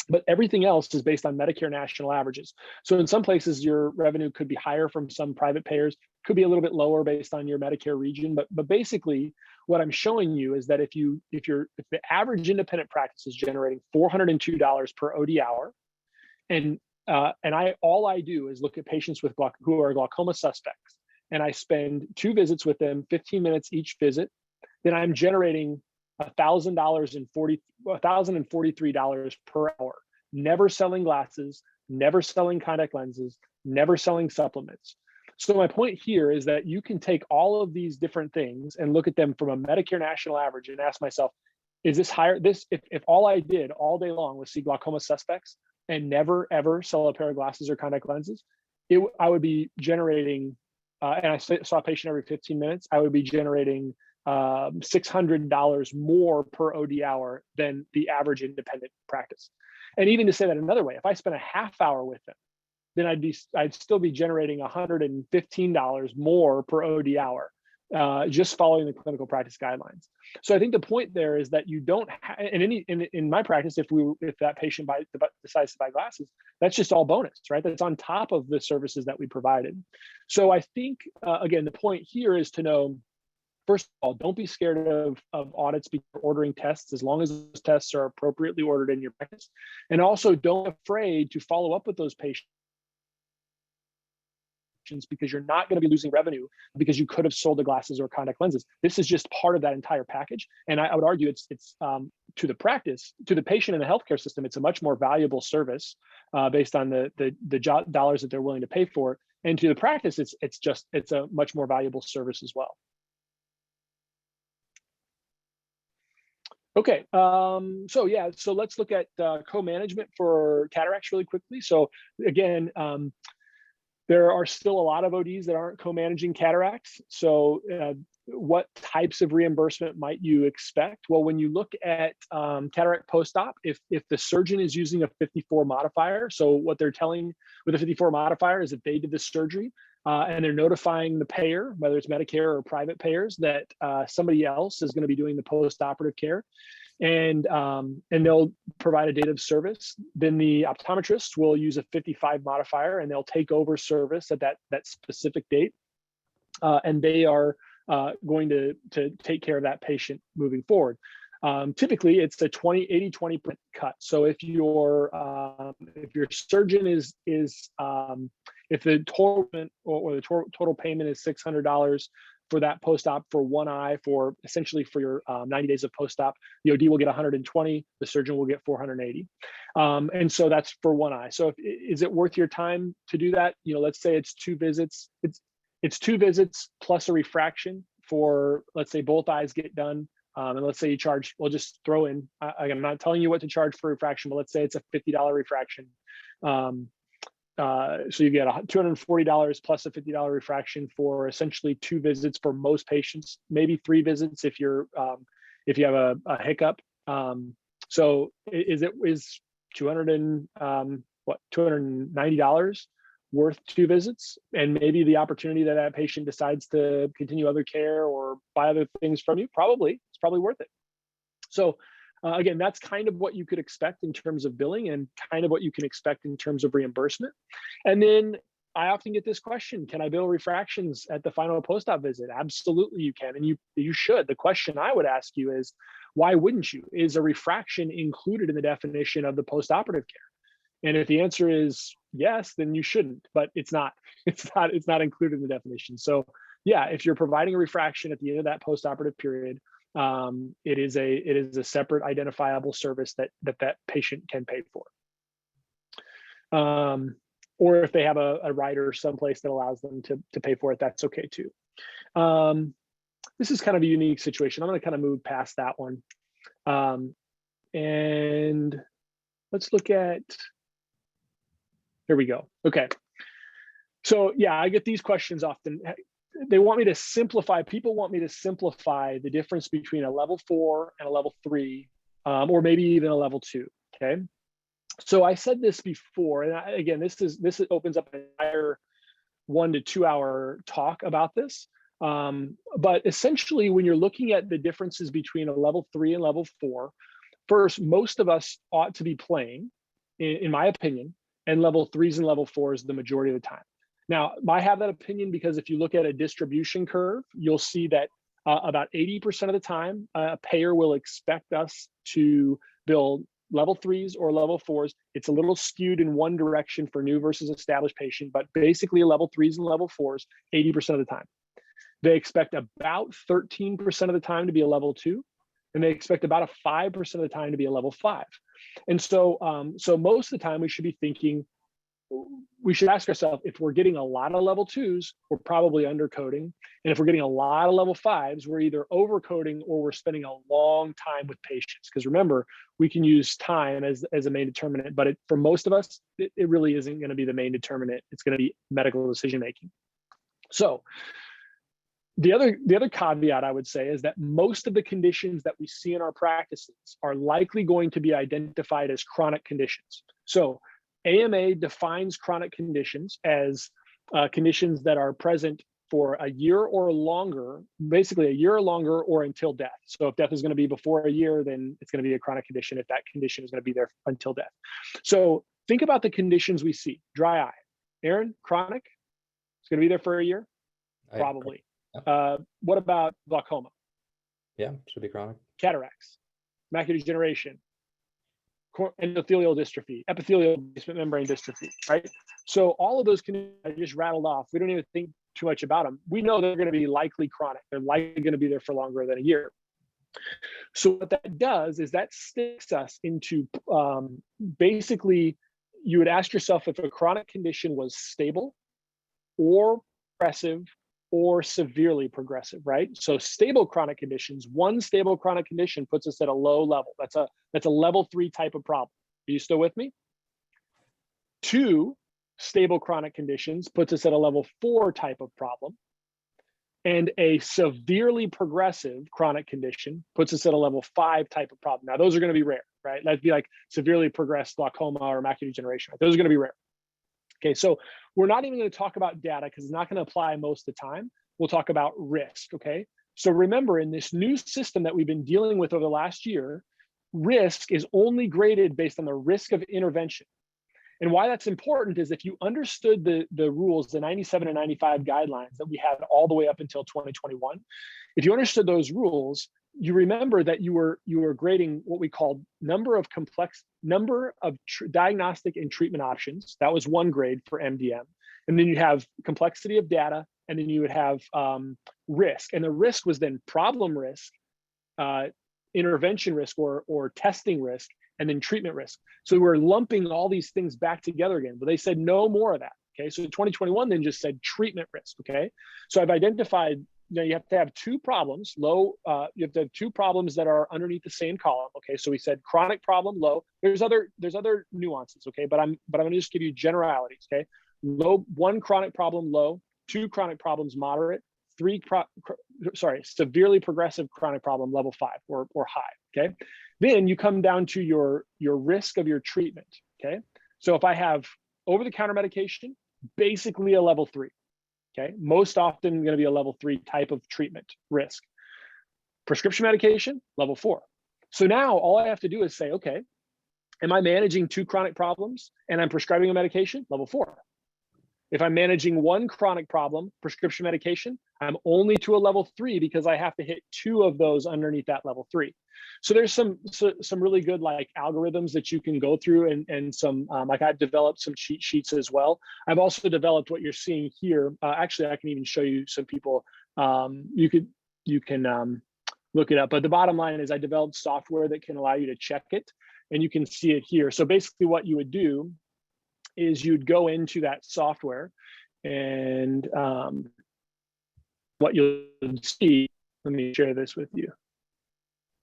But everything else is based on Medicare national averages. So in some places, your revenue could be higher from some private payers, could be a little bit lower based on your Medicare region. But basically, what I'm showing you is that if the average independent practice is generating $402 per OD hour, and all I do is look at patients with who are glaucoma suspects, and I spend 2 visits with them, 15 minutes each visit, then I'm generating $1,043 per hour, never selling glasses, never selling contact lenses, never selling supplements. So my point here is that you can take all of these different things and look at them from a Medicare national average and ask myself, is this higher? If all I did all day long was see glaucoma suspects and never ever sell a pair of glasses or contact lenses, I would be generating, and I saw a patient every 15 minutes, I would be generating $600 more per OD hour than the average independent practice. And even to say that another way, if I spent a half hour with them, then I'd still be generating $115 more per OD hour, just following the clinical practice guidelines. So I think the point there is that you don't in my practice, if that patient decides to buy glasses, that's just all bonus, right? That's on top of the services that we provided. So I think again, the point here is to know, first of all, don't be scared of audits before ordering tests, as long as those tests are appropriately ordered in your practice. And also don't be afraid to follow up with those patients, because you're not going to be losing revenue because you could have sold the glasses or contact lenses. This is just part of that entire package. And I would argue it's to the practice, to the patient in the healthcare system, it's a much more valuable service based on the dollars that they're willing to pay for. And to the practice, it's a much more valuable service as well. Okay, so let's look at co-management for cataracts really quickly. So again, there are still a lot of ODs that aren't co-managing cataracts. So what types of reimbursement might you expect? Well, when you look at cataract post-op, if the surgeon is using a 54 modifier, so what they're telling with a 54 modifier is that they did the surgery, and they're notifying the payer, whether it's Medicare or private payers, that somebody else is going to be doing the post-operative care, and they'll provide a date of service. Then the optometrist will use a 55 modifier, and they'll take over service at that specific date. and they are going to take care of that patient moving forward. Typically, it's a 80-20% cut. So if your surgeon if the total payment or the total payment is $600 for that post-op for one eye, for essentially for your 90 days of post-op, the OD will get 120, the surgeon will get 480. And so that's for one eye. So is it worth your time to do that? Let's say it's 2 visits. It's 2 visits plus a refraction for, let's say both eyes get done. And let's say you charge, we'll just throw in, I'm not telling you what to charge for refraction, but let's say it's a $50 refraction. So you get $240 plus a $50 refraction for essentially 2 visits for most patients, maybe 3 visits if you have a hiccup. So is $290 worth 2 visits, and maybe the opportunity that patient decides to continue other care or buy other things from you? Probably, it's probably worth it. So again, that's kind of what you could expect in terms of billing and kind of what you can expect in terms of reimbursement. And then I often get this question, can I bill refractions at the final post-op visit? Absolutely you can, and you should. The question I would ask you is, why wouldn't you? Is a refraction included in the definition of the post-operative care? And if the answer is yes, then you shouldn't, but it's not. It's not included in the definition. So yeah, if you're providing a refraction at the end of that post-operative period, it is a separate identifiable service that patient can pay for. Or if they have a rider someplace that allows them to pay for it, that's okay too. This is kind of a unique situation. I'm going to kind of move past that one. And let's look at, here we go. Okay. So yeah, I get these questions often. They want me to simplify, people want me to simplify the difference between a level 4 and a level 3, or maybe even a level 2, okay? So I said this before, and again, this opens up an entire 1 to 2 hour talk about this. But essentially, when you're looking at the differences between a level 3 and level 4, first, most of us ought to be playing, in my opinion, and level 3s and level 4s the majority of the time. Now, I have that opinion because if you look at a distribution curve, you'll see that about 80% of the time, a payer will expect us to bill level 3s or level 4s. It's a little skewed in one direction for new versus established patient, but basically level 3s and level 4s 80% of the time. They expect about 13% of the time to be a level 2, and they expect about a 5% of the time to be a level 5. And so, most of the time we should be thinking, we should ask ourselves, if we're getting a lot of level 2s, we're probably undercoding. And if we're getting a lot of level 5s, we're either overcoding or we're spending a long time with patients. Because remember, we can use time as a main determinant, but for most of us, it really isn't going to be the main determinant. It's going to be medical decision-making. So the other caveat I would say is that most of the conditions that we see in our practices are likely going to be identified as chronic conditions. So AMA defines chronic conditions as conditions that are present for a year or longer, basically a year or longer, or until death. So if death is going to be before a year, then it's going to be a chronic condition if that condition is going to be there until death. So think about the conditions we see. Dry eye. Aaron, chronic? It's going to be there for a year? Probably. What about glaucoma? Yeah, should be chronic. Cataracts, macular degeneration, endothelial dystrophy, epithelial basement membrane dystrophy, right? So all of those conditions I just rattled off, we don't even think too much about them. We know they're going to be likely chronic. They're likely going to be there for longer than a year. So what that does is that sticks us into basically, you would ask yourself if a chronic condition was stable or progressive or severely progressive, right? So stable chronic conditions, one stable chronic condition puts us at a low level. That's a level 3 type of problem. Are you still with me? 2 stable chronic conditions puts us at a level 4 type of problem. And a severely progressive chronic condition puts us at a level 5 type of problem. Now, those are going to be rare, right? That'd be like severely progressed glaucoma or macular degeneration. Right? Those are going to be rare. Okay, so we're not even going to talk about data because it's not going to apply most of the time. We'll talk about risk, okay? So remember, in this new system that we've been dealing with over the last year, risk is only graded based on the risk of intervention. And why that's important is if you understood the rules, the 97 and 95 guidelines that we had all the way up until 2021, if you understood those rules, you remember that you were grading what we called number of diagnostic and treatment options. That was one grade for MDM. And then you have complexity of data, and then you would have risk. And the risk was then problem risk, intervention risk or testing risk, and then treatment risk. So we're lumping all these things back together again, but they said no more of that. Okay, so 2021 then just said treatment risk. Okay, so I've identified, you have to have two problems, you have to have two problems that are underneath the same column. Okay, so we said chronic problem, low. There's other nuances. Okay, but I'm going to just give you generalities. Okay, low, one chronic problem, low, two chronic problems, moderate, severely progressive chronic problem, level 5 or high. Okay, then you come down to your risk of your treatment. Okay, so if I have over-the-counter medication, basically a level 3. Okay, most often going to be a level 3 type of treatment risk. Prescription medication, level 4. So now all I have to do is say, okay, am I managing 2 chronic problems and I'm prescribing a medication? Level 4. If I'm managing 1 chronic problem, prescription medication, I'm only to a level 3 because I have to hit 2 of those underneath that level 3. So there's some really good like algorithms that you can go through, and some like I've developed some cheat sheets as well. I've also developed what you're seeing here. Actually, I can even show you some people. You can look it up. But the bottom line is I developed software that can allow you to check it, and you can see it here. So basically what you would do is you'd go into that software, and what you'll see, let me share this with you.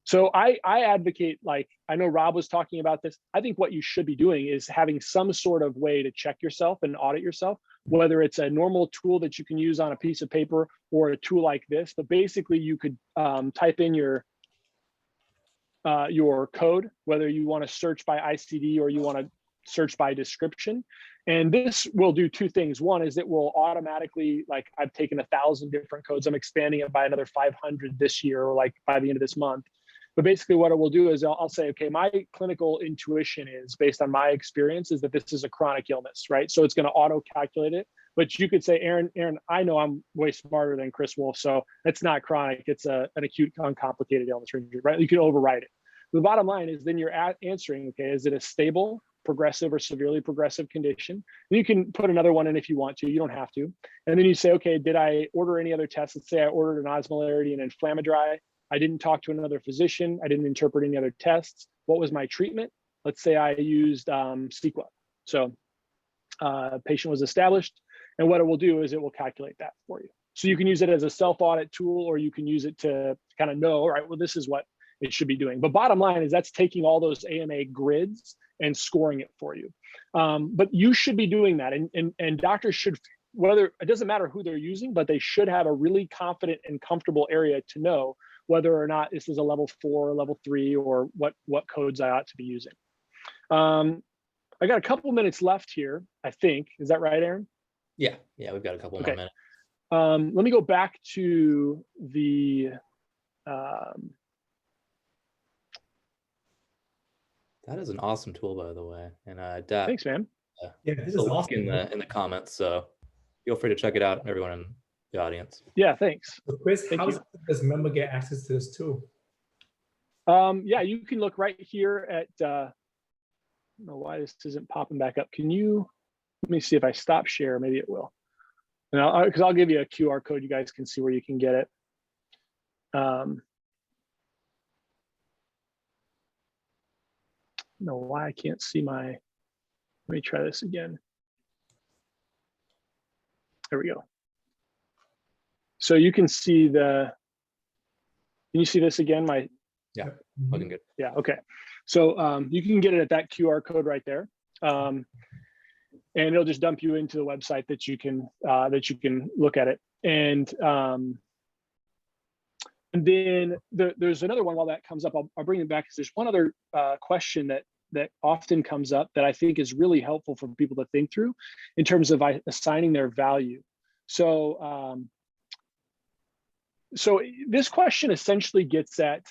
So I advocate, like, I know Rob was talking about this. I think what you should be doing is having some sort of way to check yourself and audit yourself, whether it's a normal tool that you can use on a piece of paper or a tool like this. But basically you could type in your code, whether you want to search by ICD or you want to search by description. And this will do 2 things. One is it will automatically, like I've taken 1,000 different codes. I'm expanding it by another 500 this year, or like by the end of this month. But basically what it will do is I'll say, okay, my clinical intuition is based on my experience is that this is a chronic illness, right? So it's going to auto calculate it. But you could say, Aaron, I know I'm way smarter than Chris Wolfe, so it's not chronic. It's an acute uncomplicated illness, right? You can override it. The bottom line is then you're answering, okay, is it a stable, progressive, or severely progressive condition? And you can put another one in if you want to, you don't have to. And then you say, okay, did I order any other tests? Let's say I ordered an osmolarity and inflammatory. I didn't talk to another physician. I didn't interpret any other tests. What was my treatment? Let's say I used CEQA. So patient was established. And what it will do is it will calculate that for you. So you can use it as a self-audit tool, or you can use it to kind of know, all right, well, this is what it should be doing. But bottom line is that's taking all those AMA grids and scoring it for you. But you should be doing that. And doctors should, whether, it doesn't matter who they're using, but they should have a really confident and comfortable area to know whether or not this is a level 4 or level 3, or what codes I ought to be using. I got a couple minutes left here, I think. Is that right, Aaron? Yeah, we've got a couple more minutes. Let me go back to the that is an awesome tool, by the way. And thanks, man. Yeah, this is awesome. in the comments, so feel free to check it out, everyone in the audience. Yeah, thanks. So Chris, how does member get access to this tool? Yeah, you can look right here at, I don't know why this isn't popping back up. Can you, let me see if I stop share, maybe it will. And because I'll give you a QR code, you guys can see where you can get it. I don't know why I can't see my, let me try this again. There we go. So you can see can you see this again? Yeah, looking good. Yeah, okay. So you can get it at that QR code right there. And it'll just dump you into the website that you can look at it. And then there's another one while that comes up. I'll bring it back because there's one other question that often comes up that I think is really helpful for people to think through in terms of assigning their value. So, so this question essentially gets at,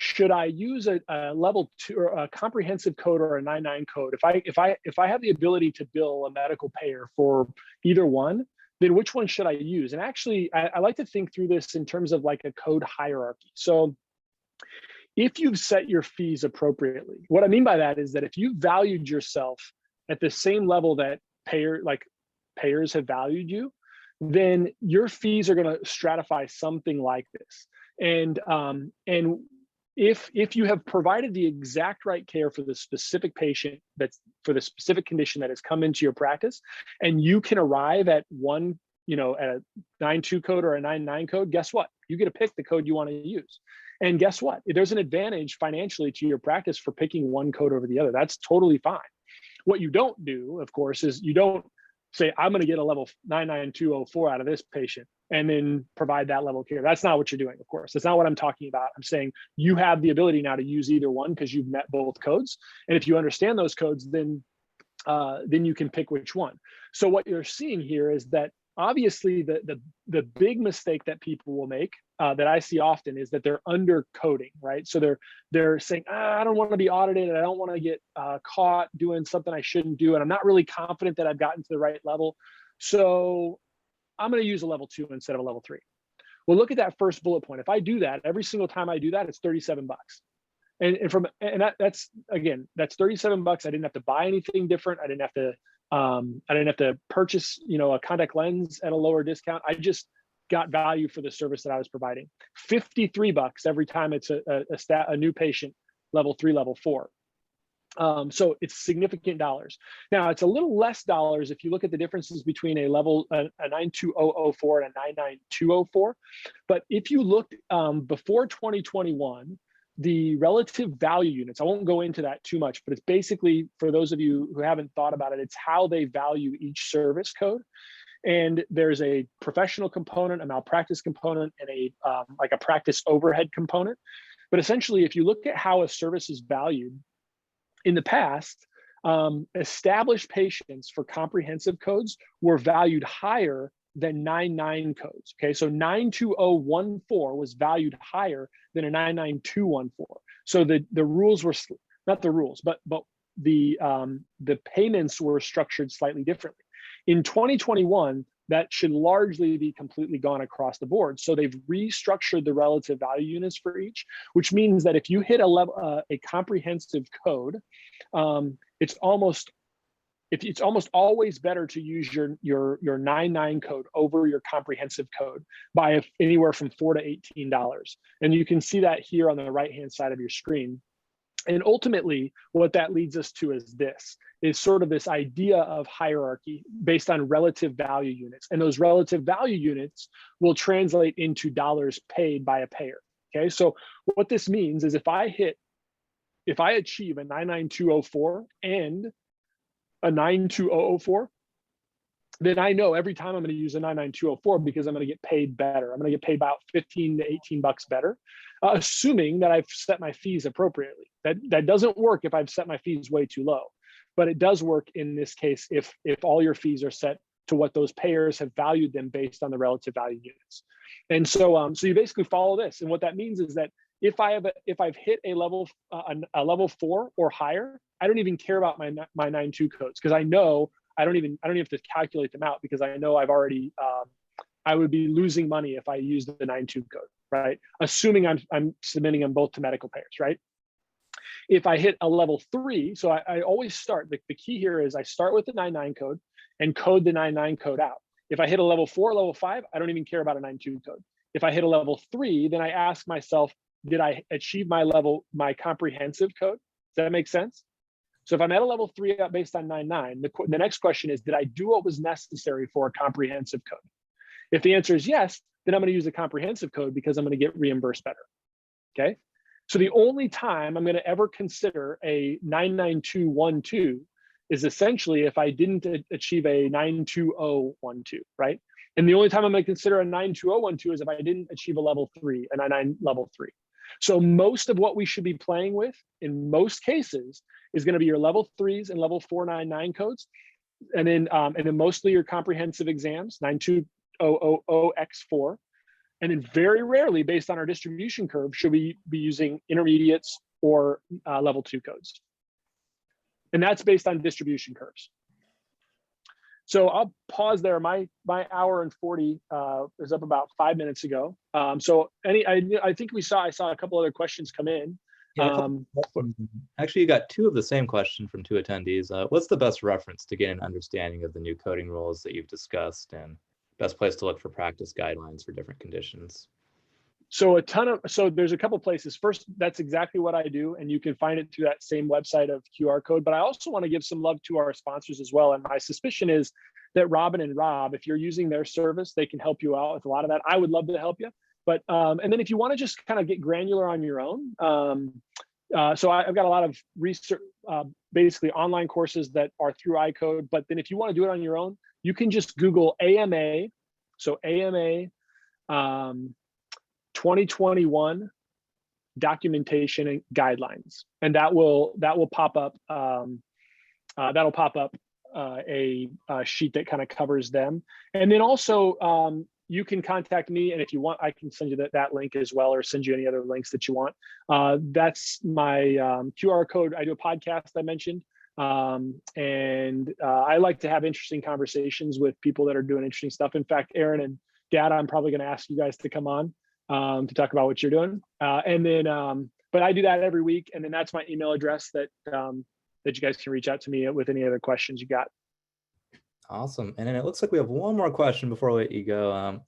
should I use a level 2 or a comprehensive code or a 99 code? If I have the ability to bill a medical payer for either one, then which one should I use? And actually, I like to think through this in terms of like a code hierarchy. So if you've set your fees appropriately, what I mean by that is that if you valued yourself at the same level that payers have valued you, then your fees are going to stratify something like this. And if you have provided the exact right care for the specific patient, that's for the specific condition that has come into your practice, and you can arrive at one, at a 92 code or a 99 code, guess what? You get to pick the code you want to use. And guess what? There's an advantage financially to your practice for picking one code over the other. That's totally fine. What you don't do, of course, is you don't say, I'm going to get a level 99204 out of this patient and then provide that level of care. That's not what you're doing, of course. That's not what I'm talking about. I'm saying you have the ability now to use either one because you've met both codes. And if you understand those codes, then you can pick which one. So what you're seeing here is that obviously the big mistake that people will make that I see often is that they're under coding, right? So they're saying, I don't want to be audited. I don't want to get caught doing something I shouldn't do. And I'm not really confident that I've gotten to the right level. So I'm going to use a level 2 instead of a level 3. Well, look at that first bullet point. If I do that, every single time I do that, it's $37. And that's $37. I didn't have to buy anything different. I didn't have to purchase, a contact lens at a lower discount. I just got value for the service that I was providing. $53 every time it's a new patient, level 3, level 4. So it's significant dollars. Now it's a little less dollars if you look at the differences between a 92004 and a 99204. But if you looked before 2021, the relative value units, I won't go into that too much, but it's basically, for those of you who haven't thought about it, it's how they value each service code. And there's a professional component, a malpractice component, and a practice overhead component. But essentially, if you look at how a service is valued, in the past, established patients for comprehensive codes were valued higher than 99 codes. Okay, so 92014 was valued higher than a 99214. So the rules were not the rules, but the payments were structured slightly differently. In 2021, that should largely be completely gone across the board. So they've restructured the relative value units for each, which means that if you hit a comprehensive code, it's almost always better to use your 99 code over your comprehensive code by anywhere from $4 to $18. And you can see that here on the right-hand side of your screen. And ultimately, what that leads us to is sort of this idea of hierarchy based on relative value units. And those relative value units will translate into dollars paid by a payer. Okay, so what this means is if I achieve a 99204 and a 92004, then I know every time I'm going to use a 99204 because I'm going to get paid better. I'm going to get paid about $15 to $18 better, assuming that I've set my fees appropriately. That doesn't work if I've set my fees way too low, but it does work in this case if all your fees are set to what those payers have valued them based on the relative value units. And so you basically follow this, and what that means is that if I've hit a level 4 or higher, I don't even care about my 92 codes because I know I don't even have to calculate them out because I know I've already I would be losing money if I used the 92 code, right? Assuming I'm submitting them both to medical payers, right? If I hit a level 3, so I always start, the key here is I start with the 99 code and code the 99 code out. If I hit a level 4, level 5, I don't even care about a 92 code. If I hit a level 3, then I ask myself, did I achieve my comprehensive code? Does that make sense? So if I'm at a level 3 based on 99, the next question is, did I do what was necessary for a comprehensive code? If the answer is yes, then I'm going to use a comprehensive code because I'm going to get reimbursed better. Okay. So the only time I'm going to ever consider a 99212 is essentially if I didn't achieve a 92012, right? And the only time I'm going to consider a 92012 is if I didn't achieve a level 3, a 99 level 3. So most of what we should be playing with in most cases is going to be your level 3s and level 499 codes. And then mostly your comprehensive exams, 92000X4. And then very rarely, based on our distribution curve, should we be using intermediates or level 2 codes. And that's based on distribution curves. So I'll pause there. My hour and 40 is up about 5 minutes ago. So I think I saw a couple other questions come in. Yeah, actually, you got two of the same question from two attendees. What's the best reference to get an understanding of the new coding rules that you've discussed, and best place to look for practice guidelines for different conditions? So there's a couple places. First, that's exactly what I do, and you can find it through that same website of QR code. But I also want to give some love to our sponsors as well. And my suspicion is that Robin and Rob, if you're using their service, they can help you out with a lot of that. I would love to help you. But and then if you want to just kind of get granular on your own, so I've got a lot of research, basically online courses that are through iCode. But then if you want to do it on your own, you can just Google AMA. So AMA 2021 documentation and guidelines, and that will pop up. That'll pop up a sheet that kind of covers them. And then also you can contact me, and if you want, I can send you that link as well, or send you any other links that you want. That's my QR code. I do a podcast I mentioned, and I like to have interesting conversations with people that are doing interesting stuff. In fact, Aaron and Dad, I'm probably going to ask you guys to come on to talk about what you're doing. And then, but I do that every week, and then that's my email address that you guys can reach out to me with any other questions you got. Awesome. And then it looks like we have one more question before we let you go.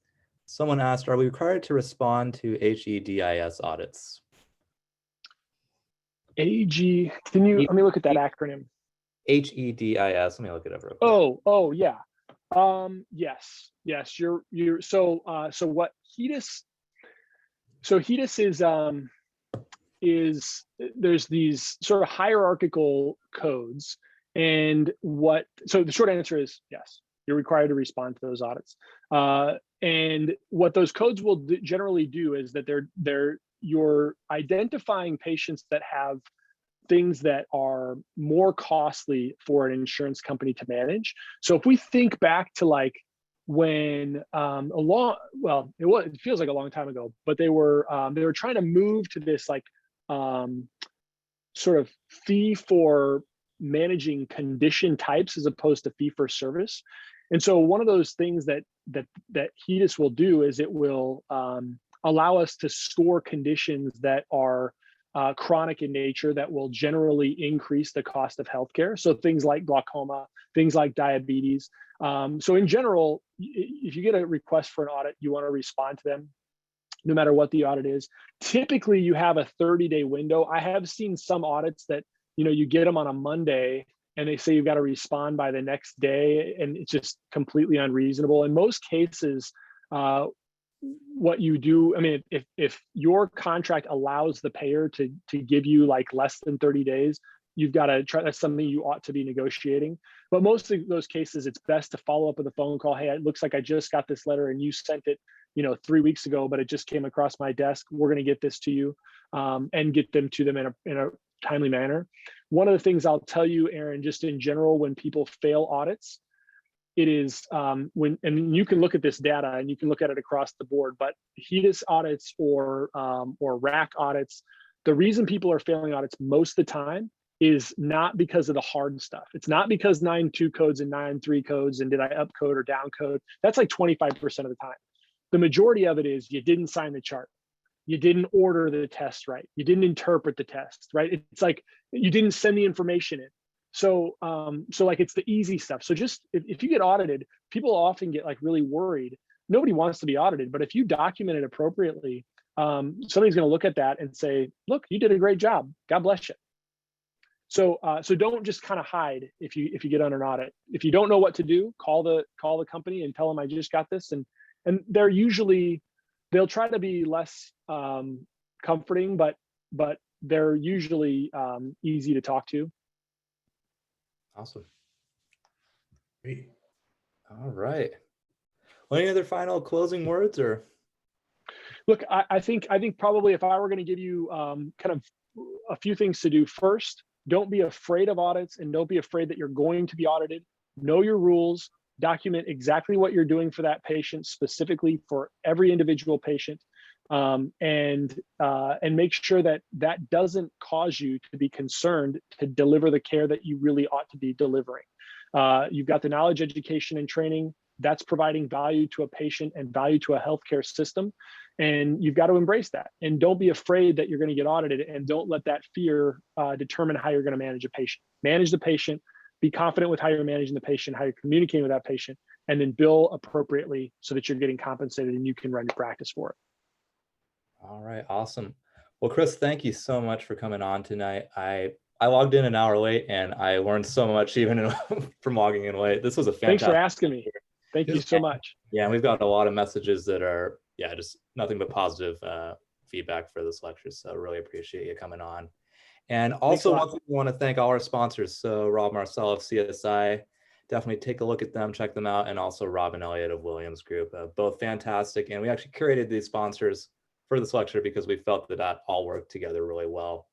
Someone asked, are we required to respond to HEDIS audits? Let me look at that acronym. HEDIS, let me look it up real quick. Oh yeah. Yes, so what HEDIS, so HEDIS is there's these sort of hierarchical codes, and so the short answer is yes, you're required to respond to those audits. And what those codes will generally do is that you're identifying patients that have things that are more costly for an insurance company to manage. So if we think back to like when it feels like a long time ago, but they were trying to move to this like sort of fee for managing condition types as opposed to fee for service. And so one of those things that HEDIS will do is it will allow us to score conditions that are chronic in nature that will generally increase the cost of healthcare. So things like glaucoma, things like diabetes. So in general, if you get a request for an audit, you want to respond to them no matter what the audit is. Typically, you have a 30-day window. I have seen some audits that, you get them on a Monday and they say you've got to respond by the next day, and it's just completely unreasonable. In most cases, what you do, I mean, if your contract allows the payer to give you like less than 30 days, you've got to try, that's something you ought to be negotiating. But most of those cases, it's best to follow up with a phone call. Hey, it looks like I just got this letter and you sent it, 3 weeks ago, but it just came across my desk. We're going to get this to you, and get them to them in a timely manner. One of the things I'll tell you, Aaron, just in general, when people fail audits, it is and you can look at this data and you can look at it across the board, but HEDIS audits or RAC audits, the reason people are failing audits most of the time is not because of the hard stuff. It's not because 9.2 codes and 9.3 codes and did I up code or down code. That's like 25% of the time. The majority of it is you didn't sign the chart. You didn't order the test right. You didn't interpret the test, right? It's like you didn't send the information in. So like it's the easy stuff. So just if you get audited, people often get like really worried. Nobody wants to be audited, but if you document it appropriately, somebody's going to look at that and say, look, you did a great job. God bless you. So don't just kind of hide if you get on an audit. If you don't know what to do, call the company and tell them I just got this. And they'll try to be less comforting, but they're usually easy to talk to. Awesome. Great. All right. Well, any other final closing words or? Look, I think probably if I were going to give you kind of a few things to do, first, don't be afraid of audits and don't be afraid that you're going to be audited. Know your rules. document exactly what you're doing for that patient, specifically for every individual patient, and make sure that that doesn't cause you to be concerned to deliver the care that you really ought to be delivering. You've got the knowledge, education, and training that's providing value to a patient and value to a healthcare system. And you've got to embrace that. And don't be afraid that you're going to get audited, and don't let that fear determine how you're going to manage a patient. Manage the patient, be confident with how you're managing the patient, how you're communicating with that patient, and then bill appropriately so that you're getting compensated and you can run your practice for it. All right, awesome. Well, Chris, thank you so much for coming on tonight. I logged in an hour late and I learned so much even from logging in late. This was a fantastic. Thanks for asking me. Thank you so much. Yeah, and we've got a lot of messages that are, yeah, just nothing but positive feedback for this lecture. So really appreciate you coming on. And also want to thank all our sponsors. So Rob Marcel of CSI, definitely take a look at them, check them out. And also Rob and Elliott of Williams Group, both fantastic. And we actually curated these sponsors for this lecture because we felt that all worked together really well.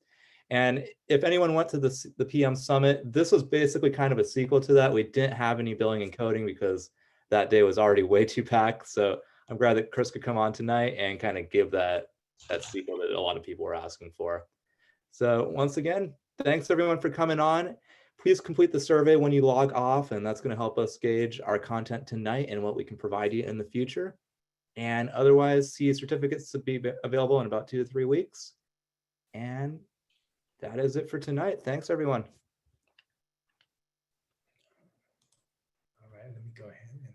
And if anyone went to the PM Summit, this was basically kind of a sequel to that. We didn't have any billing and coding because that day was already way too packed. So I'm glad that Chris could come on tonight and kind of give that sequel that a lot of people were asking for. So once again, thanks everyone for coming on. Please complete the survey when you log off, and that's going to help us gauge our content tonight and what we can provide you in the future. And otherwise, CE certificates to be available in about 2 to 3 weeks. And that is it for tonight. Thanks, everyone. All right, let me go ahead.